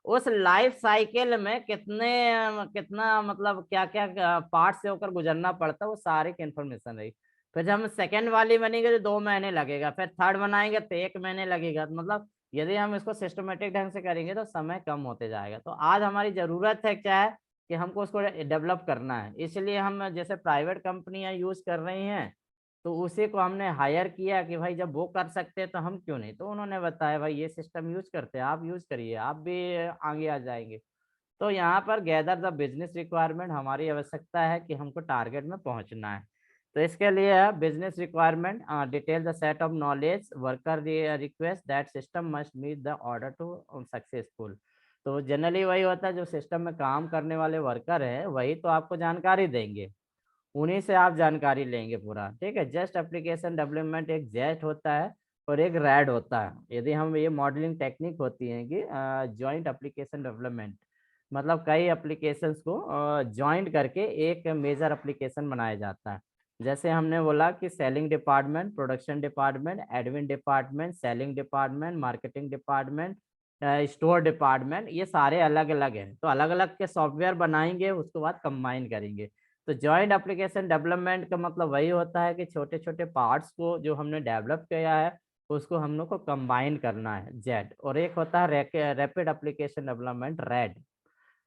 Speaker 1: उस लाइफ साइकिल में कितना मतलब क्या क्या पार्ट से होकर गुजरना पड़ता है, वो सारी की इंफॉर्मेशन रही। फिर जब हम सेकेंड वाली बनेंगे तो 2 महीने लगेगा, फिर थर्ड बनाएंगे तो 1 महीने लगेगा। मतलब यदि हम इसको सिस्टमेटिक ढंग से करेंगे तो समय कम होते जाएगा। तो आज हमारी जरूरत है क्या है कि हमको उसको डेवलप करना है, इसलिए हम जैसे प्राइवेट कंपनियां यूज कर रही हैं तो उसी को हमने हायर किया कि भाई जब वो कर सकते हैं तो हम क्यों नहीं। तो उन्होंने बताया भाई ये सिस्टम यूज करते हैं, आप यूज करिए, आप भी आगे आ जाएंगे। तो यहाँ पर गैदर द बिजनेस रिक्वायरमेंट, हमारी आवश्यकता है कि हमको टारगेट में पहुंचना है। तो इसके लिए business requirement detail the set of knowledge worker request that system must meet the order to successful. तो जनरली वही होता है, जो सिस्टम में काम करने वाले वर्कर है वही तो आपको जानकारी देंगे, उन्हीं से आप जानकारी लेंगे पूरा। ठीक है, जस्ट एप्लीकेशन डेवलपमेंट एक जेस्ट होता है और एक रैड होता है। यदि हम ये मॉडलिंग टेक्निक होती है कि जॉइंट एप्लीकेशन डेवलपमेंट, मतलब कई एप्लीकेशंस को जॉइंट करके एक मेजर एप्लीकेशन बनाया जाता है। जैसे हमने बोला कि selling department, production department, admin department, selling department, marketing department, store department, ये सारे अलग अलग हैं। तो अलग अलग के सॉफ्टवेयर बनाएंगे, उसके बाद कंबाइन करेंगे। तो जॉइंट एप्लीकेशन डेवलपमेंट का मतलब वही होता है कि छोटे छोटे पार्ट्स को जो हमने डेवलप किया है उसको हम लोग को कंबाइन करना है, जेड। और एक होता है rapid application development, red.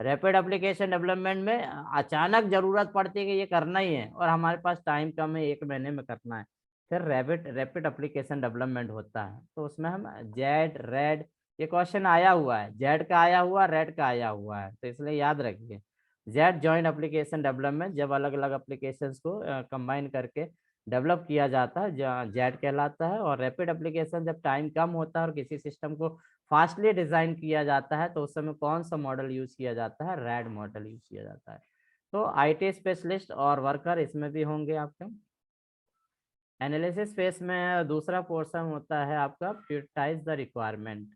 Speaker 1: Rapid application development में अचानक जरूरत पड़ती है कि ये करना ही है और हमारे पास टाइम कम है, 1 महीने में करना है, फिर रैपिड एप्लीकेशन डेवलपमेंट होता है। तो उसमें हम जेड, रेड, ये क्वेश्चन आया हुआ है, जेड का आया हुआ, रेड का आया हुआ है, तो इसलिए याद रखिए। जेड जॉइंट एप्लीकेशन डेवलपमेंट, जब अलग अलग एप्लीकेशंस को कंबाइन करके डेवलप किया जाता है, जेड कहलाता है। और रैपिड एप्लीकेशन जब टाइम कम होता है और किसी सिस्टम को फास्टली डिजाइन किया जाता है तो उस समय कौन सा मॉडल यूज किया जाता है, रैड मॉडल यूज किया जाता है। तो आईटी स्पेशलिस्ट और वर्कर इसमें भी होंगे आपके। एनालिसिस फेस में दूसरा पोर्शन होता है आपका प्रियोरिटाइज द रिक्वायरमेंट।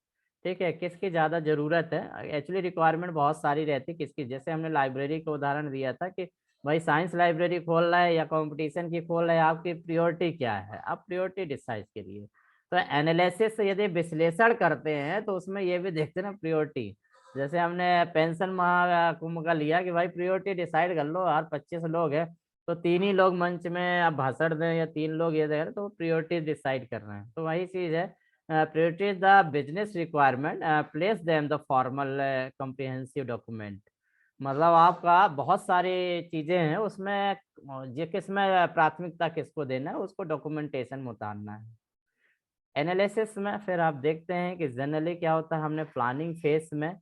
Speaker 1: ठीक है, किसकी ज़्यादा ज़रूरत है। एक्चुअली रिक्वायरमेंट बहुत सारी रहती है किसकी, जैसे हमने लाइब्रेरी का उदाहरण दिया था कि भाई साइंस लाइब्रेरी खोल रहा है या कंपटीशन की खोल रहा है, आपकी प्रियोरिटी क्या है, आप प्रियोरिटी डिसाइड करिए। तो एनालिसिस से यदि विश्लेषण करते हैं तो उसमें ये भी देखते हैं ना प्रियोरिटी। जैसे हमने पेंशन महाकुंभ का लिया कि भाई प्रियोरिटी डिसाइड कर लो, हर 25 लोग हैं तो 3 ही लोग मंच में अब भाषण दें या 3 लोग ये दे रहे, तो प्रियोरिटी डिसाइड कर रहे हैं। तो वही चीज है, priority the business requirement, place them the formal comprehensive document. मतलब आपका बहुत सारी चीजें हैं उसमें, ये किसमें प्राथमिकता किसको देना है उसको डॉक्यूमेंटेशन में उतारना है। एनालिसिस में फिर आप देखते हैं कि जनरली क्या होता है, हमने प्लानिंग फेज में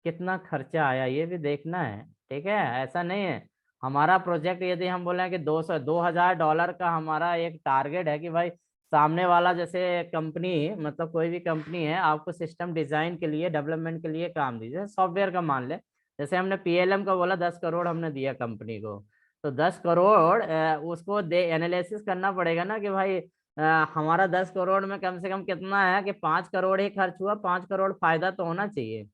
Speaker 1: कितना खर्चा आया ये भी देखना है। ठीक है, ऐसा नहीं है हमारा प्रोजेक्ट यदि हम बोले कि 2,000 का हमारा एक टारगेट है कि भाई सामने वाला जैसे कंपनी, मतलब कोई भी कंपनी है आपको सिस्टम डिजाइन के लिए डेवलपमेंट के लिए काम दीजिए, सॉफ्टवेयर का मान ले, जैसे हमने PLM का बोला 10 करोड़ हमने दिया कंपनी को, तो 10 करोड़ उसको दे एनालिसिस करना पड़ेगा ना कि भाई हमारा 10 करोड़ में कम से कम कितना है कि 5 करोड़ ही खर्च हुआ, 5 करोड़ फायदा तो होना चाहिए।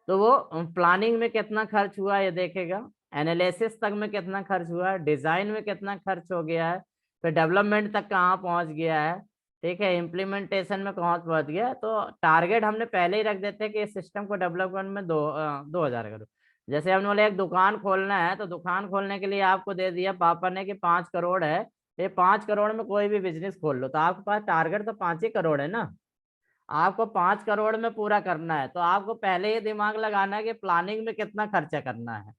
Speaker 1: तो वो प्लानिंग में कितना खर्च हुआ ये देखेगा, एनालिसिस तक में कितना खर्च हुआ है, डिजाइन में कितना खर्च हो गया है, फिर डेवलपमेंट तक कहाँ पहुंच गया है, ठीक है, इम्प्लीमेंटेशन में कहाँ पहुंच गया है। तो टारगेट हमने पहले ही रख देते हैं कि इस सिस्टम को डेवलपमेंट में 2,000 करोड़। जैसे हमने बोले एक दुकान खोलना है, तो दुकान खोलने के लिए आपको दे दिया पापा ने कि 5 करोड़ है, ये 5 करोड़ में कोई भी बिजनेस खोल लो, तो आपके पास टारगेट तो 5 ही करोड़ है ना, आपको 5 करोड़ में पूरा करना है, तो आपको पहले ही दिमाग लगाना है कि प्लानिंग में कितना खर्चा करना है।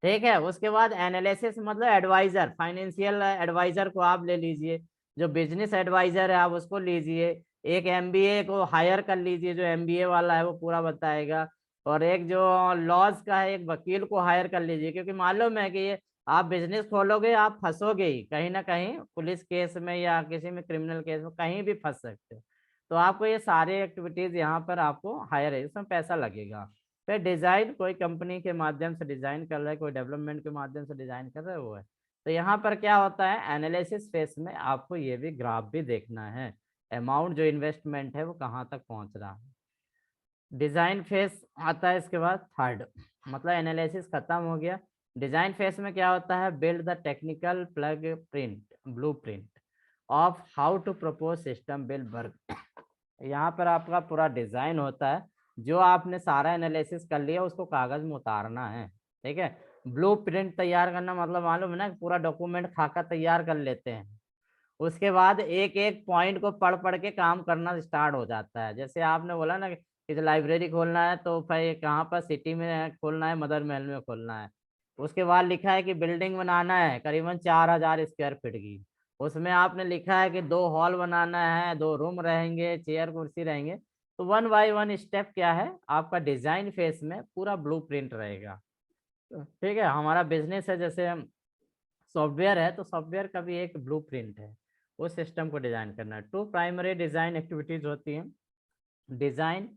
Speaker 1: ठीक है, उसके बाद एनालिसिस मतलब एडवाइजर, फाइनेंशियल एडवाइजर को आप ले लीजिए, जो बिजनेस एडवाइजर है आप उसको लीजिए, एक MBA को हायर कर लीजिए, जो MBA वाला है वो पूरा बताएगा, और एक जो लॉज का है एक वकील को हायर कर लीजिए, क्योंकि मालूम है कि ये आप बिजनेस खोलोगे आप फंसोगे ही कहीं ना कहीं, पुलिस केस में या किसी में क्रिमिनल केस में कहीं भी फंस सकते हो। तो आपको ये सारे एक्टिविटीज यहाँ पर आपको हायर है, इसमें पैसा लगेगा। फिर डिजाइन, कोई कंपनी के माध्यम से डिजाइन कर रहा है, कोई डेवलपमेंट के माध्यम से डिजाइन कर रहा है वो है। तो यहाँ पर क्या होता है, एनालिसिस फेज में आपको ये भी ग्राफ भी देखना है, अमाउंट जो इन्वेस्टमेंट है वो कहाँ तक पहुंच रहा है। डिजाइन फेज आता है इसके बाद थर्ड, मतलब एनालिसिस खत्म हो गया। डिजाइन फेज में क्या होता है, build the technical plug print blueprint of how to propose system build work. यहाँ पर आपका पूरा डिजाइन होता है, जो आपने सारा एनालिसिस कर लिया उसको कागज में उतारना है। ठीक है, ब्लूप्रिंट तैयार करना मतलब मालूम है ना, पूरा डॉक्यूमेंट खाका तैयार कर लेते हैं, उसके बाद एक एक पॉइंट को पढ़ पढ़ के काम करना स्टार्ट हो जाता है। जैसे आपने बोला ना कि लाइब्रेरी खोलना है, तो भाई कहाँ पर सिटी में खोलना है, मदर महल में खोलना है। उसके बाद लिखा है कि बिल्डिंग बनाना है करीबन 4,000 स्क्वायर फीट की, उसमें आपने लिखा है कि 2 हॉल बनाना है, 2 रूम रहेंगे, चेयर कुर्सी रहेंगे। तो 1 बाय 1 स्टेप क्या है आपका डिजाइन फेस में पूरा ब्लूप्रिंट रहेगा। ठीक है, हमारा बिजनेस है जैसे सॉफ्टवेयर है, तो सॉफ्टवेयर का भी एक ब्लूप्रिंट है, उस सिस्टम को डिजाइन करना है। 2 प्राइमरी डिजाइन एक्टिविटीज होती हैं। Design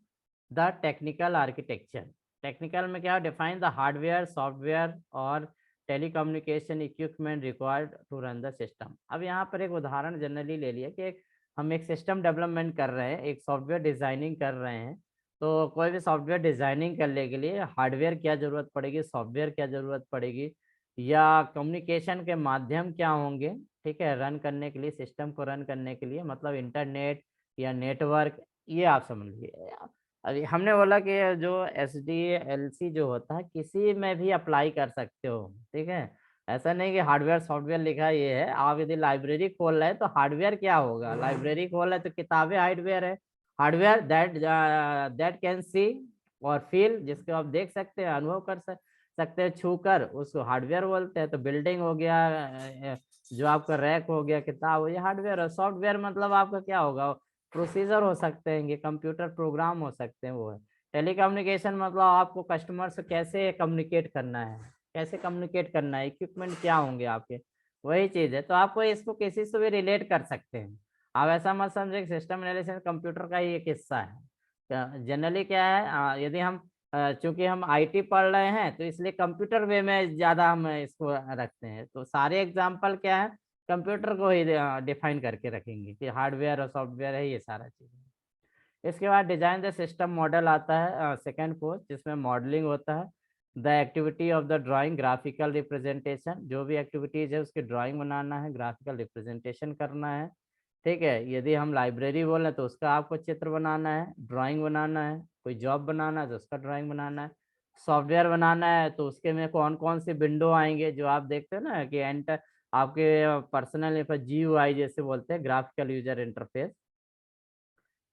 Speaker 1: the technical architecture, technical में क्या, डिफाइन द हार्डवेयर सॉफ्टवेयर और telecommunication equipment required to run the system. अब यहाँ पर एक उदाहरण जनरली ले लिया कि हम एक सिस्टम डेवलपमेंट कर रहे हैं, एक सॉफ्टवेयर डिजाइनिंग कर रहे हैं, तो कोई भी सॉफ्टवेयर डिजाइनिंग करने के लिए हार्डवेयर क्या जरूरत पड़ेगी, सॉफ्टवेयर क्या जरूरत पड़ेगी, या कम्युनिकेशन के माध्यम क्या होंगे, ठीक है, रन करने के लिए, सिस्टम को रन करने के लिए, मतलब इंटरनेट या नेटवर्क, ये आप समझ लीजिए। अभी हमने बोला कि जो SDLC जो होता है किसी में भी अप्लाई कर सकते हो। ठीक है, ऐसा नहीं कि हार्डवेयर सॉफ्टवेयर लिखा ये है, आप यदि लाइब्रेरी खोल रहे हैं तो हार्डवेयर क्या होगा, लाइब्रेरी खोल रहे हैं तो किताबें हार्डवेयर है, हार्डवेयर दैट कैन सी और फील, जिसको आप देख सकते हैं, अनुभव कर सकते हैं छू कर, उसको हार्डवेयर बोलते हैं। तो बिल्डिंग हो गया, जो आपका रैक हो गया, किताब हो, ये हार्डवेयर है। सॉफ्टवेयर मतलब आपका क्या होगा, प्रोसीजर हो सकते हैं, ये कंप्यूटर प्रोग्राम हो सकते हैं, वो है। टेलीकम्युनिकेशन मतलब आपको कस्टमर से कैसे कम्युनिकेट करना है, कैसे कम्युनिकेट करना है, इक्विपमेंट क्या होंगे आपके, वही चीज है। तो आपको इसको किसी से भी रिलेट कर सकते हैं। आप ऐसा मत समझे कि सिस्टम एनालिसिस कंप्यूटर का ही एक हिस्सा है। जनरली क्या है, यदि हम चूंकि हम IT पढ़ रहे हैं तो इसलिए कंप्यूटर वे में ज्यादा हम इसको रखते हैं, तो सारे एग्जाम्पल क्या है कंप्यूटर को ही डिफाइन करके रखेंगे कि हार्डवेयर और सॉफ्टवेयर है, ये सारा चीज। इसके बाद डिजाइन द सिस्टम मॉडल आता है सेकंड पोस्ट, जिसमें मॉडलिंग होता है। The activity of the drawing graphical representation, जो भी एक्टिविटीज है उसकी ड्राइंग बनाना है, ग्राफिकल रिप्रेजेंटेशन करना है। ठीक है, यदि हम लाइब्रेरी बोले तो उसका आपको चित्र बनाना है, ड्राइंग बनाना है, कोई जॉब बनाना है तो उसका ड्राइंग बनाना है, सॉफ्टवेयर बनाना है तो उसके में कौन कौन से विंडो आएंगे, जो आप देखते हैं ना कि एंटर आपके पर्सनल GUI जैसे बोलते हैं, ग्राफिकल यूजर इंटरफेस,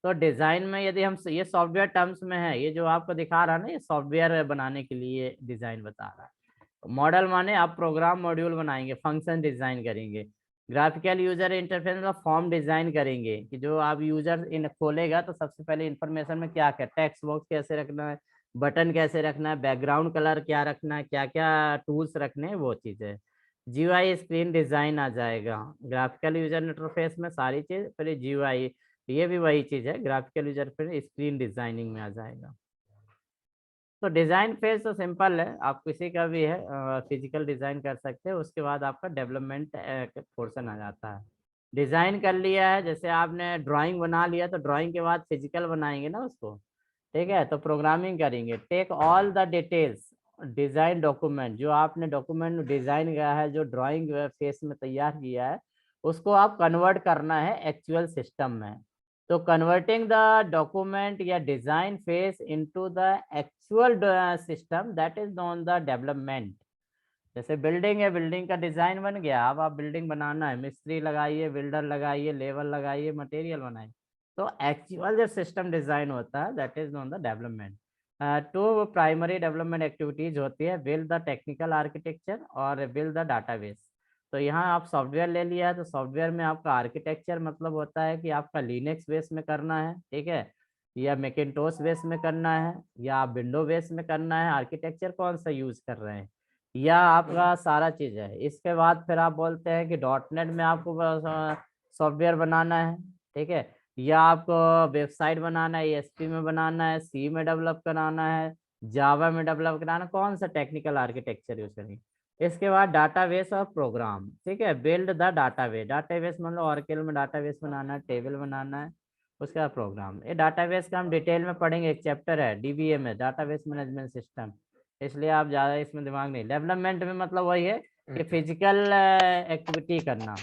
Speaker 1: तो डिजाइन में यदि हम ये सॉफ्टवेयर टर्म्स में है, ये जो आपको दिखा रहा है ना, ये सॉफ्टवेयर बनाने के लिए डिजाइन बता रहा है। मॉडल माने आप प्रोग्राम मॉड्यूल बनाएंगे, फंक्शन डिजाइन करेंगे। ग्राफिकल यूजर इंटरफेस मतलब फॉर्म डिजाइन करेंगे कि जो आप यूजर इन खोलेगा तो सबसे पहले इंफॉर्मेशन में क्या क्या, टेक्स्ट बॉक्स कैसे रखना है, बटन कैसे रखना है, बैकग्राउंड कलर क्या रखना है, क्या क्या टूल्स रखने हैं, वो चीज़ है। जीयूआई स्क्रीन डिजाइन आ जाएगा। ग्राफिकल यूजर इंटरफेस में सारी चीज, फिर जीयूआई ये भी वही चीज है, ग्राफिकल यूजर फिर स्क्रीन डिजाइनिंग में आ जाएगा। तो डिजाइन फेज तो सिंपल है, आप किसी का भी है फिजिकल डिजाइन कर सकते हैं। उसके बाद आपका डेवलपमेंट पोर्शन आ जाता है। डिजाइन कर लिया है, जैसे आपने ड्राइंग बना लिया तो ड्राइंग के बाद फिजिकल बनाएंगे ना उसको, ठीक है। तो प्रोग्रामिंग करेंगे, take all the details design document, जो आपने डॉक्यूमेंट डिजाइन किया है, जो ड्राइंग फेस में तैयार किया है, उसको आप कन्वर्ट करना है एक्चुअल सिस्टम में। तो कन्वर्टिंग द डॉक्यूमेंट या design face into the actual system, that is non the development. जैसे बिल्डिंग है, बिल्डिंग का डिजाइन बन गया, अब आप बिल्डिंग बनाना है, मिस्त्री लगाइए, बिल्डर लगाइए, लेबर लगाइए, मटेरियल बनाइए। तो एक्चुअल जो सिस्टम डिजाइन होता है that is non the development. Two primary development activities होती है, बिल्ड द टेक्निकल आर्किटेक्चर और बिल्ड द डाटाबेस। तो यहाँ आप सॉफ्टवेयर ले लिया है, तो सॉफ्टवेयर में आपका आर्किटेक्चर मतलब होता है कि आपका लिनक्स बेस में करना है, ठीक है, या मैकिन्टोश बेस में करना है, या आप विंडो बेस में करना है, आर्किटेक्चर कौन सा यूज कर रहे हैं, या आपका सारा चीज है। इसके बाद फिर आप बोलते हैं कि डॉटनेट में आपको सॉफ्टवेयर बनाना है, ठीक है, या आपको वेबसाइट बनाना है, एएसपी में बनाना है, सी में डेवलप कराना है, जावा में डेवलप कराना, कौन सा टेक्निकल आर्किटेक्चर यूज करेंगे। इसके बाद डाटाबेस और प्रोग्राम, ठीक है, बिल्ड द डाटाबेस। डाटाबेस मतलब ऑरेकल में डाटाबेस बनाना है, टेबल बनाना है, उसका प्रोग्राम। ये डाटाबेस का हम डिटेल में पढ़ेंगे, एक चैप्टर है डीबीएमएस, डाटाबेस मैनेजमेंट सिस्टम, इसलिए आप ज़्यादा इसमें दिमाग नहीं। डेवलपमेंट में मतलब वही है कि फिजिकल एक्टिविटी करना।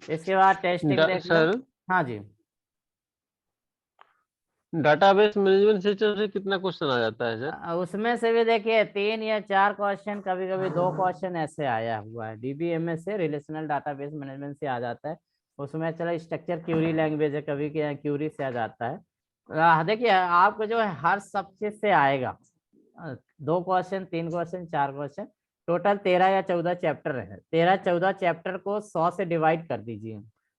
Speaker 1: इसके बाद टेस्टिंग देख लो।
Speaker 6: सर,
Speaker 1: हाँ जी,
Speaker 6: डाटाबेस मैनेजमेंट सिस्टम से कितना क्वेश्चन आ जाता है सर?
Speaker 1: उसमें से भी देखिए 3 या 4 क्वेश्चन, कभी कभी 2 क्वेश्चन ऐसे आया हुआ है। डीबीएमएस से, रिलेशनल डाटाबेस मैनेजमेंट से आ जाता है। उसमें चलो स्ट्रक्चर क्यूरी लैंग्वेज है, कभी क्यूरी से आ जाता है। देखिए आपको जो है हर सब चीज से आएगा। 2 क्वेश्चन, 3 क्वेश्चन, 4 क्वेश्चन, टोटल 13 या 14 चैप्टर है। 13-14 चैप्टर को 100 से डिवाइड कर दीजिए,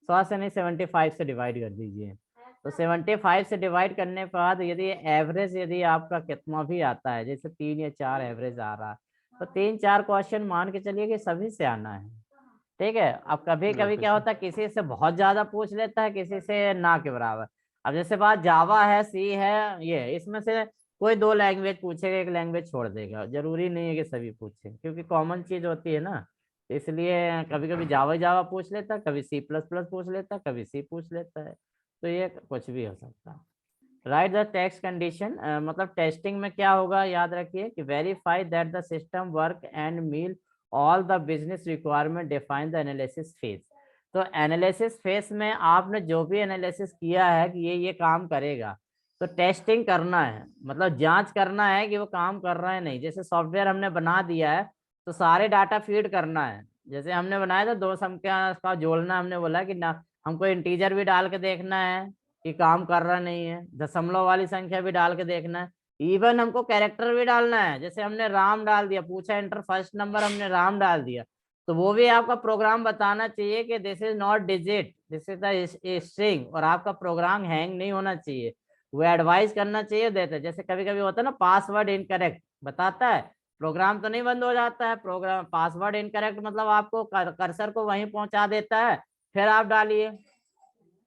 Speaker 1: 100 से नहीं 75 से डिवाइड कर दीजिए। तो 75 से डिवाइड करने के बाद यदि एवरेज यदि आपका कितना भी आता है, जैसे 3 या 4 एवरेज आ रहा है, तो 3-4 क्वेश्चन मान के चलिए कि सभी से आना है, ठीक है। अब कभी कभी क्या होता है, किसी से बहुत ज्यादा पूछ लेता है, किसी से ना के बराबर। अब जैसे बात जावा है, सी है, ये इसमें से कोई 2 लैंग्वेज पूछेगा, एक लैंग्वेज छोड़ देगा, जरूरी नहीं है कि सभी पूछे, क्योंकि कॉमन चीज होती है ना। इसलिए कभी कभी जावा जावा पूछ लेता है, कभी C++ पूछ लेता है, कभी सी पूछ लेता है। तो ये कुछ भी हो सकता है। राइट द टेक्स्ट कंडीशन, मतलब टेस्टिंग में क्या होगा, याद रखिए कि verify that the system work and meet all the business requirement, define the analysis phase. तो एनालिसिस फेज में आपने जो भी एनालिसिस किया है कि ये काम करेगा, तो टेस्टिंग करना है, मतलब जांच करना है कि वो काम कर रहा है नहीं। जैसे सॉफ्टवेयर हमने बना दिया है, तो सारे डाटा फीड करना है। जैसे हमने बनाया था 2 संख्या का जोड़ना, हमने बोला कि ना हमको इंटीजर भी डाल के देखना है कि काम कर रहा नहीं है, दशमलव वाली संख्या भी डाल के देखना है, इवन हमको कैरेक्टर भी डालना है। जैसे हमने राम डाल दिया, पूछा एंटर फर्स्ट नंबर, हमने राम डाल दिया, तो वो भी आपका प्रोग्राम बताना चाहिए कि this is not digit, this is the string, और आपका प्रोग्राम हैंग नहीं होना चाहिए। वो एडवाइस करना चाहिए देते। जैसे कभी कभी होता है ना, पासवर्ड इनकरेक्ट बताता है, प्रोग्राम तो नहीं बंद हो जाता है, प्रोग्राम पासवर्ड इनकरेक्ट मतलब आपको कर्सर को वहीं पहुंचा देता है, फिर आप डालिए।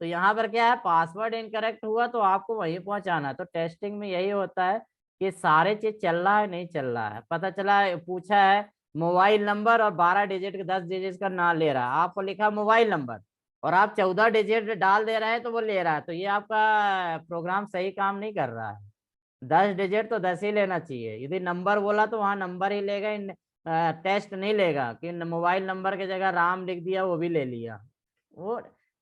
Speaker 1: तो यहाँ पर क्या है, पासवर्ड इनकरेक्ट हुआ तो आपको वहीं पहुंचाना है। तो टेस्टिंग में यही होता है कि सारे चीज चल रहा है नहीं चल रहा है। पता चला पूछा है मोबाइल नंबर और 12 डिजिट का 10 डिजिट का ना ले रहा है, आपको लिखा मोबाइल नंबर और आप 14 डिजिट डाल दे रहे हैं तो वो ले रहा है, तो ये आपका प्रोग्राम सही काम नहीं कर रहा है। 10 डिजिट तो 10 ही लेना चाहिए। यदि नंबर बोला तो वहाँ नंबर ही लेगा, टेस्ट नहीं लेगा कि मोबाइल नंबर की जगह राम लिख दिया, वो भी ले लिया। वो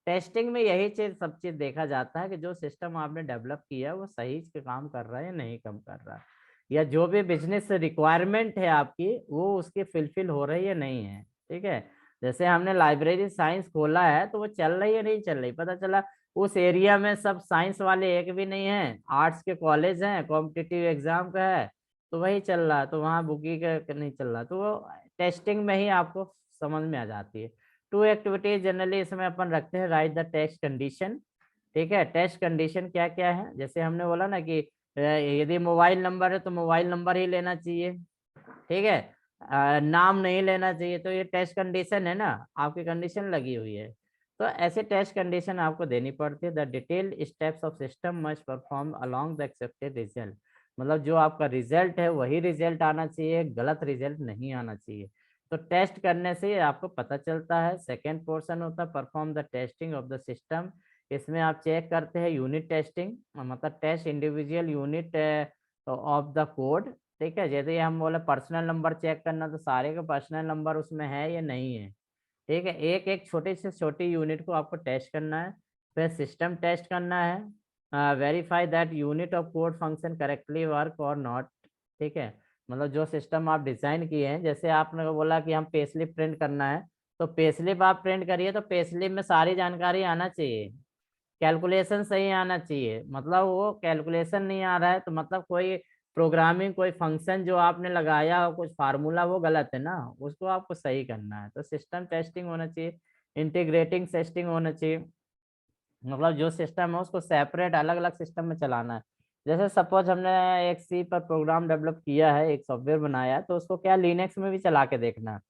Speaker 1: टेस्टिंग में यही चीज सब चीज देखा जाता है कि जो सिस्टम आपने डेवलप किया है वो सही से काम कर रहा है या नहीं काम कर रहा है, या जो भी बिजनेस रिक्वायरमेंट है आपकी वो उसकी फुलफिल हो रही है नहीं है, ठीक है। जैसे हमने लाइब्रेरी साइंस खोला है तो वो चल रही है नहीं चल रही, पता चला उस एरिया में सब साइंस वाले एक भी नहीं है, आर्ट्स के कॉलेज हैं, कॉम्पिटिटिव एग्जाम का है तो वही चल रहा है, तो वहाँ बुकी का नहीं चल रहा, तो वो टेस्टिंग में ही आपको समझ में आ जाती है। टू एक्टिविटीज जनरली इसमें अपन रखते हैं, राइट द टेस्ट कंडीशन। ठीक है, टेस्ट कंडीशन क्या क्या है, जैसे हमने बोला ना कि यदि मोबाइल नंबर है तो मोबाइल नंबर ही लेना चाहिए, ठीक है, नाम नहीं लेना चाहिए, तो ये टेस्ट कंडीशन है ना, आपकी कंडीशन लगी हुई है। तो ऐसे टेस्ट कंडीशन आपको देनी पड़ती है। The detailed steps of system must perform along the accepted result, मतलब जो आपका रिजल्ट है वही रिजल्ट आना चाहिए, गलत रिजल्ट नहीं आना चाहिए। तो टेस्ट करने से आपको पता चलता है। सेकेंड पोर्शन होता है perform the testing of the system, इसमें आप चेक करते हैं यूनिट टेस्टिंग, मतलब test individual unit of the code. ठीक है, जैसे हम बोले पर्सनल नंबर चेक करना, तो सारे के पर्सनल नंबर उसमें है या नहीं है। ठीक है, एक एक छोटे से छोटी यूनिट को आपको टेस्ट करना है। फिर सिस्टम टेस्ट करना है, verify that unit of code function correctly work और नॉट। ठीक है, मतलब जो सिस्टम आप डिजाइन किए हैं, जैसे आपने बोला कि हम पे स्लिप प्रिंट करना है, तो पे स्लिप आप प्रिंट करिए तो पे स्लिप में सारी जानकारी आना चाहिए, कैलकुलेशन सही आना चाहिए। मतलब वो कैलकुलेशन नहीं आ रहा है तो मतलब कोई प्रोग्रामिंग कोई फंक्शन जो आपने लगाया हो, कुछ फार्मूला वो गलत है ना, उसको आपको सही करना है। तो सिस्टम टेस्टिंग होना चाहिए, इंटीग्रेटिंग टेस्टिंग होना चाहिए, मतलब जो सिस्टम है उसको सेपरेट अलग अलग सिस्टम में चलाना है। जैसे सपोज हमने एक सी पर प्रोग्राम डेवलप किया है, एक सॉफ्टवेयर बनाया है, तो उसको क्या लिनक्स में भी चला के देखना है,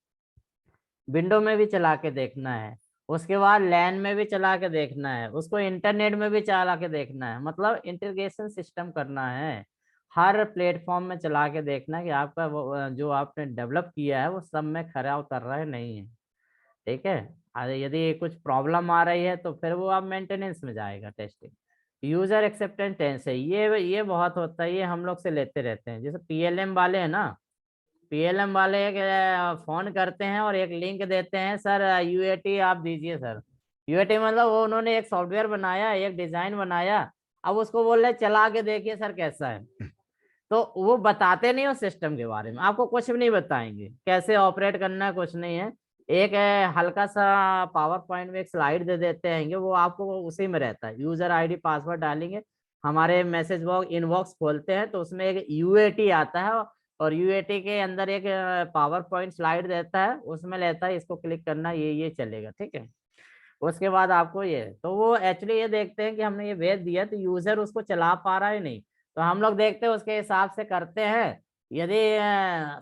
Speaker 1: विंडो में भी चला के देखना है, उसके बाद लैन में भी चला के देखना है, उसको इंटरनेट में भी चला के देखना है, मतलब इंटीग्रेशन सिस्टम करना है, हर प्लेटफॉर्म में चला के देखना है कि आपका वो जो आपने डेवलप किया है वो सब में खरा उतर रहा है नहीं है। ठीक है, अरे यदि कुछ प्रॉब्लम आ रही है तो फिर वो आप मेंटेनेंस में जाएगा टेस्टिंग। यूजर एक्सेप्टेंस टेस्ट है, ये बहुत होता है, ये हम लोग से लेते रहते हैं। जैसे पीएलएम वाले हैं ना, पीएलएम वाले एक फोन करते हैं और एक लिंक देते हैं, सर यूएटी आप दीजिए सर। यूएटी मतलब वो उन्होंने एक सॉफ्टवेयर बनाया, एक डिजाइन बनाया, अब उसको बोल रहे चला के देखिए सर कैसा है। तो वो बताते नहीं हो सिस्टम के बारे में, आपको कुछ भी नहीं बताएंगे कैसे ऑपरेट करना है, कुछ नहीं है। एक हल्का सा पावर पॉइंट में एक स्लाइड दे देते हैं, वो आपको उसी में रहता है, यूजर आईडी पासवर्ड डालेंगे, हमारे मैसेज बॉक्स इनबॉक्स खोलते हैं तो उसमें एक यूएटी आता है, और यूएटी के अंदर एक पावर पॉइंट स्लाइड देता है, उसमें लेता है इसको क्लिक करना, ये चलेगा। ठीक है, उसके बाद आपको ये, तो वो एक्चुअली ये देखते हैं कि हमने ये भेज दिया तो यूजर उसको चला पा रहा है नहीं, तो हम लोग देखते हैं उसके हिसाब से करते हैं। यदि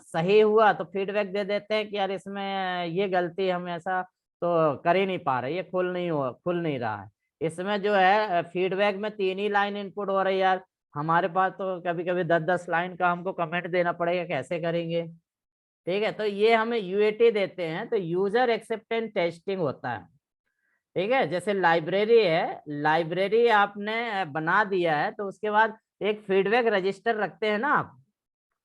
Speaker 1: सही हुआ तो फीडबैक दे देते हैं कि यार इसमें ये गलती हम ऐसा तो कर ही नहीं पा रहे, ये खुल नहीं रहा है। इसमें जो है फीडबैक में 3 ही लाइन इनपुट हो रही है यार, हमारे पास तो कभी कभी 10-10 लाइन का हमको कमेंट देना पड़ेगा, कैसे करेंगे। ठीक है, तो ये हमें यूएटी देते हैं, तो यूजर एक्सेप्टेंस टेस्टिंग होता है। ठीक है, जैसे लाइब्रेरी है, लाइब्रेरी आपने बना दिया है तो उसके बाद एक फीडबैक रजिस्टर रखते हैं ना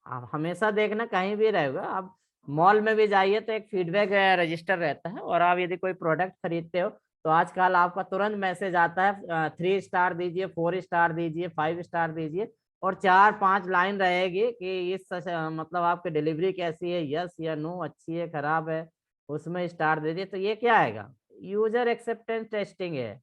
Speaker 1: आप हमेशा देखना कहीं भी रहेगा, आप मॉल में भी जाइए तो एक फीडबैक रजिस्टर रहता है, और आप यदि कोई प्रोडक्ट खरीदते हो तो आजकल आपका तुरंत मैसेज आता है 3 स्टार दीजिए, 4 स्टार दीजिए, 5 स्टार दीजिए, और 4-5 लाइन रहेगी कि मतलब आपकी डिलीवरी कैसी है, यस या नो, अच्छी है खराब है, उसमें स्टार दे दिए। तो ये क्या आएगा, यूजर एक्सेप्टेंस टेस्टिंग है,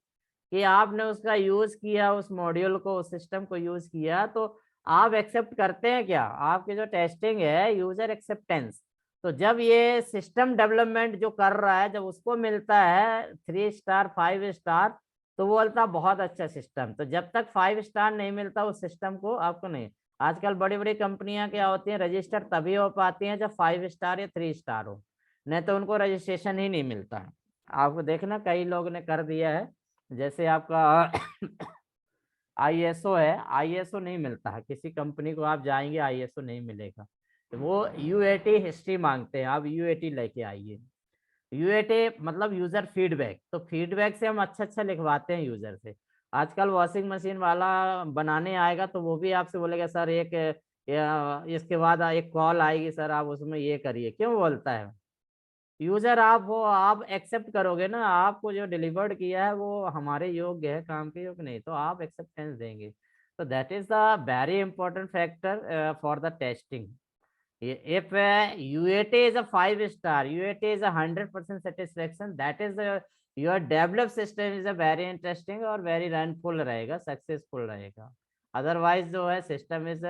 Speaker 1: कि आपने उसका यूज किया, उस मॉड्यूल को, उस सिस्टम को यूज किया, तो आप एक्सेप्ट करते हैं क्या, आपकी जो टेस्टिंग है यूजर एक्सेप्टेंस। तो जब ये सिस्टम डेवलपमेंट जो कर रहा है, जब उसको मिलता है 3 स्टार 5 स्टार, तो वो बोलता है बहुत अच्छा सिस्टम। तो जब तक 5 स्टार नहीं मिलता उस सिस्टम को, आपको नहीं। आजकल बड़ी बड़ी कंपनियां क्या होती हैं, रजिस्टर तभी हो पाती हैं जब 5 स्टार या 3 स्टार हो, नहीं तो उनको रजिस्ट्रेशन ही नहीं मिलता है। आपको देखना कई लोग ने कर दिया है, जैसे आपका आईएसओ है, आईएसओ नहीं मिलता है किसी कंपनी को, आप जाएंगे आईएसओ नहीं मिलेगा, तो वो यूएटी हिस्ट्री मांगते हैं, आप यूएटी लेके आइए। यूएटी मतलब यूजर फीडबैक, तो फीडबैक से हम अच्छा लिखवाते हैं यूजर से। आजकल वॉशिंग मशीन वाला बनाने आएगा तो वो भी आपसे बोलेगा सर एक इसके बाद एक कॉल आएगी सर आप उसमें ये करिए, क्यों बोलता है यूजर, आप वो आप एक्सेप्ट करोगे ना, आपको जो डिलीवर्ड किया है वो हमारे योग्य है, काम के योग्य नहीं, तो आप एक्सेप्टेंस देंगे। तो that is the very important factor for the testing. If UAT is a 5 star, UAT is a 100% satisfaction, that is your developed system is a very interesting और very runful रहेगा, सक्सेसफुल रहेगा. Otherwise जो है system is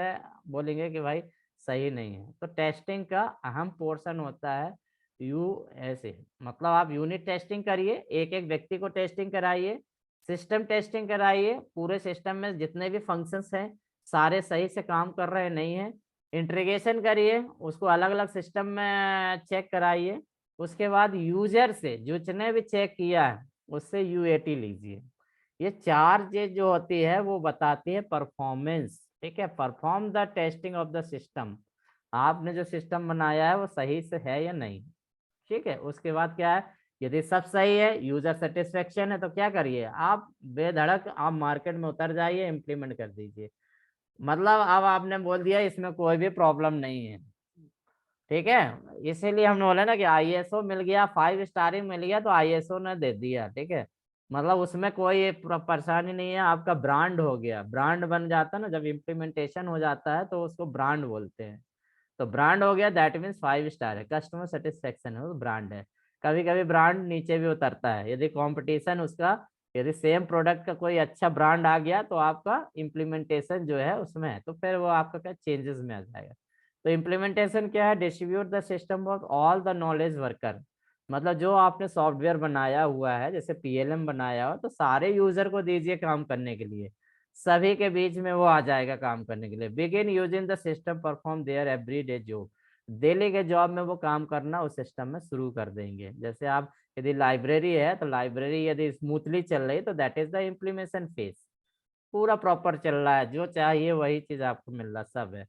Speaker 1: बोलेंगे कि भाई सही नहीं है. तो टेस्टिंग का अहम पोर्शन होता है यूएसए, मतलब आप यूनिट टेस्टिंग करिए, एक एक व्यक्ति को टेस्टिंग कराइए, सिस्टम टेस्टिंग कराइए, पूरे सिस्टम में जितने भी फंक्शंस हैं सारे सही से काम कर रहे हैं नहीं है, इंटीग्रेशन करिए, उसको अलग अलग सिस्टम में चेक कराइए, उसके बाद यूजर से जितने भी चेक किया है उससे यूएटी लीजिए. ये 4 चीज जो होती है वो बताती है परफॉर्मेंस. ठीक है, perform the testing of the system, आपने जो सिस्टम बनाया है वो सही से है या नहीं. ठीक है, उसके बाद क्या है, यदि सब सही है, यूजर सेटिस्फेक्शन है, तो क्या करिए आप बेधड़क आप मार्केट में उतर जाइए, इम्प्लीमेंट कर दीजिए. मतलब अब आपने बोल दिया इसमें कोई भी प्रॉब्लम नहीं है. ठीक है, इसीलिए हमने बोला ना कि आईएसओ मिल गया, 5 स्टार ही मिल गया तो आईएसओ ने दे दिया. ठीक है, मतलब उसमें कोई परेशानी नहीं है, आपका ब्रांड हो गया, ब्रांड बन जाता है ना, जब इम्प्लीमेंटेशन हो जाता है तो उसको ब्रांड बोलते हैं. तो ब्रांड हो गया, दैट मीन्स 5 स्टार है, कस्टमर सेटिस्फेक्शन है, वो ब्रांड है. कभी कभी ब्रांड नीचे भी उतरता है, यदि कंपटीशन उसका, यदि सेम प्रोडक्ट का कोई अच्छा ब्रांड आ गया तो आपका इम्प्लीमेंटेशन जो है उसमें है, तो फिर वो आपका क्या चेंजेस में आ जाएगा. तो इम्प्लीमेंटेशन क्या है, distribute the system of all the knowledge worker, मतलब जो आपने सॉफ्टवेयर बनाया हुआ है, जैसे पीएलएम बनाया हो, तो सारे यूजर को दीजिए काम करने के लिए, सभी के बीच में वो आ जाएगा काम करने के लिए. Begin using the system perform there everyday job, daily के जॉब में वो काम करना उस सिस्टम में शुरू कर देंगे. जैसे आप यदि लाइब्रेरी है तो लाइब्रेरी यदि स्मूथली चल रही तो that is the implementation phase, पूरा प्रॉपर चल रहा है, जो चाहिए वही चीज आपको मिल रहा सब है.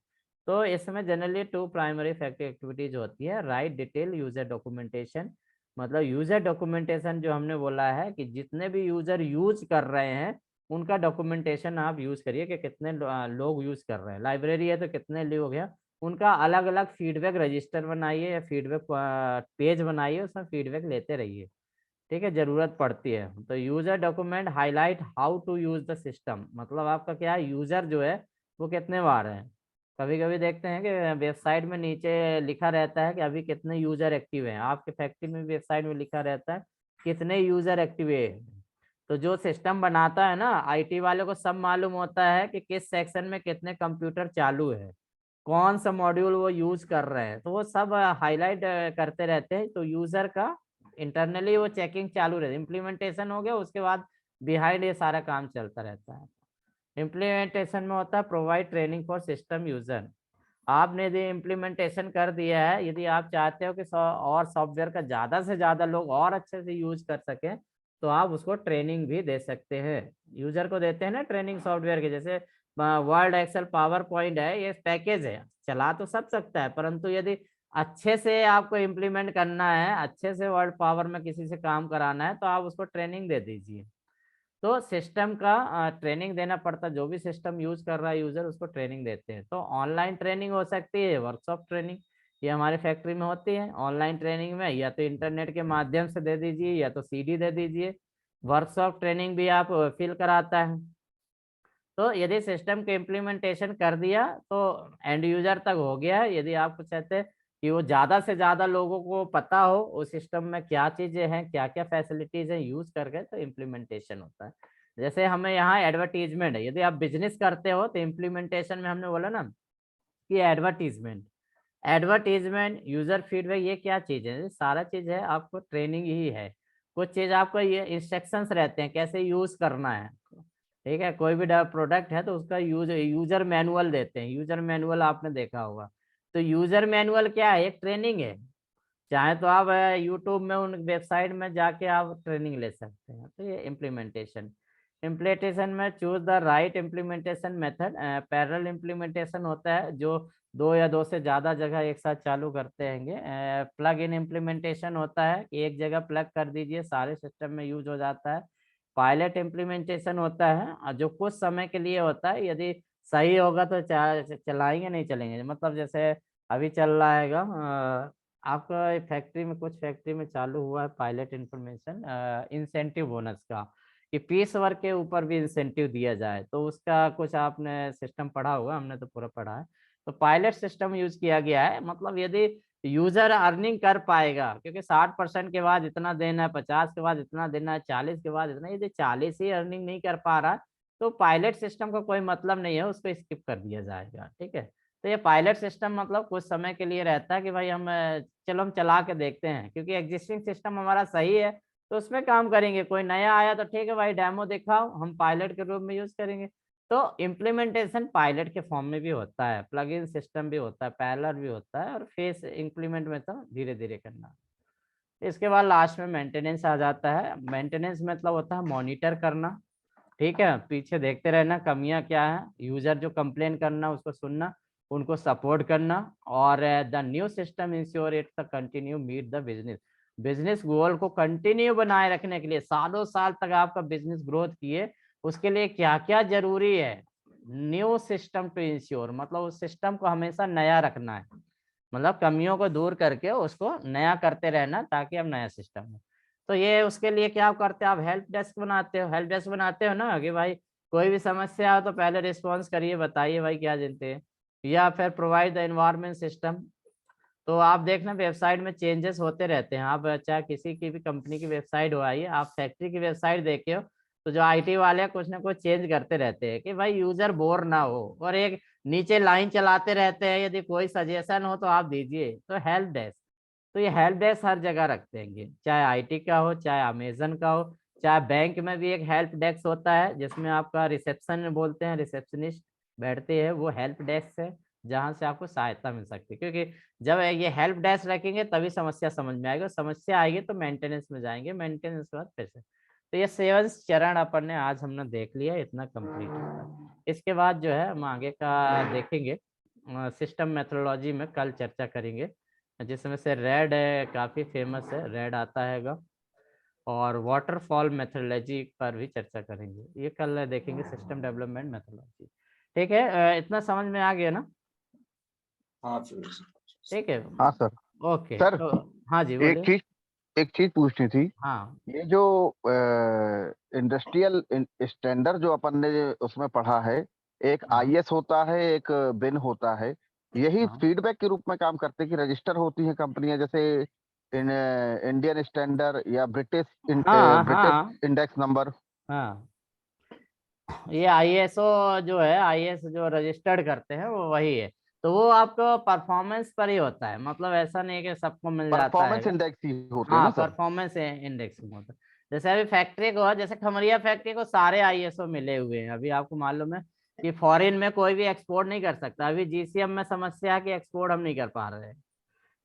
Speaker 1: तो इसमें जनरली 2 प्राइमरी फैक्टर एक्टिविटीज होती है, राइट डिटेल यूजर डॉक्यूमेंटेशन, मतलब यूजर डॉक्यूमेंटेशन जो हमने बोला है कि जितने भी यूजर यूज कर रहे हैं उनका डॉक्यूमेंटेशन आप यूज करिए कि कितने लोग यूज कर रहे हैं. लाइब्रेरी है तो कितने लोग हैं, उनका अलग अलग फीडबैक रजिस्टर बनाइए या फीडबैक पेज बनाइए, उसमें फीडबैक लेते रहिए. ठीक है, जरूरत पड़ती है. तो user document highlight how to use the system, मतलब आपका क्या है, यूजर जो है वो कितने बार है. कभी कभी देखते हैं कि वेबसाइट में नीचे लिखा रहता है कि अभी कितने यूजर एक्टिव हैं, आपके फैक्ट्री में वेबसाइट में लिखा रहता है कितने यूजर एक्टिव है. तो जो सिस्टम बनाता है ना, आईटी वाले को सब मालूम होता है कि किस सेक्शन में कितने कंप्यूटर चालू है, कौन सा मॉड्यूल वो यूज कर रहे हैं, तो वो सब हाईलाइट करते रहते हैं. तो यूजर का इंटरनली वो चेकिंग चालू रहती है. इम्प्लीमेंटेशन हो गया, उसके बाद बिहाइंड ये सारा काम चलता रहता है. इम्प्लीमेंटेशन में होता है provide training for system user, आपने यदि इम्प्लीमेंटेशन कर दिया है, यदि आप चाहते हो कि और सॉफ्टवेयर का ज्यादा से ज्यादा लोग और अच्छे से यूज कर सकें तो आप उसको ट्रेनिंग भी दे सकते हैं. यूजर को देते हैं ना ट्रेनिंग सॉफ्टवेयर के, जैसे वर्ड एक्सेल पावर पॉइंट है, ये पैकेज है, चला तो सब सकता है, परंतु यदि अच्छे से आपको इम्प्लीमेंट करना है, अच्छे से वर्ड पावर में किसी से काम कराना है तो आप उसको ट्रेनिंग दे दीजिए. तो सिस्टम का ट्रेनिंग देना पड़ता है, जो भी सिस्टम यूज कर रहा है यूजर उसको ट्रेनिंग देते हैं. तो ऑनलाइन ट्रेनिंग हो सकती है, वर्कशॉप ट्रेनिंग, ये हमारे फैक्ट्री में होती है. ऑनलाइन ट्रेनिंग में या तो इंटरनेट के माध्यम से दे दीजिए या तो सीडी दे दीजिए. वर्कशॉप ट्रेनिंग भी आप फिल कराता है. तो यदि सिस्टम के इम्प्लीमेंटेशन कर दिया तो एंड यूजर तक हो गया है. यदि आप चाहते हैं कि वो ज्यादा से ज्यादा लोगों को पता हो उस सिस्टम में क्या चीजें हैं, क्या क्या फैसिलिटीज हैं यूज करके, तो इम्प्लीमेंटेशन होता है. जैसे हमें यहाँ एडवर्टीजमेंट है, यदि आप बिजनेस करते हो तो इम्प्लीमेंटेशन में हमने बोला ना कि एडवर्टीजमेंट यूजर फीडबैक, ये क्या चीज है, सारा चीज है आपको ट्रेनिंग ही है. कुछ चीज आपको ये इंस्ट्रक्शंस रहते हैं कैसे यूज करना है. ठीक है, कोई भी प्रोडक्ट है तो उसका यूजर मैनुअल देते हैं, यूजर मैनुअल आपने देखा होगा. तो यूजर मैनुअल क्या है, एक ट्रेनिंग है. चाहे तो आप यूट्यूब में उन वेबसाइट में जाके आप ट्रेनिंग ले सकते हैं. तो ये इम्प्लीमेंटेशन में choose the right implementation method. Parallel implementation होता है जो 2 या 2 से ज्यादा जगह एक साथ चालू करते हैं. प्लग इन इम्प्लीमेंटेशन होता है, एक जगह प्लग कर दीजिए सारे सिस्टम में यूज हो जाता है. पायलट इम्प्लीमेंटेशन होता है जो कुछ समय के लिए होता है, यदि सही होगा तो चलाएंगे, नहीं चलेंगे. मतलब जैसे अभी चल रहा हैगा आपका फैक्ट्री में, कुछ फैक्ट्री में चालू हुआ है पायलट इन्फॉर्मेशन इंसेंटिव बोनस का, कि पीस वर्क के ऊपर भी इंसेंटिव दिया जाए. तो उसका कुछ आपने सिस्टम पढ़ा होगा, हमने तो पूरा पढ़ा है. तो पायलट सिस्टम यूज किया गया है, मतलब यदि यूजर अर्निंग कर पाएगा, क्योंकि 60% के बाद इतना देना है, 50 के बाद इतना देना है, 40 के बाद इतना, यदि 40 ही अर्निंग नहीं कर पा रहा तो पायलट सिस्टम का कोई मतलब नहीं है, उसको स्किप कर दिया जाएगा। ठीक है, तो ये पायलट सिस्टम मतलब कुछ समय के लिए रहता है कि भाई हम चलो हम चला के देखते हैं, क्योंकि एग्जिस्टिंग सिस्टम हमारा सही है तो उसमें काम करेंगे। कोई नया आया तो ठीक है भाई डेमो दिखाओ, हम पायलट के रूप में यूज करेंगे। तो इम्प्लीमेंटेशन पायलट के फॉर्म में भी होता है, प्लग इन सिस्टम भी होता है, पैरेलल भी होता है, और फेस इंप्लीमेंट में तो धीरे धीरे करना। इसके बाद लास्ट में मेंटेनेंस आ जाता है। मेंटेनेंस मतलब होता है मॉनिटर करना, ठीक है, पीछे देखते रहना कमियां क्या है, यूजर जो कंप्लेन करना उसको सुनना, उनको सपोर्ट करना, और the new system ensure it the continue meet the business goal को कंटिन्यू बनाए रखने के लिए, सालों साल तक आपका बिजनेस ग्रोथ किए, उसके लिए क्या क्या जरूरी है। न्यू सिस्टम टू इंश्योर मतलब उस सिस्टम को हमेशा नया रखना है, मतलब कमियों को दूर करके उसको नया करते रहना ताकि अब नया सिस्टम हो। तो ये उसके लिए क्या करते हो आप, हेल्प डेस्क बनाते हो। हेल्प डेस्क बनाते हो ना कि भाई कोई भी समस्या हो तो पहले रिस्पॉन्स करिए, बताइए भाई क्या जानते हैं, या फिर प्रोवाइड द एनवायरनमेंट सिस्टम। तो आप देखना वेबसाइट में चेंजेस होते रहते हैं, आप चाहे किसी की भी कंपनी की वेबसाइट हो, आइए आप फैक्ट्री की वेबसाइट देखिए हो तो जो आईटी वाले कुछ ना कुछ चेंज करते रहते हैं कि भाई यूजर बोर ना हो, और एक नीचे लाइन चलाते रहते हैं यदि कोई सजेशन हो तो आप दीजिए। तो हेल्प डेस्क, तो ये हेल्प डेस्क हर जगह रखते हैं, चाहे आईटी का हो, चाहे अमेजन का हो, चाहे बैंक में भी एक हेल्प डेस्क होता है जिसमें आपका रिसेप्शन बोलते हैं, रिसेप्शनिस्ट बैठते हैं, वो हेल्प डेस्क है जहां से आपको सहायता मिल सकती है। क्योंकि जब ये हेल्प डेस्क रखेंगे तभी समस्या समझ में आएगी, समस्या आएगी तो मेंटेनेंस में जाएंगे, मेंटेनेंस के बाद फिर से। तो ये 7 चरण अपन ने आज हमने देख लिया, इतना कंप्लीट होता है। इसके बाद जो है हम आगे का देखेंगे, सिस्टम मेथोडोलॉजी में कल चर्चा करेंगे, जिसमें से रेड है, काफी फेमस है, रेड आता है, और वाटरफॉल मेथोडोलॉजी पर भी चर्चा करेंगे। ये कल देखेंगे, सिस्टम डेवलपमेंट मेथोडोलॉजी। ठीक है, इतना समझ में आ गया ना?
Speaker 3: हाँ सर।
Speaker 1: ठीक है,
Speaker 5: हाँ सर।
Speaker 1: ओके।
Speaker 5: सर
Speaker 1: तो हाँ जी
Speaker 5: एक
Speaker 1: बोलिए।
Speaker 5: चीज एक चीज पूछनी थी।
Speaker 1: हाँ
Speaker 5: ये जो इंडस्ट्रियल स्टैंडर्ड जो अपन ने उसमें पढ़ा है, एक
Speaker 1: हाँ
Speaker 5: आईएस होता है, एक बिन होता है, यही
Speaker 1: हाँ
Speaker 5: फीडबैक के रूप में काम करते हैं कि रजिस्टर होती हैं कंपनियां, जैसे इंडियन स्टैंडर्ड या
Speaker 1: हाँ
Speaker 5: ब्रिटिश
Speaker 1: हाँ
Speaker 5: इंडेक्स नंबर।
Speaker 1: हाँ, ये आईएसओ जो है, आईएस जो रजिस्टर्ड करते हैं वो वही है। तो वो आपको परफॉर्मेंस पर ही होता है, मतलब ऐसा नहीं कि सबको मिल जाता
Speaker 5: परफॉर्मेंस
Speaker 1: है।
Speaker 5: इंडेक्स ही होते हैं
Speaker 1: हाँ
Speaker 5: ना सर?
Speaker 1: परफॉर्मेंस इंडेक्स में होता है। जैसे अभी फैक्ट्री को, जैसे खमरिया फैक्ट्री को सारे आईएसओ मिले हुए हैं, अभी आपको मालूम है कि फॉरेन में कोई भी एक्सपोर्ट नहीं कर सकता। अभी जीसीएम में समस्या है कि एक्सपोर्ट हम नहीं कर पा रहे हैं,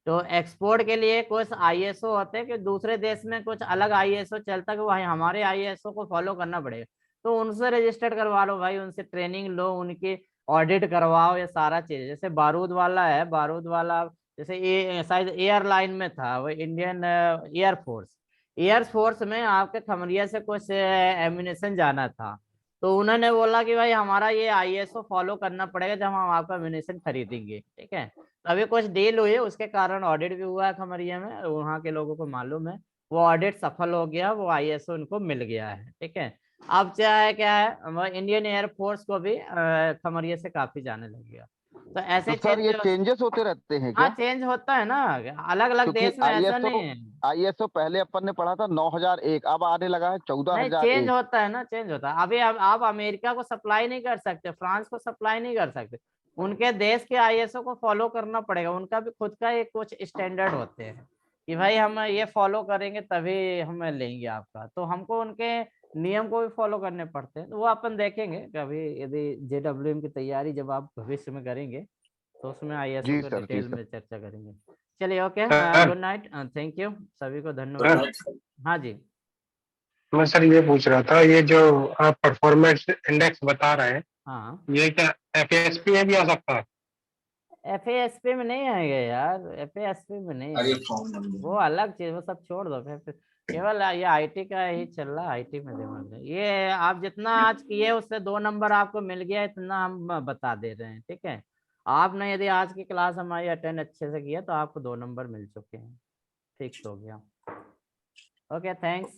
Speaker 1: तो एक्सपोर्ट के लिए कुछ आईएसओ होते हैं कि दूसरे देश में कुछ अलग आईएसओ चलता है कि भाई हमारे आईएसओ को फॉलो करना पड़ेगा, तो उनसे रजिस्टर्ड करवा लो भाई, उनसे ट्रेनिंग लो, उनकी ऑडिट करवाओ, ये सारा चीज। जैसे बारूद वाला है, बारूद वाला जैसे ये शायद एयरलाइन में था, वो इंडियन एयरफोर्स में आपके खमरिया से कुछ एम्यूनेशन जाना था, तो उन्होंने बोला कि भाई हमारा ये आईएसओ फॉलो करना पड़ेगा जब हम आपका एम्यूनेशन खरीदेंगे। ठीक है, अभी कुछ डील हुई है, उसके कारण ऑडिट भी हुआ है खमरिया में, वहाँ के लोगों को मालूम है, वो ऑडिट सफल हो गया, वो आईएसओ उनको मिल गया है। ठीक है, अब चाहे क्या है, इंडियन एयरफोर्स को भी खमरिया से काफी जाने लग गया। तो ऐसे
Speaker 5: तो सर ये
Speaker 1: चेंज,
Speaker 5: चेंजेस होते रहते हैं
Speaker 1: हाँ
Speaker 5: क्या?
Speaker 1: चेंज होता है ना, अलग अलग
Speaker 5: क्योंकि
Speaker 1: देश में ऐसा नहीं है।
Speaker 5: आईएसओ पहले अपन ने पढ़ा था 9001, अब आने लगा है
Speaker 1: नहीं चेंज
Speaker 5: 14001।
Speaker 1: होता है ना, चेंज होता है। अभी आप अमेरिका को सप्लाई नहीं कर सकते, फ्रांस को सप्लाई नहीं कर सकते, उनके देश के आईएसओ को फॉलो करना पड़ेगा, उनका भी खुद का एक कुछ स्टैंडर्ड होते हैं कि भाई हम ये फॉलो करेंगे तभी हम लेंगे आपका, तो हमको उनके नियम को भी फॉलो करने पड़ते हैं। तो वो अपन देखेंगे कभी, यदि जेडब्ल्यूएम की तैयारी जब आप भविष्य में करेंगे तो उसमें आईएसओ
Speaker 5: जी
Speaker 1: को
Speaker 5: सर, जी
Speaker 1: डिटेल
Speaker 5: सर।
Speaker 1: में चर्चा करेंगे। चलिए okay,
Speaker 7: sir
Speaker 1: good night, thank you, सभी को धन्यवाद।
Speaker 7: सर,
Speaker 1: हाँ जी।
Speaker 7: मैं सर ये पूछ रहा था, ये जो आप परफॉर्मेंस इंडेक्स बता रहे हैं,
Speaker 1: हाँ
Speaker 7: ये क्या एफएएसपी में भी आ सकता है?
Speaker 1: एफएएसपी में नहीं आएगा यार, एफएएसपी में नहीं
Speaker 3: अरे
Speaker 1: आएगा, वो अलग चीज, वो सब छोड़ दो फिर केवल ये आईटी का ही चल रहा है, आईटी में दिमाग है। ये आप जितना आज किए उससे 2 नंबर आपको मिल गया, इतना हम बता दे रहे हैं। ठीक है, आपने यदि आज की क्लास हमारी अटेंड अच्छे से किया तो आपको 2 नंबर मिल चुके हैं, फिक्स हो गया। Okay thanks.